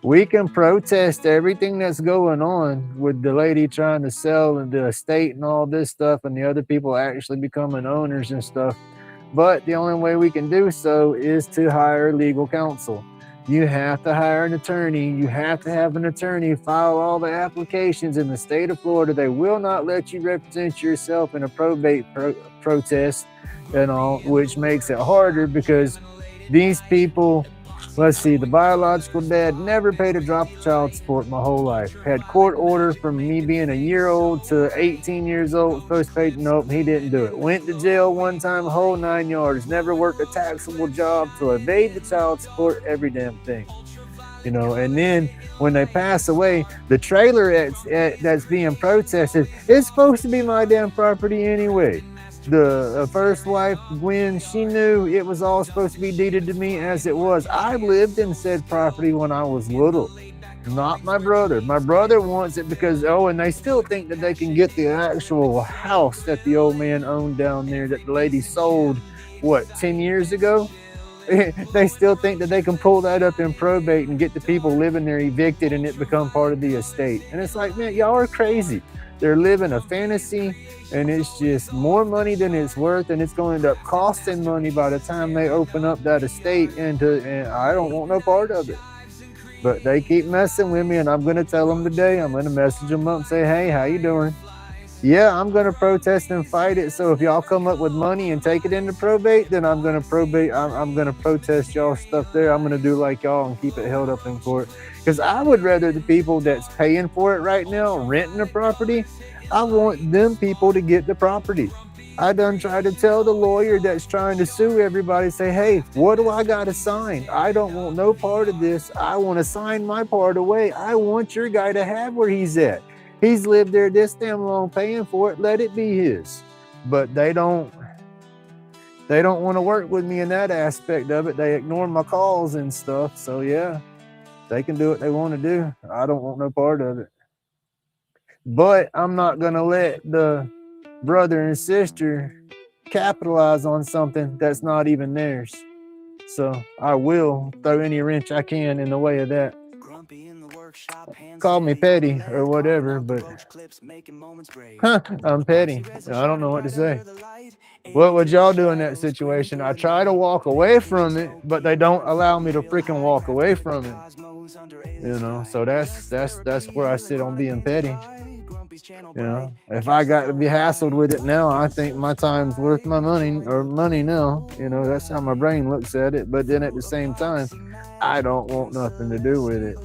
S3: we can protest everything that's going on with the lady trying to sell the estate and all this stuff and the other people actually becoming owners and stuff. But the only way we can do so is to hire legal counsel. You have to hire an attorney. You have to have an attorney file all the applications in the state of Florida. They will not let you represent yourself in a probate protest and all, which makes it harder because these people... Let's see, the biological dad never paid a drop of child support my whole life. Had court order from me being a year old to 18 years old, supposed to pay, nope, he didn't do it. Went to jail one time, whole 9 yards, never worked a taxable job to evade the child support, every damn thing. You know, and then when they pass away, the trailer that's being protested is supposed to be my damn property anyway. The first wife, Gwen, she knew it was all supposed to be deeded to me as it was. I lived in said property when I was little, not my brother. My brother wants it because, and they still think that they can get the actual house that the old man owned down there that the lady sold, 10 years ago? They still think that they can pull that up in probate and get the people living there evicted and it become part of the estate. And it's like, man, y'all are crazy. They're living a fantasy, and it's just more money than it's worth, and it's going to end up costing money by the time they open up that estate. And I don't want no part of it. But they keep messing with me, and I'm going to tell them today. I'm going to message them up and say, hey, how you doing? Yeah, I'm going to protest and fight it. So if y'all come up with money and take it into probate, then I'm going to probate. I'm going to protest y'all stuff there. I'm going to do like y'all and keep it held up in court. Because I would rather the people that's paying for it right now, renting the property, I want them people to get the property. I done tried to tell the lawyer that's trying to sue everybody, say, hey, what do I got to sign? I don't want no part of this. I want to sign my part away. I want your guy to have where he's at. He's lived there this damn long paying for it. Let it be his. But they don't want to work with me in that aspect of it. They ignore my calls and stuff. So yeah, they can do what they want to do. I don't want no part of it. But I'm not going to let the brother and sister capitalize on something that's not even theirs. So I will throw any wrench I can in the way of that. Call me petty or whatever, but I'm petty. I don't know what to say. What would y'all do in that situation? I try to walk away from it, but they don't allow me to freaking walk away from it. You know, so that's where I sit on being petty. You know, if I got to be hassled with it now, I think my time's worth my money now. You know, that's how my brain looks at it. But then at the same time, I don't want nothing to do with it.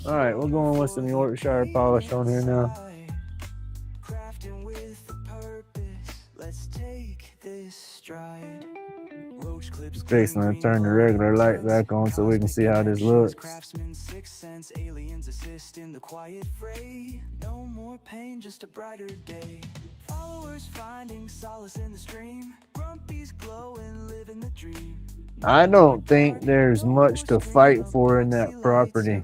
S3: All right, we're going with some Yorkshire polish on here now.
S2: Crafting with a purpose. Let's take this stride. Roach clips,
S3: Fixing to turn the regular light back on so we can see how this looks.
S2: craftsmen, sixth sense, aliens assist in the quiet fray. No more pain, just a brighter day. Followers finding solace in the stream. Grumpy's glow and living the dream.
S3: I don't think there's much to fight for in that property.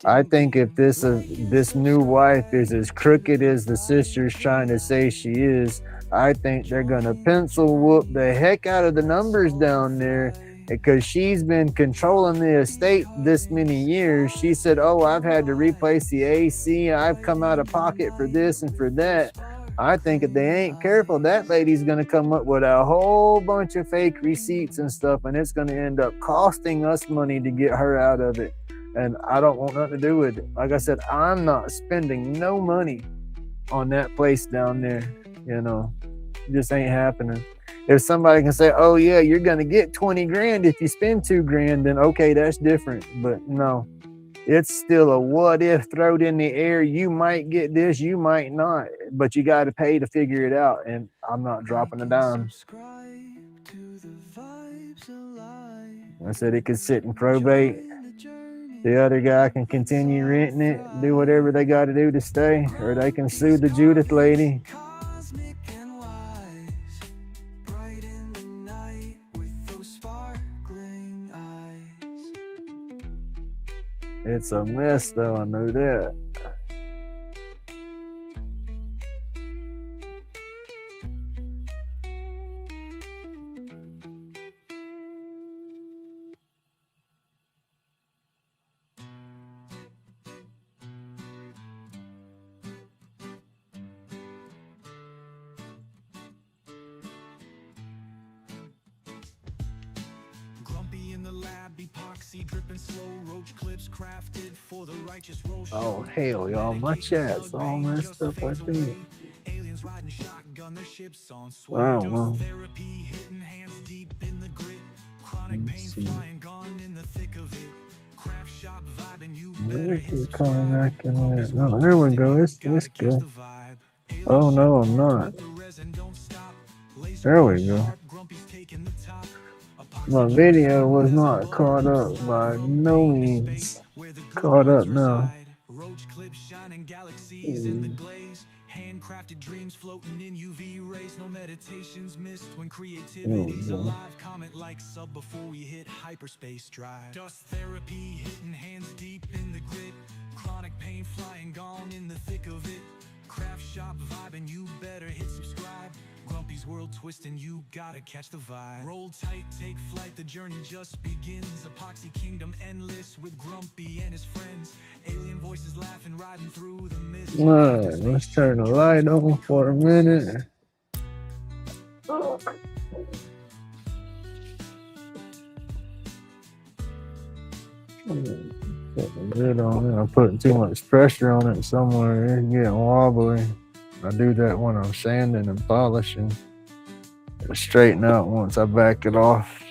S3: I think if this new wife is as crooked as the sister's trying to say she is, I think they're gonna pencil whoop the heck out of the numbers down there, because she's been controlling the estate this many years. She said, "Oh, I've had to replace the AC. I've come out of pocket for this and for that." I think if they ain't careful, that lady's going to come up with a whole bunch of fake receipts and stuff, and it's going to end up costing us money to get her out of it. And I don't want nothing to do with it. Like I said, I'm not spending no money on that place down there. You know, it just ain't happening. If somebody can say, "Oh yeah, you're going to get 20 grand if you spend 2 grand," then okay, that's different. But no. It's still a what if, thrown in the air. You might get this, you might not, but you got to pay to figure it out. And I'm not dropping a dime. I said it could sit in probate. The other guy can continue renting it, do whatever they got to do to stay, or they can sue the Judith lady. It's a mess, though, I know that.
S2: Grumpy in the lab, epoxy dripping slow, roach clips crafted for the righteous roll.
S3: Oh hell, y'all, my chat's all messed up, I think.
S2: Aliens riding shotgun, their ships on
S3: I don't know.
S2: therapy, hitting hands deep in the grit. Chronic pain flying, gone in the thick of it. Craft shop vibing, you better hit
S3: coming back in there. No, there we go. It's good. Oh no, I'm not. There we go. My video was not caught up by no means. Caught up now.
S2: Roach clips shining, galaxies in the glaze. Handcrafted dreams floating in UV rays. No meditations missed when creativity's alive. Comment, like, sub before we hit hyperspace drive. Dust therapy hitting hands deep in the grit. Chronic pain flying, gone in the thick of it. Craft shop vibing, you better hit subscribe. Grumpy's world twisting, you gotta catch the vibe. Roll tight, take flight, the journey just begins. Epoxy kingdom endless with Grumpy and his friends. Alien voices laughing, riding through the mist.
S3: Alright, let's turn the light on for a minute. Good on it. I'm putting too much pressure on it somewhere. It's getting wobbly. I do that when I'm sanding and polishing. It'll straighten out once I back it off.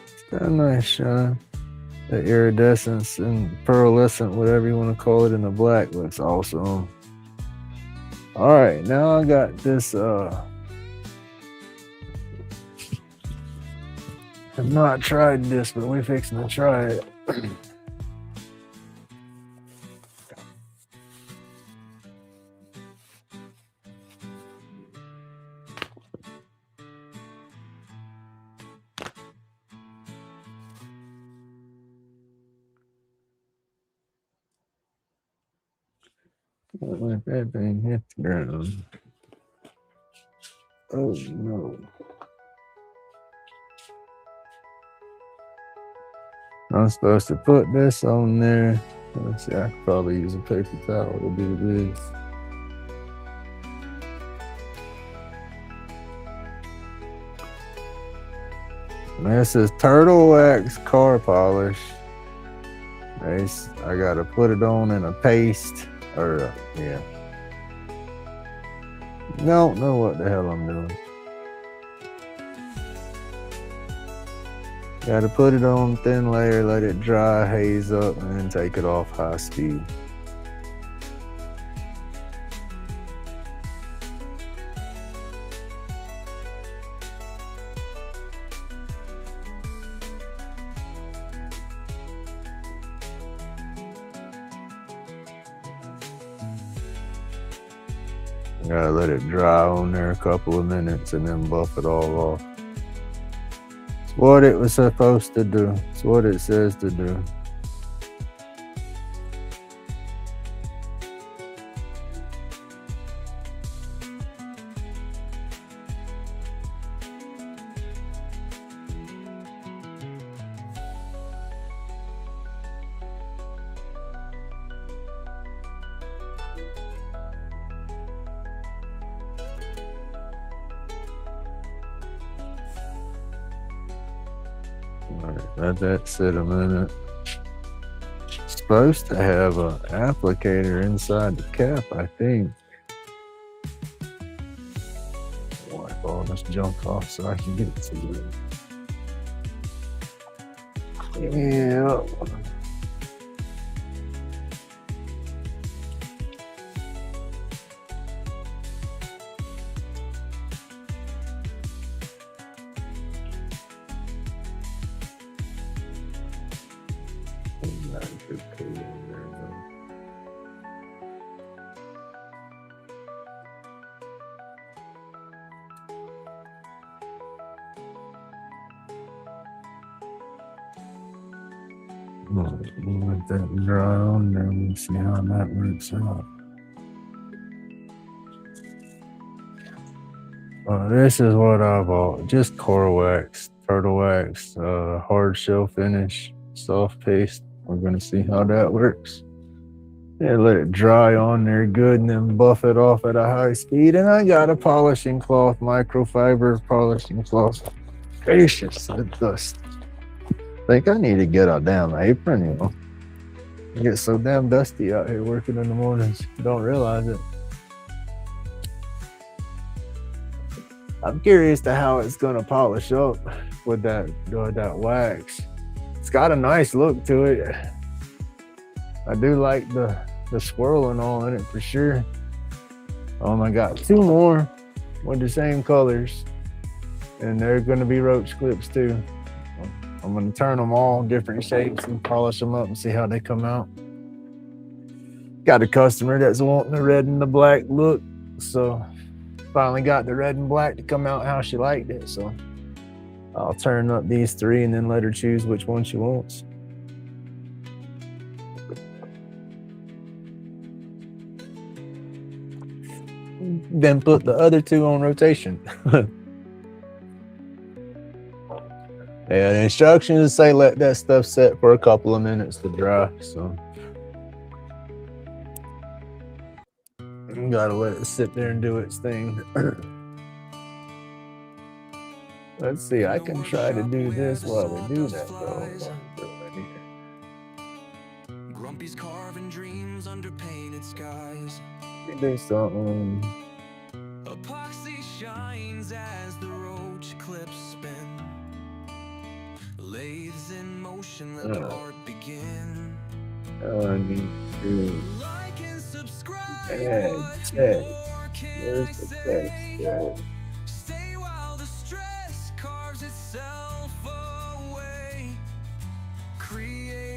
S3: It's got a nice shine. The iridescence and pearlescent, whatever you want to call it, in the black looks awesome. All right, now I got this. I've not tried this, but we're fixing to try it. Don't let that thing hit the ground. Oh no. I'm supposed to put this on there. Let's see, I could probably use a paper towel to do this. This is Turtle Wax car polish. I gotta put it on in a paste, or yeah. Don't know what the hell I'm doing.
S1: Got to put it on thin layer, let it dry, haze up, and then take it off high speed. Gotta let it dry on there a couple of minutes and then buff it all off. It's what it was supposed to do. It's what it says to do. Alright, let that sit a minute. It's supposed to have an applicator inside the cap, I think. Wipe all this junk off so I can get to it. Yeah. Let that dry on there and see how that works out. This is what I bought. Just core wax, turtle wax, hard shell finish, soft paste. We're gonna see how that works. Yeah, let it dry on there good and then buff it off at a high speed. And I got a polishing cloth, microfiber polishing cloth. Gracious, the dust. I think I need to get a damn apron, you know. I get so damn dusty out here working in the mornings. Don't realize it. I'm curious to how it's gonna polish up with that wax. It's got a nice look to it. I do like the swirling all in it for sure. I got two more with the same colors, and they're gonna be roach clips too. I'm gonna turn them all different shapes and polish them up and see how they come out. Got a customer that's wanting the red and the black look, so finally got the red and black to come out how she liked it. So I'll turn up these three and then let her choose which one she wants. Then put the other two on rotation. Yeah, the instructions say let that stuff set for a couple of minutes to dry, so you gotta let it sit there and do its thing. Let's see, I can try to do this while we do that though.
S2: Grumpy's carving dreams under painted skies.
S1: Let me do something.
S2: Epoxy shines as the roach clips spin. Lathes in motion, let the art begin.
S1: I need to
S2: Like and subscribe.
S1: add text. Where's the text? Yeah.
S2: Stay while the stress carves itself away.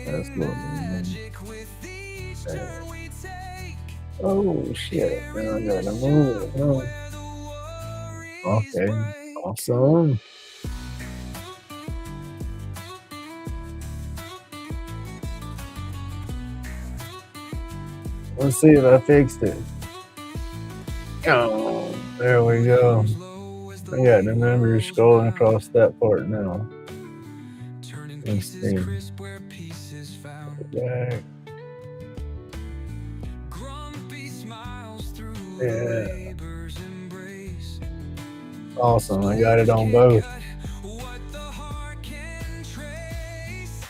S1: That's
S2: Creating
S1: what
S2: magic with each turn we take.
S1: Oh shit, now I gotta move it. Oh.
S2: Where the worries
S1: Okay,
S2: break.
S1: awesome. Let's see if I fixed it. Oh, there we go. I got the numbers scrolling across that part now.
S2: Turning
S1: Let's
S2: pieces
S1: see.
S2: crisp where pieces found.
S1: Back.
S2: Grumpy smiles through
S1: Yeah.
S2: labor's embrace.
S1: Awesome, I got it on both.
S2: What the heart can trace.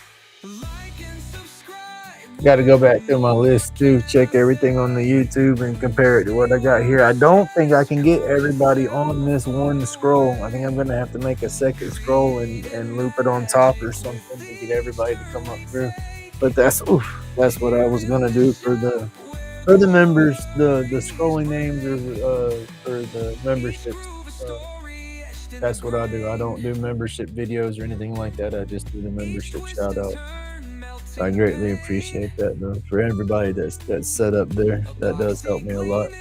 S2: Like and subscribe
S3: Got to go back through my list too, check everything on the YouTube and compare it to what I got here. I don't think I can get everybody on this one scroll. I think I'm gonna have to make a second scroll and loop it on top or something to get everybody to come up through. But that's what I was gonna do for the members, the scrolling names or for the memberships. That's what I do. I don't do membership videos or anything like that. I just do the membership shout out. I greatly appreciate that though. For everybody that's set up there, that does help me a lot.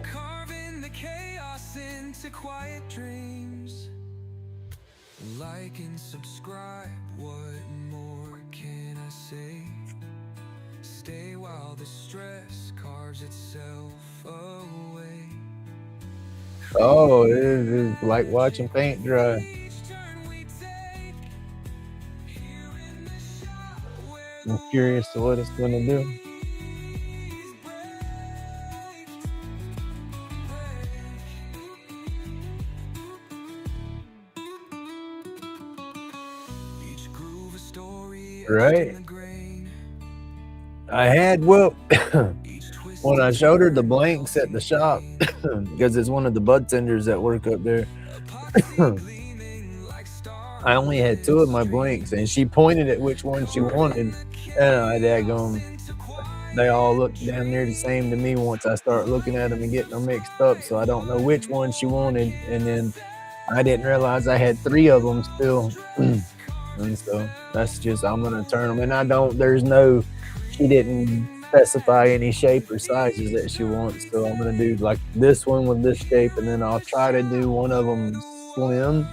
S2: Carving the chaos into quiet dreams. Like and subscribe, what more can I say? Stay while the stress carves itself away.
S3: Oh, it is like watching paint dry. I'm curious to what it's gonna do. Right. I had when I showed her the blanks at the shop, because it's one of the bud tenders that work up there. I only had 2 of my blanks, and she pointed at which one she wanted, and I daggone, they all look damn near the same to me once I start looking at them and getting them mixed up, so I don't know which one she wanted, and then I didn't realize I had 3 of them still, and so that's just, I'm gonna turn them, and she didn't specify any shape or sizes that she wants, so I'm gonna do like this one with this shape, and then I'll try to do one of them slim,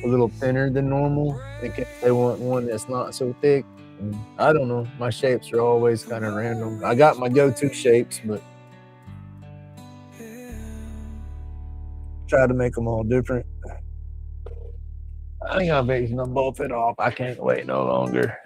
S3: a little thinner than normal, in case they want one that's not so thick. And I don't know. My shapes are always kind of random. I got my go-to shapes, but try to make them all different. I think I'm fixing to buff it off. I can't wait no longer.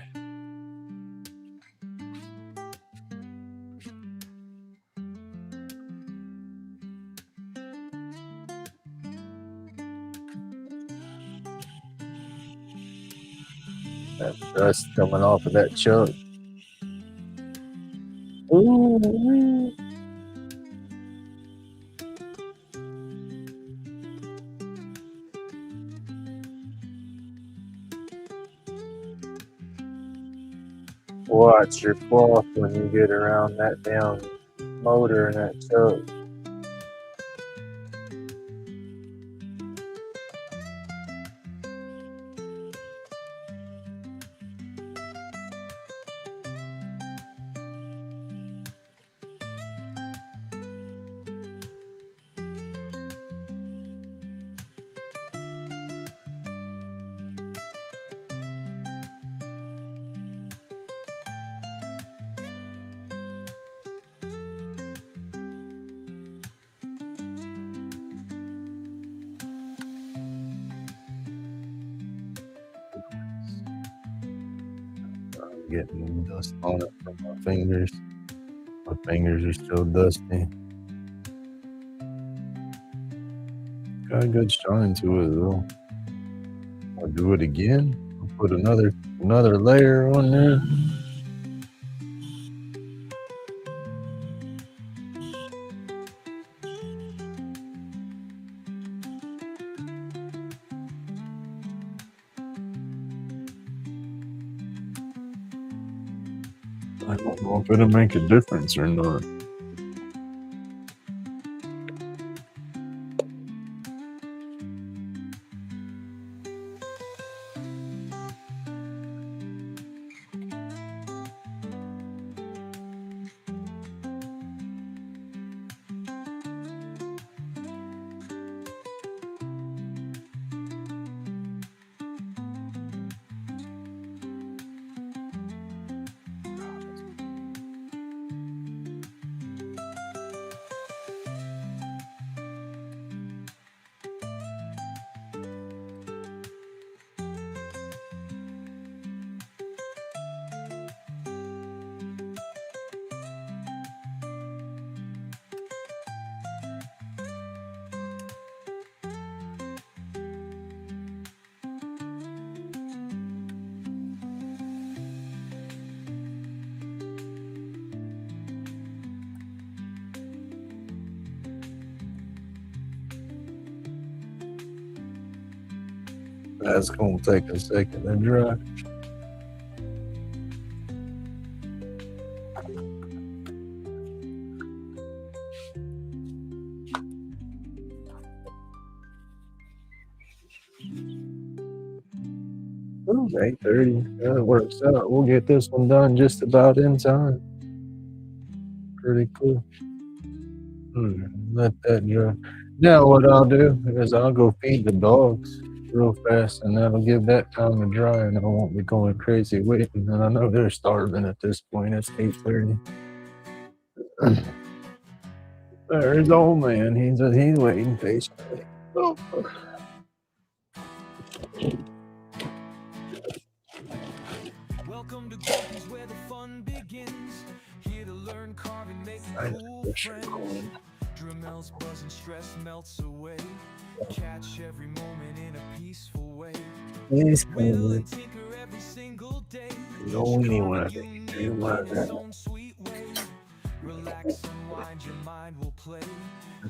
S3: That dust coming off of that chuck. Ooh. Watch your cloth when you get around that damn motor and that chuck. Getting dust on it from my fingers. My fingers are still dusty. Got a good shine to it though. I'll do it again. I'll put another layer on there. I don't know if it'll make a difference or not.
S1: That's gonna take a second to dry. Oh, 8:30. That works out. We'll get this one done just about in time. Pretty cool. Let that dry. Now what I'll do is I'll go feed the dogs real fast, and that'll give that time to dry, and I won't be going crazy waiting. And I know they're starving at this point. It's 8:30. There's old man. He's waiting patiently. Oh.
S2: Welcome to Grumpy's where the fun begins. Here to learn, carve, and make
S1: I
S2: cool friends. Dremel's buzzing, stress melts away. Catch every moment in a peaceful way.
S1: He's
S2: Whittle
S1: coming.
S2: and tinker every single day.
S1: No anyone I think
S2: Unique
S1: can do
S2: in
S1: like
S2: its
S1: that.
S2: own sweet way. Relax, unwind, your mind will play.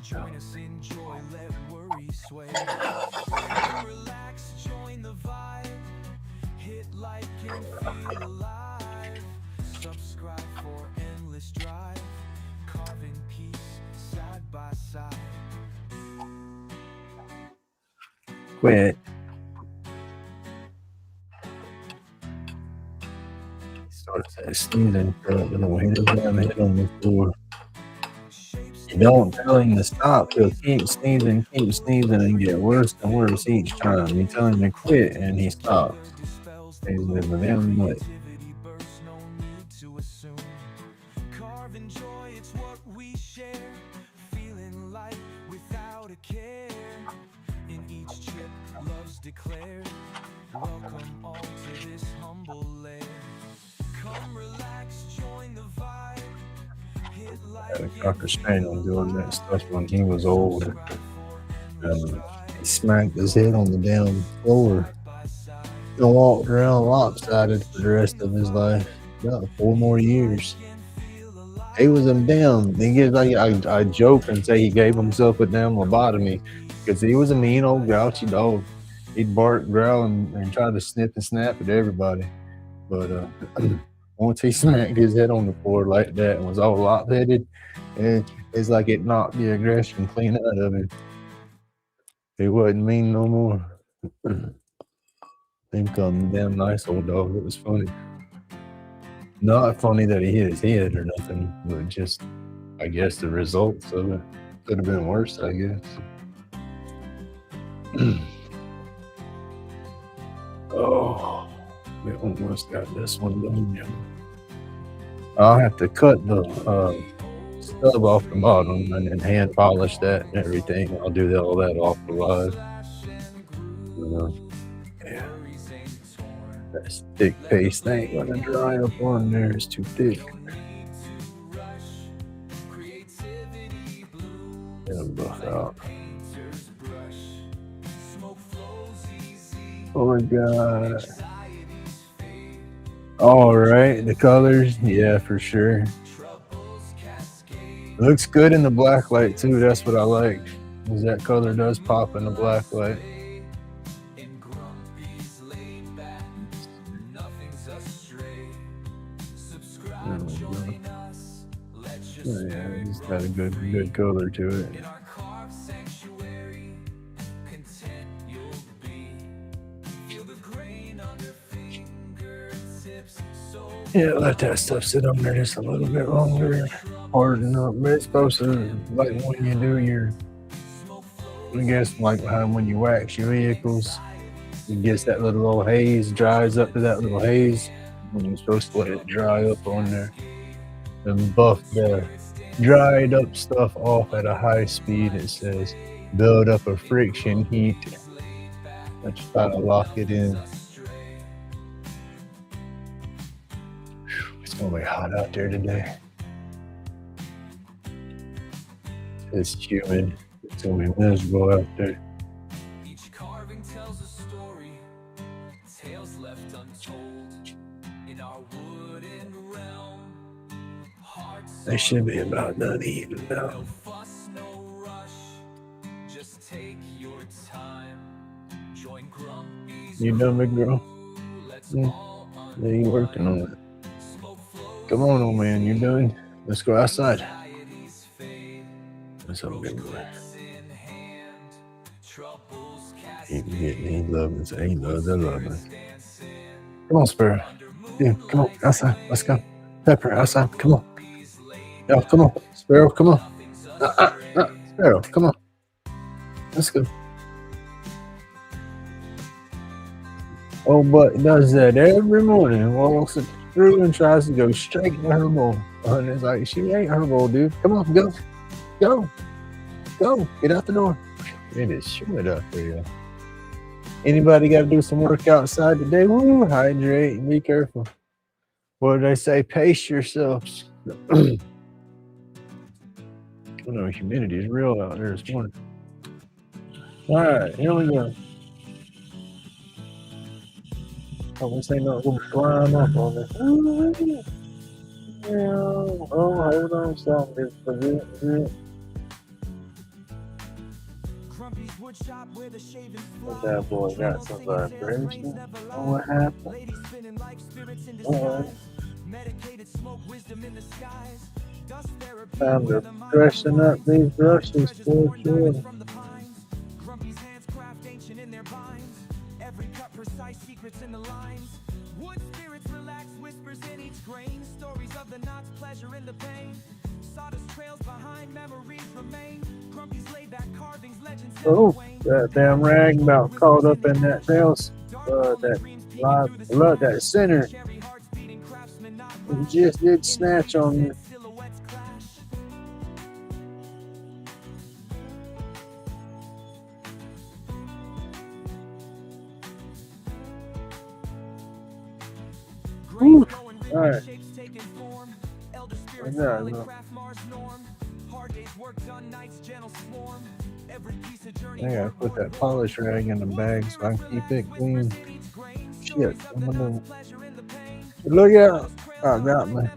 S2: Join us, enjoy, let worry sway. Relax, join the vibe. Hit like and feel alive. Subscribe for endless drive. Carving peace side by side.
S1: Quit. He started sneezing for a little. He doesn't have a hit on the floor. You don't tell him to stop. He'll keep sneezing, and get worse and worse each time. You tell him to quit, and he stops. He's living down the way.
S2: Carve and joy, it's what we share. Feeling light without a care. In each chip, love's declared. Welcome all to this humble lair. Come relax, join the vibe. Hit like
S1: A Cocker Spaniel doing that stuff when he was old. He smacked his head on the damn floor and walked around lopsided for the rest of his life. About 4 more years. He was a damn. I joke and say he gave himself a damn lobotomy because he was a mean old grouchy dog. He'd bark, growl, and try to snip and snap at everybody. But once he smacked his head on the floor like that and was all lop-headed, it's like it knocked the aggression clean out of him. He wasn't mean no more. They called him a damn nice old dog. It was funny. Not funny that he hit his head or nothing, but just, I guess, the results of it could have been worse, I guess. Oh, we almost got this one done. I'll have to cut the stub off the bottom and then hand polish that and everything. I'll do all that off the live. Yeah. That thick paste ain't gonna dry up on there. It's too thick. It'll buff out. Oh my god. All right, the colors, yeah, for sure. Looks good in the black light too. That's what I like. Is that color does pop in the black light. Oh, yeah, it's got a good color to it. Yeah, let that stuff sit on there just a little bit longer. Harden up. But it's supposed to, like when you do your, I guess, like how when you wax your vehicles, it gets that little old haze, dries up to that little haze. And you're supposed to let it dry up on there and buff the dried up stuff off at a high speed. It says build up a friction heat. Let's try to lock it in. It's gonna be hot out there today. It's humid. It's gonna be miserable out there.
S2: Each carving tells a story, tales left untold in our wooden realm.
S1: They should be about done eating now.
S2: No fuss, no rush. Just take your time.
S1: You done, big girl? Yeah, you working on it. Come on, old man, you done? Let's go outside. That's a big boy. He loves it. He loves the loving. Come on, Sparrow. Yeah, come on, outside. Let's go. Pepper, outside. Come on. Yeah, come on. Sparrow, come on. Sparrow, come on. Let's go. Oh, but does that every morning. Walks through and tries to go straight to her bowl. And it's like, she ain't her bowl, dude. Come on, go. Go. Go. Get out the door. It is short up there, y'all. Anybody got to do some work outside today? Woo, hydrate and be careful. What did they say? Pace yourselves. Oh no, humidity is real out there this morning. All right, here we go. Oh, this ain't not going to climb up on this. Oh, hold on, something. That boy got some vibration. Oh, what happened? Time to freshen up these brushes for sure. Every cut precise secrets in the lines. Wood spirits relax, whispers in each grain. Stories of the knots, pleasure in the pain. Sawdust trails behind, memories remain. Grumpy's laid back carvings, legends. Oh, that damn rag about caught up in that nails. That live blood, that center. It just did snatch on me. All right. I gotta put that polish rag in the bag so I can keep it clean. Shit, I'm gonna look out. I got me.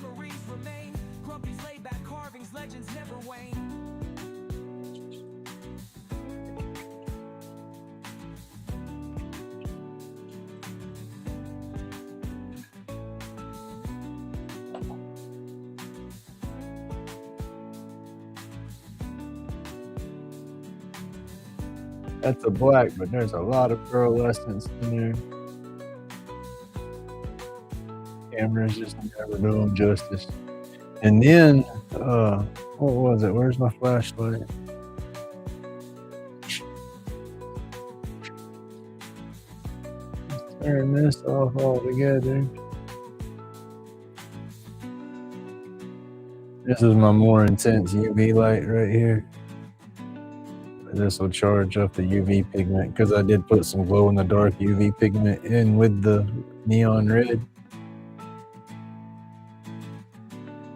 S1: That's a black, but there's a lot of pearlescence in there. Cameras just never do them justice. And then, what was it? Where's my flashlight? Let's turn this off altogether. This is my more intense UV light right here. This will charge up the UV pigment because I did put some glow in the dark UV pigment in with the neon red.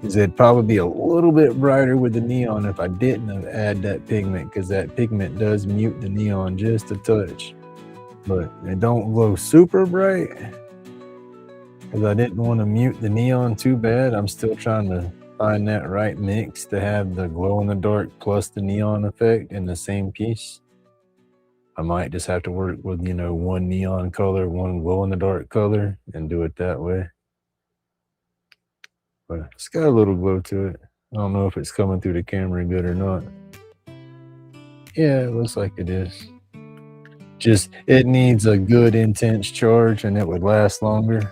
S1: Because it'd probably be a little bit brighter with the neon if I didn't have add that pigment, because that pigment does mute the neon just a touch. But it don't glow super bright because I didn't want to mute the neon too bad. I'm still trying to find that right mix to have the glow in the dark plus the neon effect in the same piece. I might just have to work with, one neon color, one glow in the dark color and do it that way. But it's got a little glow to it. I don't know if it's coming through the camera good or not. Yeah, it looks like it is. Just, it needs a good intense charge and it would last longer.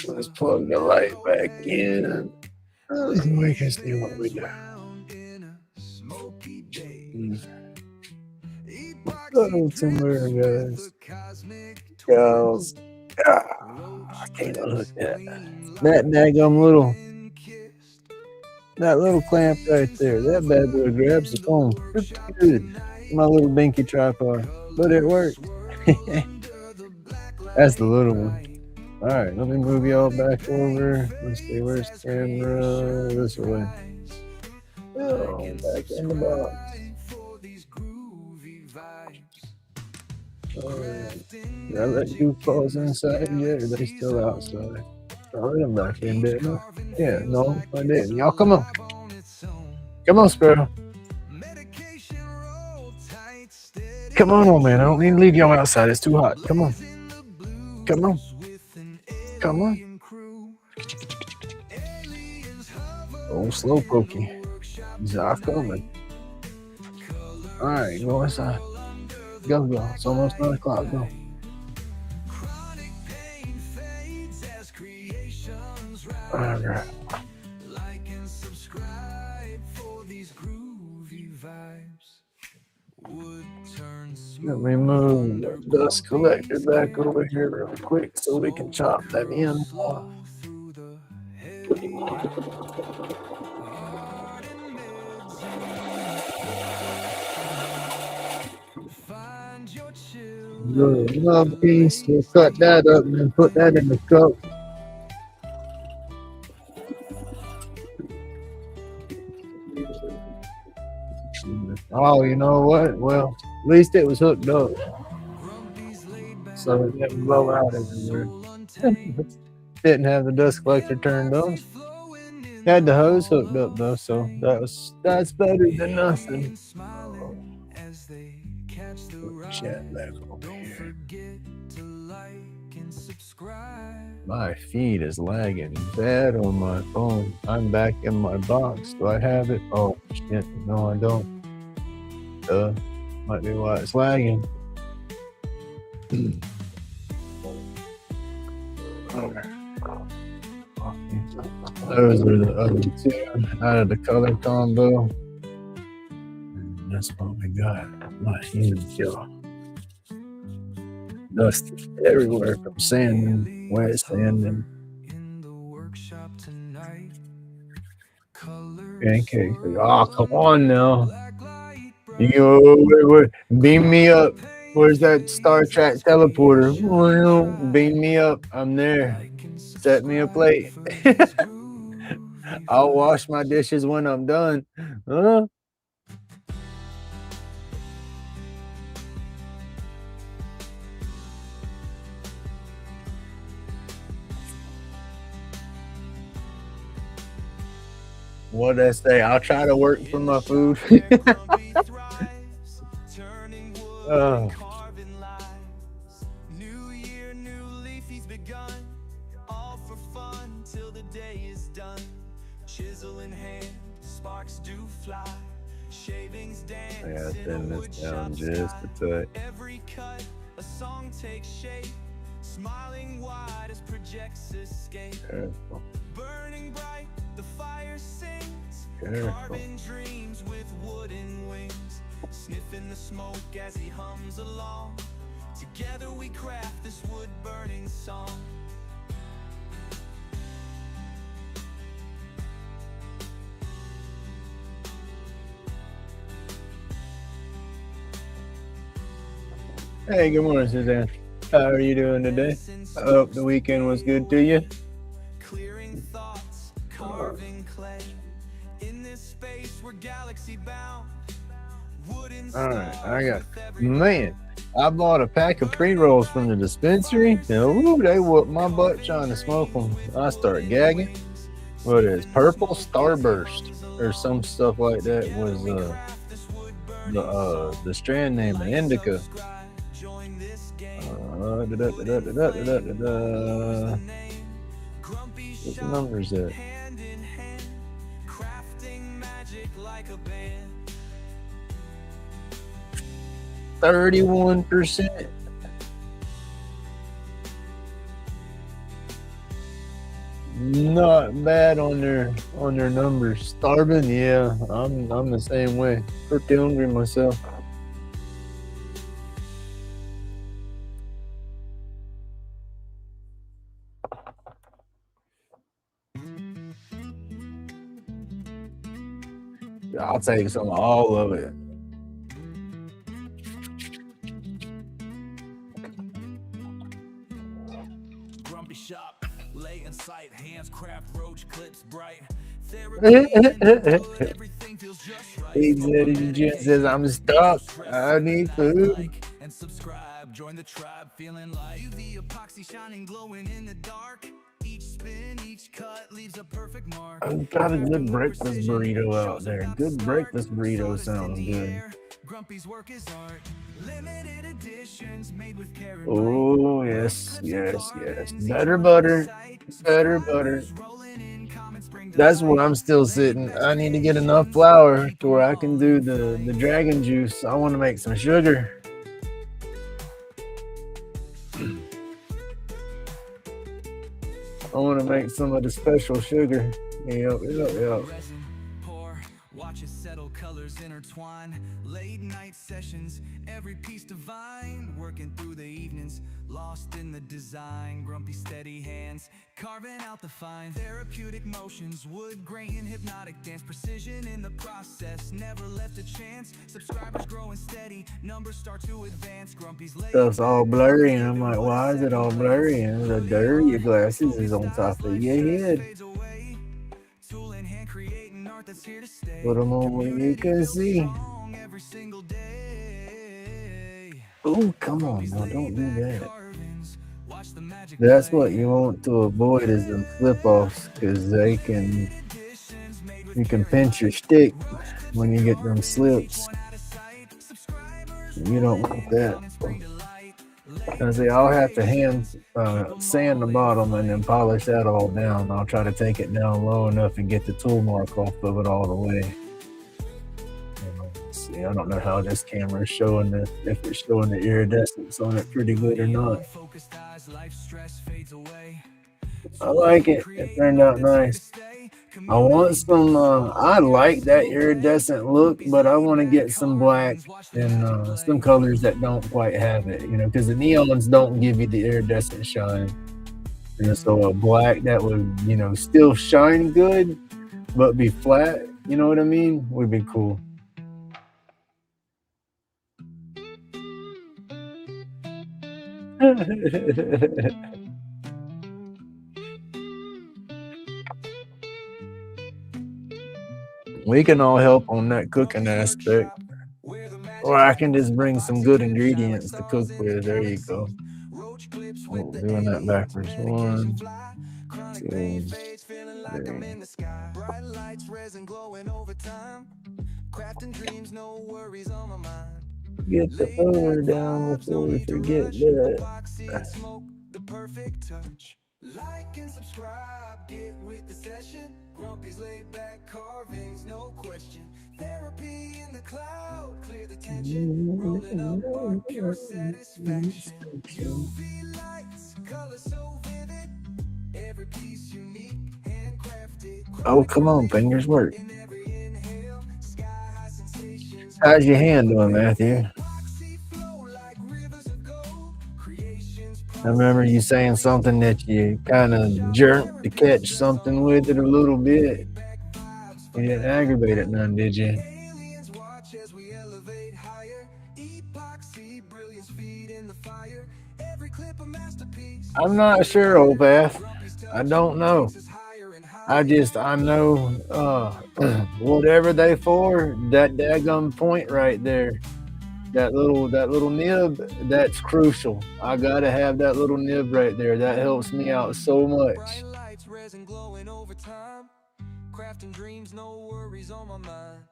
S1: Let's plug the light back in. We can see what we do. Little timber, guys. Girls. I can't look at that daggum that little clamp right there. That bad boy grabs the phone pretty good. My little binky tripod, but it worked. That's the little one. All right, let me move y'all back over. Let's see, where's the camera? This way. Oh, back in the box. Did I let goofballs inside yet, or are they still outside? I let them back in, didn't I? Yeah, no, I didn't. Y'all come on. Come on, Sparrow.
S3: Come on, old man. I don't need to leave y'all outside. It's too hot. Come on. Come on. Come on. Oh, slow pokey. He's off coming. All right, go inside. Go, go. It's almost 9 o'clock. Go. All right.
S2: Like and subscribe for these groovy vibes. Wood turns
S3: Let me move the dust collector back over here real quick so we can chop that in.
S2: through the heavy hard and meds. Find your chill.
S3: Good. Another piece. We'll cut that up and then put that in the cup. Oh, you know what? Well, at least it was hooked up, so it didn't blow out everywhere. Didn't have the dust collector turned on. Had the hose hooked up though, so that's better than nothing. Chat back over here. My feed is lagging bad on my phone. I'm back in my box. Do I have it? Oh shit, no I don't. Might be why it's lagging. Those are the other two out of the color combo. And that's what we got. My huge dust everywhere from sanding, wet sanding. Pancakes. Oh, come on now. You go, beam me up. Where's that Star Trek teleporter? Beam me up. I'm there. Set me a plate. I'll wash my dishes when I'm done. Huh? What'd I say? I'll try to work for my food. Oh.
S2: New year, new leafy's begun. All for fun till the day is done. Chisel in hand, sparks do fly. Shavings dance.
S1: I gotta thin this down just a touch.
S2: Every cut, a song takes shape. Smiling wide as projects escape.
S1: Careful.
S2: Burning bright, the fire sings.
S1: Careful.
S2: Carving dreams with wooden wings. Sniffing the smoke as he hums along. Together we craft this wood-burning song.
S1: Hey, good morning, Suzanne. How are you doing today? I hope the weekend was good to you.
S2: Clearing thoughts, carving clay. In this space we're galaxy bound.
S3: All right, I bought a pack of pre-rolls from the dispensary, and ooh, they whooped my butt trying to smoke them. I start gagging. What is purple starburst or some stuff like that was the strand name, indica. What the numbers at? 31%. Not bad on their numbers. Starving, yeah. I'm the same way. Pretty hungry myself. I'll take some, all of it.
S2: Grumpy shop, lay in sight, hands craft roach clips bright. Everything feels just right.
S3: He says, I'm stuck. I need food.
S2: And subscribe, join the tribe, feeling like UV epoxy shining, glowing in the dark. Each spin, each cut leaves a perfect mark.
S3: I've got a good breakfast burrito out there. Good breakfast burrito sounds good.
S2: Grumpy's work is art. Limited editions made with care and
S1: Oh, yes, yes, yes. Better butter. Better butter. That's where I'm still sitting. I need to get enough flour to where I can do the dragon juice. I want to make some sugar. I want to make some of the special sugar. Yep.
S2: resin pour. Watch it settle, colors intertwine. Late night sessions, every piece divine. Working through the evenings, lost in the design. Grumpy steady hands, carving out the fine. Therapeutic motions, wood grain, hypnotic dance. Precision in the process, never left a chance. Subscribers growing steady, numbers start to advance. Grumpy's late.
S1: Stuff's all blurry, and I'm like, why is it all blurry? And the dirt, your glasses is on top of your head.
S2: Tool in hand, creating art that's here to stay.
S1: Put them on where you can see.
S2: Every single day.
S1: Oh, come on now, don't do that. That's what you want to avoid is them flip-offs, because you can pinch your stick when you get them slips. You don't want that. I say I'll have to hand sand the bottom and then polish that all down. I'll try to take it down low enough and get the tool mark off of it all the way. See, I don't know how this camera is showing if it's showing the iridescence on it pretty good or not. I like it. It turned out nice. I want some, I like that iridescent look, but I want to get some black and some colors that don't quite have it, you know, because the neons don't give you the iridescent shine. And so a black that would, you know, still shine good, but be flat, you know what I mean, would be cool. We can all help on that cooking aspect. Or I can just bring some good ingredients to cook with. There you go. Oh, doing that backwards. 1, 2, 3.
S2: Bright lights, resin glowing over time. Crafting dreams, no worries on my mind.
S1: Get the fire down before we forget that.
S2: The perfect touch. Like and subscribe, get with the session. Grumpy's laid back carvings, no question. Therapy in the cloud, clear the tension. Rolling up on pure satisfaction. UV lights, color so vivid. Every piece unique, handcrafted.
S1: Oh, come on, fingers work. How's your hand doing, Matthew? I remember you saying something that you kind of jerked to catch something with it a little bit. You didn't aggravate it none, did you? I'm not sure, old Beth. I don't know. I know whatever they for, that daggum point right there. That little nib, that's crucial. I gotta have that little nib right there. That helps me out so much. Crafting dreams, no worries on my mind.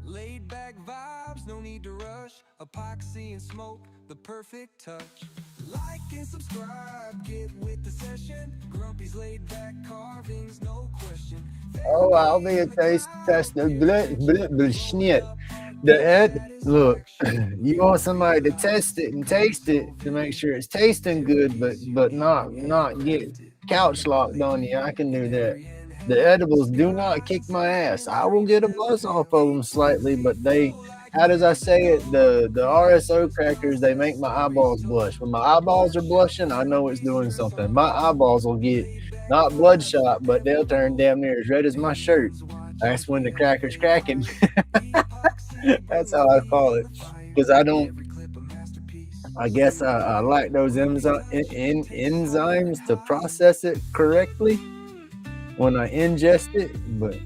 S1: Laid back vibes, no need to rush. Epoxy and smoke, the perfect touch. Like and subscribe, get with the session. Grumpy's laid back carvings, no question. Oh, I'll be a test. Look, you want somebody to test it and taste it to make sure it's tasting good, but not get couch locked on you. I can do that. The edibles do not kick my ass. I will get a buzz off of them slightly, but how does I say it? The RSO crackers, they make my eyeballs blush. When my eyeballs are blushing, I know it's doing something. My eyeballs will get not bloodshot, but they'll turn damn near as red as my shirt. That's when the cracker's cracking. That's how I call it. Because I guess I like those enzymes to process it correctly when I ingest it, but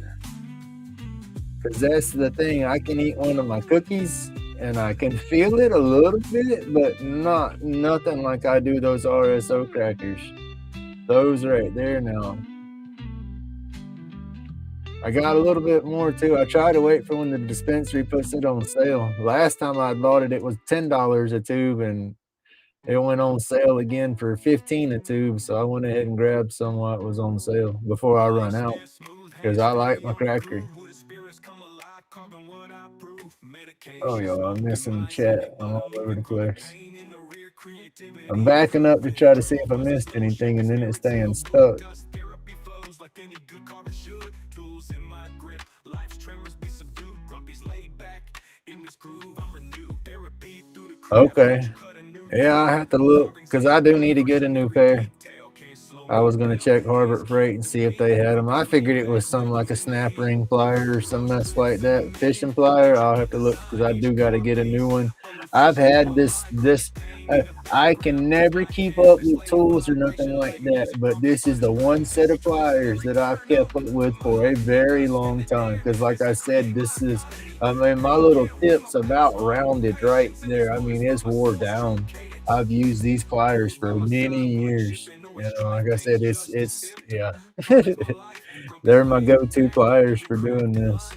S1: because that's the thing, I can eat one of my cookies and I can feel it a little bit, but nothing like I do those RSO crackers. Those right there now. I got a little bit more too. I try to wait for when the dispensary puts it on sale. Last time I bought it, it was $10 a tube, and it went on sale again for 15 a tube. So I went ahead and grabbed some while it was on sale before I run out, because I like my cracker. Oh, yo, I'm missing chat. I'm all over the place. I'm backing up to try to see if I missed anything, and then it's staying stuck. Okay. Yeah, I have to look, because I do need to get a new pair. I was going to check Harbor Freight and see if they had them. I figured it was some like a snap ring plier or some mess like that. Fishing plier, I'll have to look, because I do got to get a new one. I've had I can never keep up with tools or nothing like that, but this is the one set of pliers that I've kept up with for a very long time. Because like I said, I mean, my little tip's about rounded right there. I mean, it's wore down. I've used these pliers for many years. Like I said, yeah. They're my go-to pliers for doing this.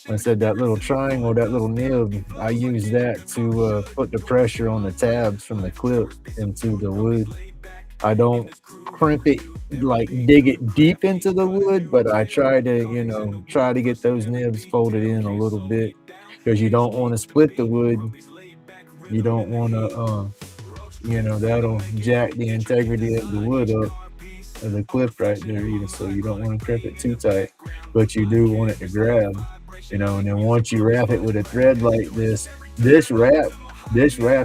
S1: I said that little triangle, that little nib, I use that to put the pressure on the tabs from the clip into the wood. I don't crimp it, like dig it deep into the wood, but I try to get those nibs folded in a little bit, because you don't want to split the wood. You don't want to, that'll jack the integrity of the wood up, of the clip right there either. So you don't want to crimp it too tight, but you do want it to grab, and then once you wrap it with a thread like this wrap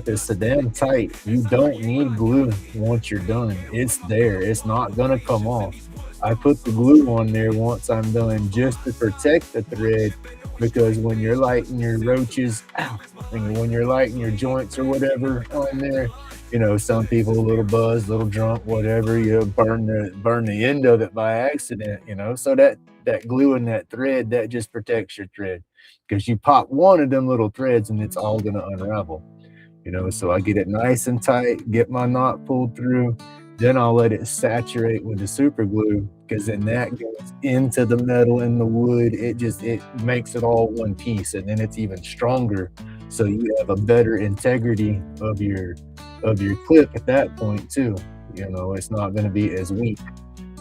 S1: is so damn tight. You don't need glue once you're done. It's there. It's not gonna come off. I put the glue on there once I'm done, just to protect the thread, because when you're lighting your roaches, and when you're lighting your joints or whatever on there, some people a little buzzed, a little drunk, whatever, burn the end of it by accident, so that glue in that thread, that just protects your thread, because you pop one of them little threads and it's all gonna unravel. So I get it nice and tight, get my knot pulled through, then I'll let it saturate with the super glue, because then that goes into the metal and the wood. It makes it all one piece, and then it's even stronger. So you have a better integrity of your clip at that point too. It's not going to be as weak,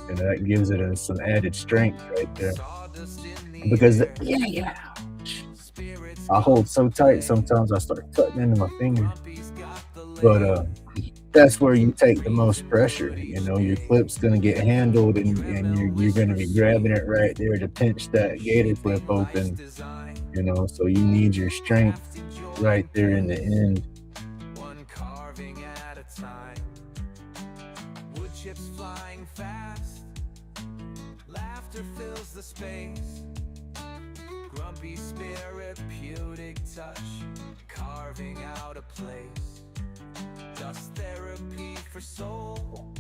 S1: and that gives it some added strength right there. Because I hold so tight sometimes I start cutting into my finger. But that's where you take the most pressure. Your clip's gonna get handled, and you're gonna be grabbing it right there to pinch that gator clip open. So you need your strength right there in the end.
S2: One carving at a time. Wood chips flying fast. Laughter fills the space. Grumpy spirit, pudic touch, carving out a place. Dust therapy for soul.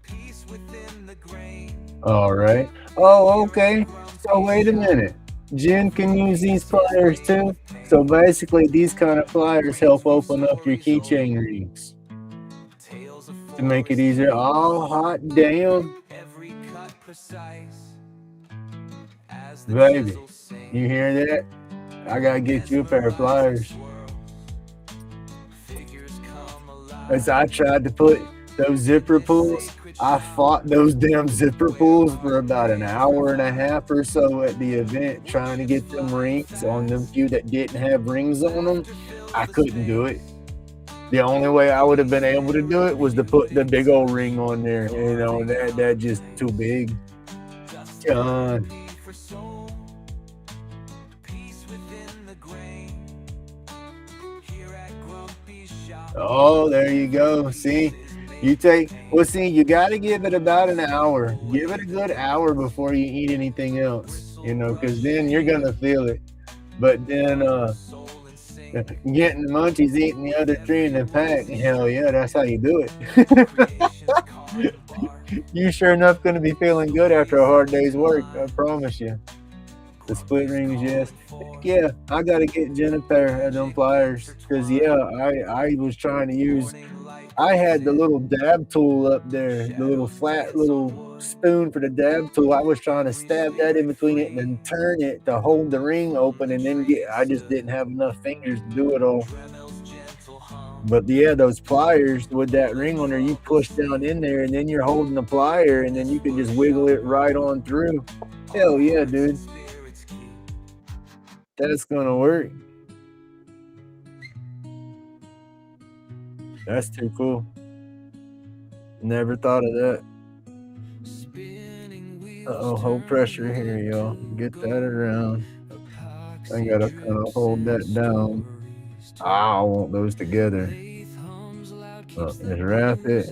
S2: Peace within the grain.
S1: All right. Oh, okay. So wait a minute. Jen can use these pliers too. So basically, these kind of pliers help open up your keychain rings to make it easier. Oh, hot damn.
S2: Every cut precise.
S1: Baby, you hear that? I gotta get you a pair of pliers. As I tried to put those zipper pulls, I fought those damn zipper pulls for about an hour and a half or so at the event, trying to get them rings on them few that didn't have rings on them. I couldn't do it. The only way I would have been able to do it was to put the big old ring on there. That just too big. John. Oh, there you go. See, you got to give it about an hour. Give it a good hour before you eat anything else, because then you're going to feel it. But then getting the munchies, eating the other three in the pack, hell yeah, that's how you do it. You sure enough going to be feeling good after a hard day's work, I promise you. The split rings, yes. Heck yeah, I gotta get Jen a pair of them pliers. Cause yeah, I was trying to use. I had the little dab tool up there, the little flat little spoon for the dab tool. I was trying to stab that in between it and then turn it to hold the ring open and then get. I just didn't have enough fingers to do it all. But yeah, those pliers with that ring on there, you push down in there and then you're holding the plier and then you can just wiggle it right on through. Hell yeah, dude. That's gonna work. That's too cool. Never thought of that. Uh-oh, hold pressure here, y'all. Get that around. I gotta kind of hold that down. I want those together. Just wrap it.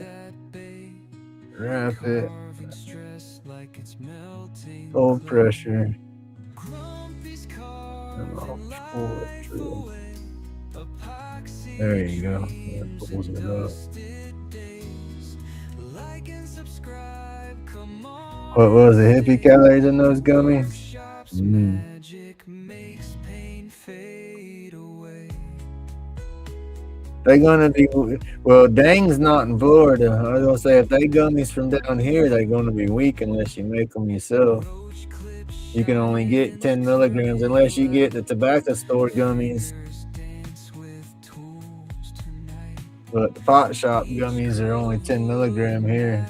S1: Wrap it. Hold pressure. And I'll pull it through. There you go. That pulls it up. What was it? Hippie calories in those gummies? They're gonna be well. Dang's not in Florida. I was gonna say if they gummies from down here, they're gonna be weak unless you make them yourself. You can only get 10 milligrams unless you get the tobacco store gummies. But the pot shop gummies are only 10 milligram here.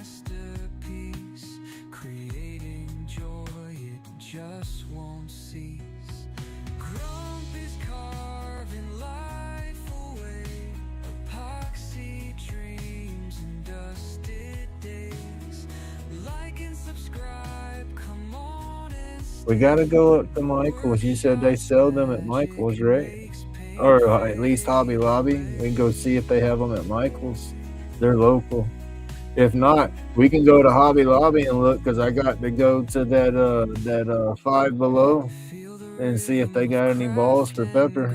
S1: We gotta go up to Michael's. You said they sell them at Michael's, right? Or at least Hobby Lobby. We can go see if they have them at Michael's. They're local. If not, we can go to Hobby Lobby and look because I got to go to that Five Below and see if they got any balls for pepper.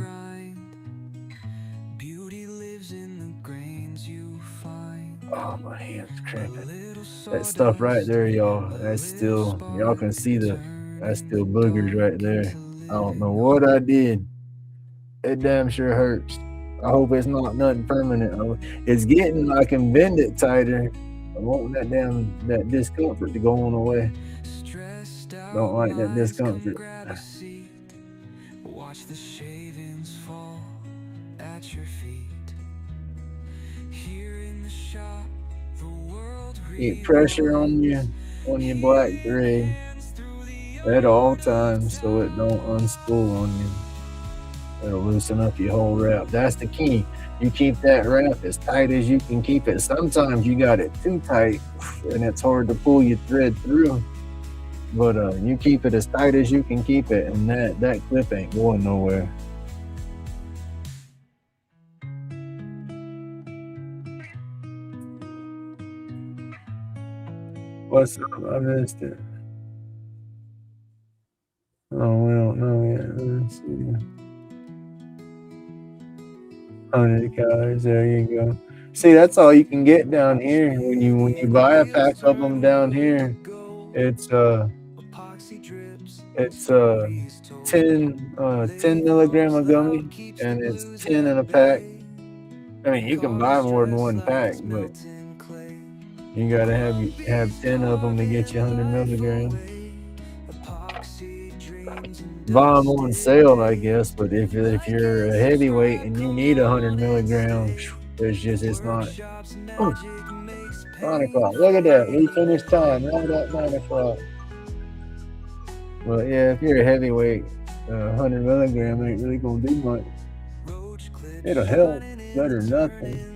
S1: Oh, my hand's cramping. That stuff right there, y'all. That's still, y'all can see that's still boogers right there. I don't know what I did. It damn sure hurts. I hope it's not nothing permanent. It's getting, I can bend it tighter. I want that discomfort to go on away. Don't like that discomfort. Watch the shavings fall at your feet. Here in the shop, the world keep pressure on your black thread at all times so it don't unspool on you. It'll loosen up your whole wrap. That's the key. You keep that wrap as tight as you can keep it. Sometimes you got it too tight and it's hard to pull your thread through. But you keep it as tight as you can keep it, and that clip ain't going nowhere. What's up? I missed it. Oh, we don't know yet. Let's see. 100 calories. There you go. See, that's all you can get down here. When you buy a pack of them down here, it's 10 milligram of gummy, and it's 10 in a pack. I mean, you can buy more than one pack, but you gotta have 10 of them to get you 100 milligrams. Buy them on sale, I guess, but if you're a heavyweight and you need 100 milligrams, it's not. Oh, 9 o'clock. Look at that. We finished time. Right at 9 o'clock. Well, yeah, if you're a heavyweight, 100 milligram ain't really gonna do much. It'll help, better than nothing.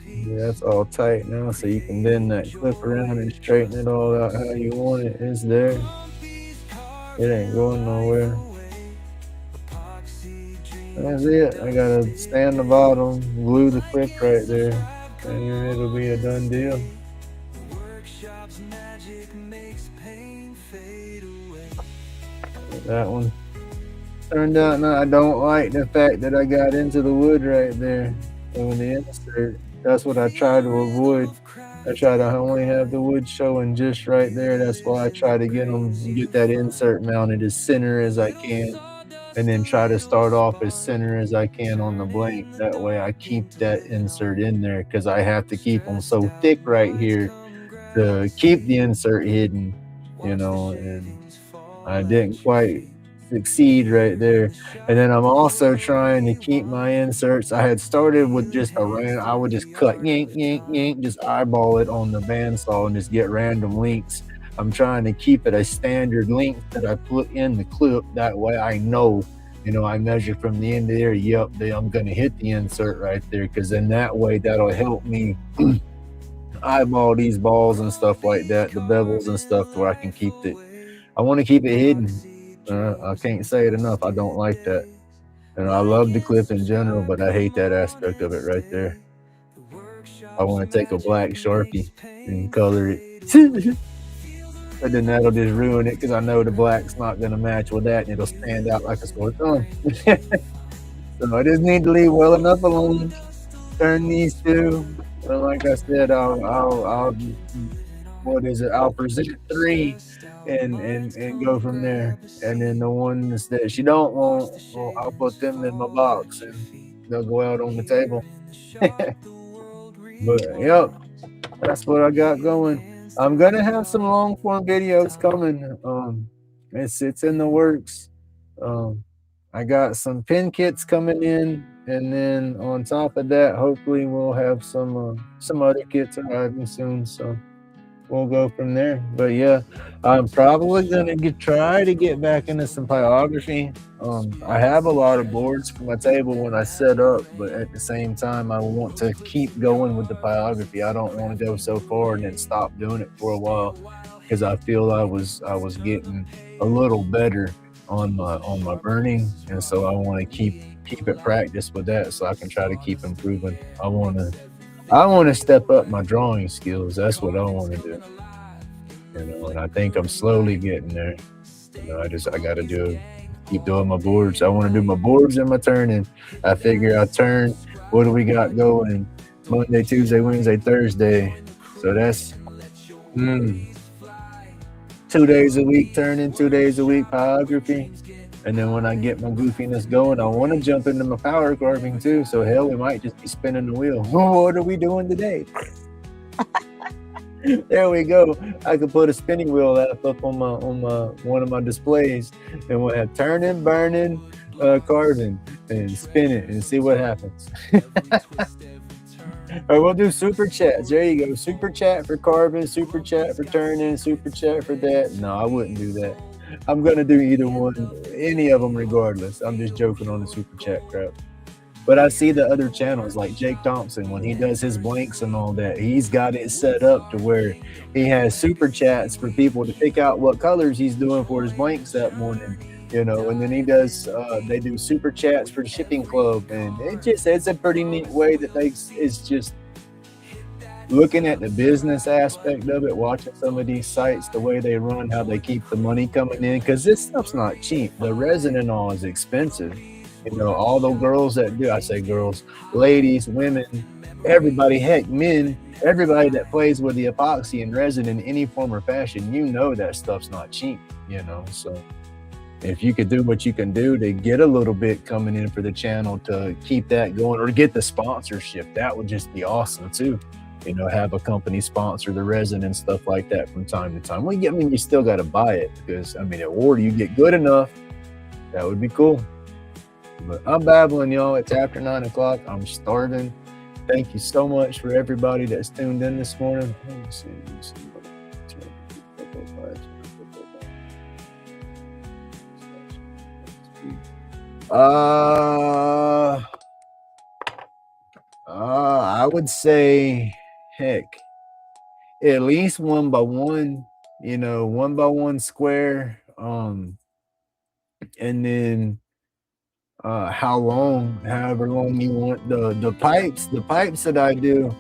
S1: Yeah, that's all tight now, so you can bend that clip around and straighten it all out how you want it. It's there. It ain't going nowhere. That's it. I gotta stand the bottom, glue the clip right there, and it'll be a done deal. That one turned out. No, I don't like the fact that I got into the wood right there. doing the insert. That's what I try to avoid. I try to only have the wood showing just right there. That's why I try to get that insert mounted as center as I can, and then try to start off as center as I can on the blank. That way I keep that insert in there because I have to keep them so thick right here to keep the insert hidden, and I didn't quite succeed right there. And then I'm also trying to keep my inserts. I had started with just I would just cut yank, yank, yank, just eyeball it on the bandsaw and just get random lengths. I'm trying to keep it a standard length that I put in the clip. That way I know, I measure from the end of there. Yep, I'm gonna hit the insert right there, because then that way that'll help me eyeball these balls and stuff like that, the bevels and stuff, where I can keep it. I want to keep it hidden. I can't say it enough. I don't like that. And I love the clip in general, but I hate that aspect of it right there. I want to take a black Sharpie and color it. But then that'll just ruin it, because I know the black's not going to match with that, and it'll stand out like a sore thumb. So I just need to leave well enough alone. Turn these two. And like I said, I'll what is it? I'll present 3 and go from there. And then the ones that she don't want, well, I'll put them in my box and they'll go out on the table. But yep, that's what I got going. I'm gonna have some long form videos coming. It's in the works. Um, I got some pin kits coming in, and then on top of that, hopefully we'll have some other kits arriving soon. So we'll go from there. But yeah, I'm probably gonna try to get back into some pyrography. I have a lot of boards for my table when I set up, but at the same time, I want to keep going with the pyrography. I don't want to go so far and then stop doing it for a while, because I feel I was getting a little better on my burning, and so I want to keep it practice with that, so I can try to keep improving. I want to step up my drawing skills. That's what I want to do. And I think I'm slowly getting there. I got to keep doing my boards. I want to do my boards and my turning. I figure I turn. What do we got going? Monday, Tuesday, Wednesday, Thursday. So that's 2 days a week turning, 2 days a week pyrography. And then when I get my goofiness going, I want to jump into my power carving too. So hell, we might just be spinning the wheel. What are we doing today? There we go. I could put a spinning wheel up on one of my displays, and we'll have turning, burning, carving, and spin it and see what happens. Or we'll do super chats. There you go. Super chat for carving, super chat for turning, super chat for that. No, I wouldn't do that. I'm gonna do either one, any of them, regardless. I'm just joking on the super chat crap. But I see the other channels like Jake Thompson, when he does his blanks and all that, he's got it set up to where he has super chats for people to pick out what colors he's doing for his blanks that morning, and then they do super chats for the shipping club, and it's a pretty neat way that it's just looking at the business aspect of it, watching some of these sites, the way they run, how they keep the money coming in, because this stuff's not cheap. The resin and all is expensive. All the girls that do, I say girls, ladies, women, everybody, heck, men, everybody that plays with the epoxy and resin in any form or fashion, that stuff's not cheap, so if you could do what you can do to get a little bit coming in for the channel to keep that going, or get the sponsorship, that would just be awesome too. Have a company sponsor the resin and stuff like that from time to time. Well, you still got to buy it, because or you get good enough, that would be cool. But I'm babbling, y'all. It's after 9 o'clock. I'm starving. Thank you so much for everybody that's tuned in this morning. Let me see. I would say, heck, at least 1x1, 1x1 square. And then however long you want the pipes that I do.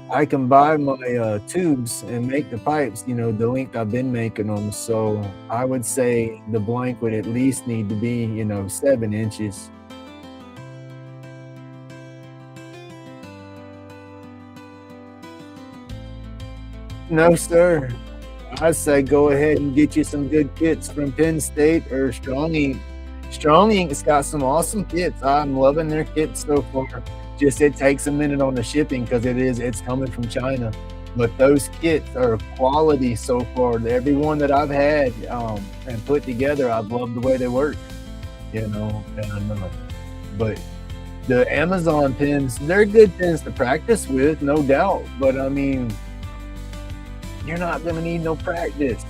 S1: I can buy my tubes and make the pipes, the length I've been making them. So I would say the blank would at least need to be, 7 inches. No, sir. I say go ahead and get you some good kits from Penn State or Strong Ink. Strong Ink's got some awesome kits. I'm loving their kits so far. Just it takes a minute on the shipping because it's coming from China. But those kits are quality so far. Every one that I've had and put together, I've loved the way they work. You know, but the Amazon pins, they're good pins to practice with, no doubt. But I mean, you're not going to need no practice.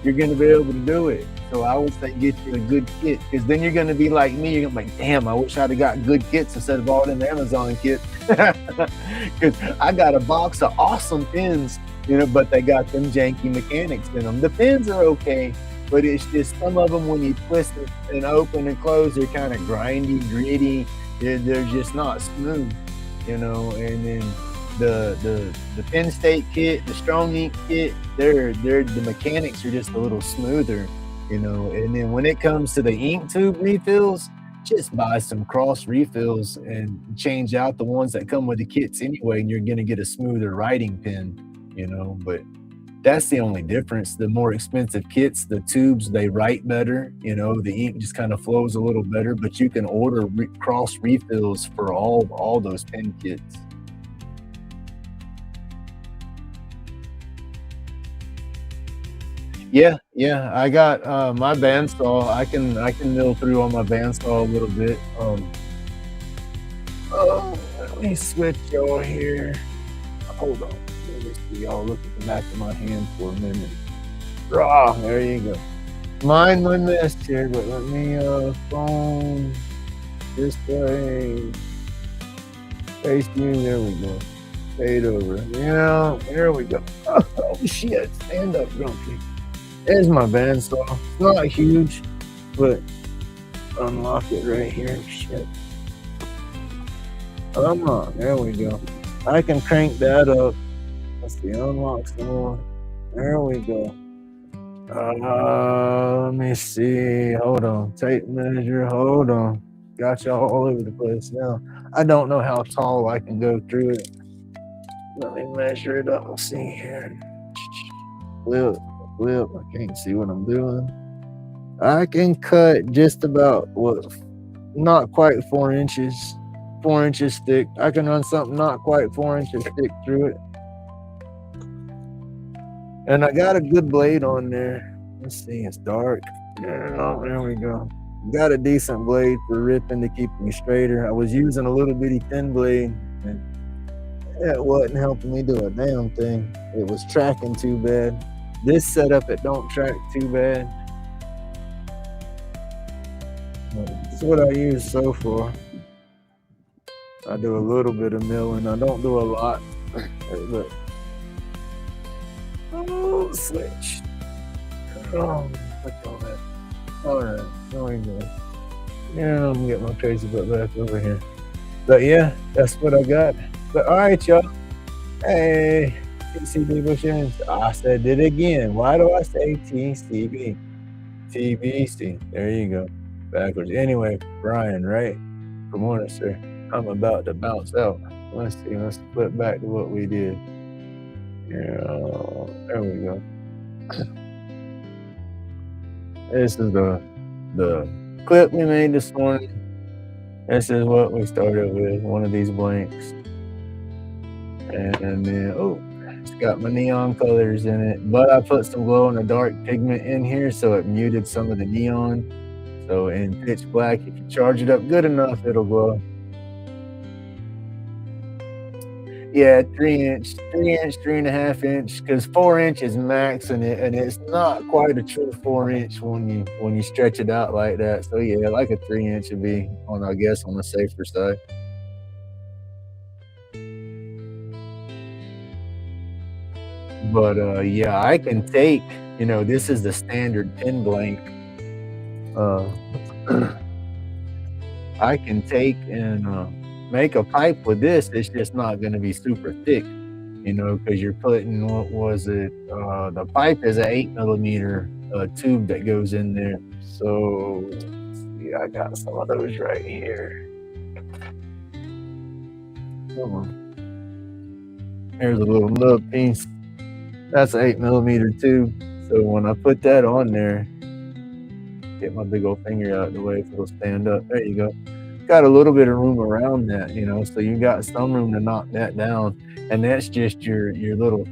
S1: You're going to be able to do it. So I would say get you a good kit because then you're going to be like me. You're going to be like, damn, I wish I'd have got good kits instead of all them Amazon kits. Because I got a box of awesome pins, you know, but they got them janky mechanics in them. The pins are okay, but it's just some of them when you twist it and open and close, they're kind of grindy, gritty. They're just not smooth, you know, and then the Penn State kit, the Strong Ink kit, they're the mechanics are just a little smoother, you know. And then when it comes to the ink tube refills, just buy some cross refills and change out the ones that come with the kits anyway, and you're gonna get a smoother writing pen, you know. But that's the only difference. The more expensive kits, the tubes, they write better, you know, the ink just kind of flows a little better, but you can order cross refills for all those pen kits. Yeah, I got my bandsaw. I can mill through on my bandsaw a little bit. Oh, let me switch y'all here. Hold on. Let me see y'all look at the back of my hand for a minute. Rah, there you go. Mine went missed here, but let me phone this way. Face you, there we go. Fade over. Yeah, there we go. Oh shit. Stand up, Grumpy. There's my bandsaw. It's not huge, but unlock it right here. Shit. Come on, there we go. I can crank that up. Let's see, unlock some more. There we go. Let me see. Hold on. Tape measure. Hold on. Got y'all all over the place now. I don't know how tall I can go through it. Let me measure it up. Let's see here. Flip. I can't see what I'm doing. I can cut just about not quite 4 inches. 4 inches thick. I can run something not quite 4 inches thick through it. And I got a good blade on there. Let's see, it's dark. Yeah, there we go. Got a decent blade for ripping to keep me straighter. I was using a little bitty thin blade, and it wasn't helping me do a damn thing. It was tracking too bad. This setup, it don't track too bad. That's what I use so far. I do a little bit of milling. I don't do a lot. Look. Oh, switch. Oh, click on that. All right, there we go. Yeah, I'm gonna get my crazy butt back over here. But yeah, that's what I got. But all right, y'all. Hey, TCB Bushins. I said it again. Why do I say TCB? TBC. There you go. Backwards. Anyway, Brian, right? Good morning, sir. I'm about to bounce out. Let's see. Let's flip back to what we did. Yeah, there we go. This is the clip we made this morning. This is what we started with, one of these blanks. And then, oh, it's got my neon colors in it, but I put some glow in the dark pigment in here so it muted some of the neon. So in pitch black, if you charge it up good enough, it'll glow. Yeah, 3 inch, 3.5 inch, because 4 inch is max, and it's not quite a true 4 inch when you stretch it out like that. So yeah, like a 3 inch would be on, I guess, on the safer side. But yeah, I can take, this is the standard pin blank. I can take and make a pipe with this. It's just not going to be super thick, because you're putting, what was it? The pipe is an 8mm tube that goes in there. So let's see, I got some of those right here. Come on. Here's a little nub piece. That's 8mm too. So when I put that on there, get my big old finger out of the way so it'll stand up. There you go. Got a little bit of room around that, you know, so you got some room to knock that down. And that's just your little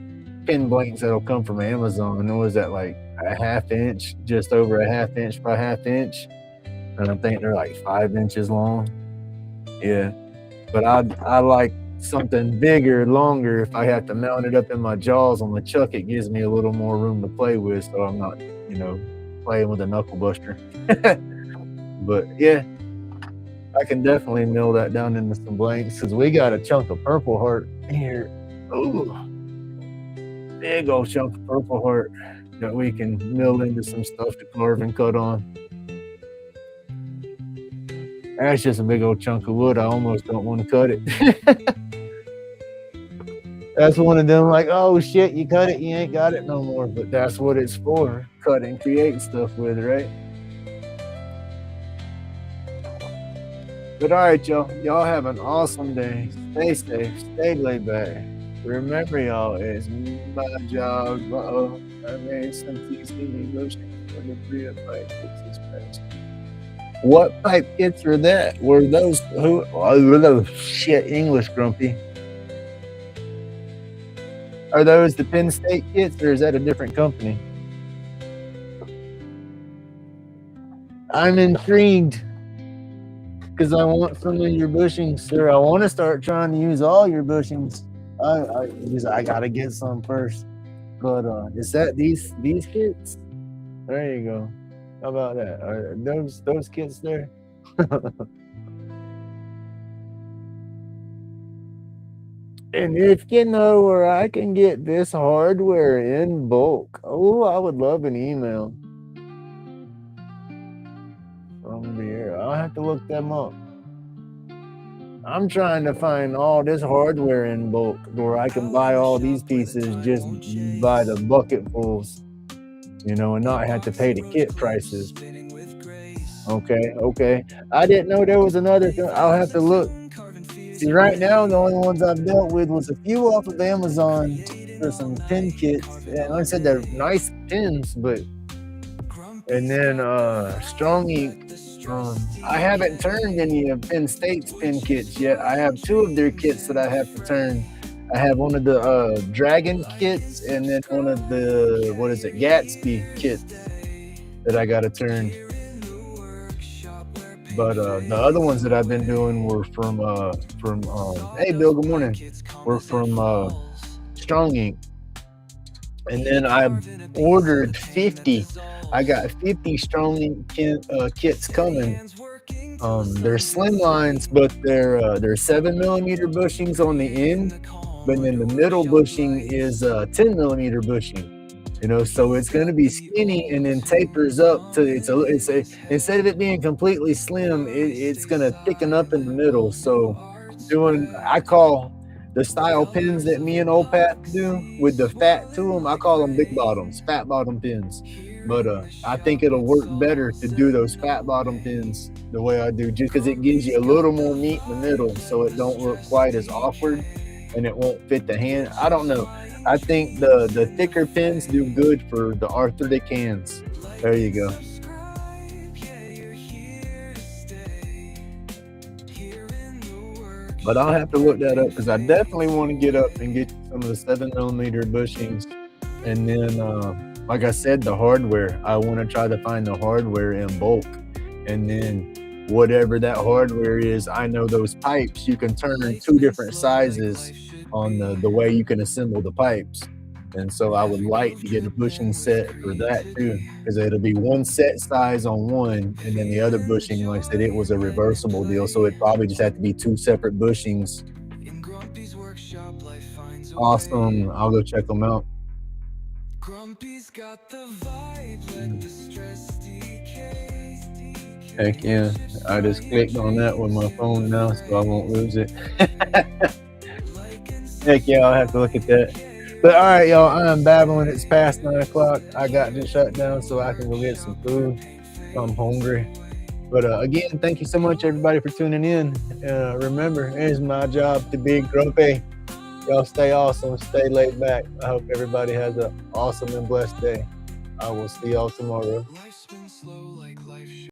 S1: pin blanks that'll come from Amazon. And was that like a ½ inch, just over a ½ inch by ½ inch? And I think they're like 5 inches long. Yeah. But I like something bigger, longer. If I have to mount it up in my jaws on the chuck, it gives me a little more room to play with, so I'm not, you know, playing with a knuckle buster. But yeah, I can definitely mill that down into some blanks because we got a chunk of Purple Heart here. Ooh, big old chunk of Purple Heart that we can mill into some stuff to carve and cut on. That's just a big old chunk of wood. I almost don't want to cut it. That's one of them like, oh shit, you cut it, you ain't got it no more. But that's what it's for. Cut and create stuff with, right? But all right, y'all. Y'all have an awesome day. Stay safe. Stay laid back. Remember, y'all, it's my job. Uh-oh. I made some TC negotiations for the free of pipe kits. What pipe kits were that? Were those who? Oh, shit, English grumpy. Are those the Penn State kits, or is that a different company? I'm intrigued because I want some of your bushings, sir. I want to start trying to use all your bushings. I gotta get some first. But is that these kits? There you go. How about that? Are those kits there? And if you know where I can get this hardware in bulk, oh, I would love an email from here. I'll have to look them up. I'm trying to find all this hardware in bulk where I can buy all these pieces just by the bucketfuls, you know, and not have to pay the kit prices. Okay. I didn't know there was another thing. I'll have to look. See, right now, the only ones I've dealt with was a few off of Amazon for some pin kits. And like I said, they're nice pins, but... And then Strong Ink. I haven't turned any of Penn State's pin kits yet. I have 2 of their kits that I have to turn. I have one of the Dragon kits and then one of the, Gatsby kits that I got to turn. But the other ones that I've been doing were from hey Bill, good morning. Were from Strong Ink. And then I ordered 50. I got 50 Strong Ink kits coming. They're slim lines, but they're 7mm bushings on the end. But then the middle bushing is 10mm bushing. You know, so it's going to be skinny and then tapers up to instead of it being completely slim, it's going to thicken up in the middle. So I call the style pins that me and Old Pat do with the fat to them, I call them big bottoms, fat bottom pins. But I think it'll work better to do those fat bottom pins the way I do, just because it gives you a little more meat in the middle, so it don't look quite as awkward and it won't fit the hand. I don't know. I think the thicker pins do good for the arthritic hands. There you go. But I'll have to look that up because I definitely want to get up and get some of the 7mm bushings. And then, like I said, the hardware. I want to try to find the hardware in bulk. And then whatever that hardware is, I know those pipes, you can turn 2 different sizes on the way you can assemble the pipes. And so I would like to get a bushing set for that too, because it'll be one set size on one, and then the other bushing, like I said, it was a reversible deal, so it probably just had to be 2 separate bushings. Awesome. I'll go check them out. Heck yeah. I just clicked on that with my phone now, so I won't lose it. Heck yeah, I'll have to look at that. But all right, y'all, I'm babbling. It's past 9 o'clock. I got to shut down so I can go get some food. I'm hungry. But again, thank you so much, everybody, for tuning in. Remember, it's my job to be grumpy.
S3: Y'all stay awesome. Stay laid back. I hope everybody has an awesome and blessed day. I will see y'all tomorrow.
S2: Life's been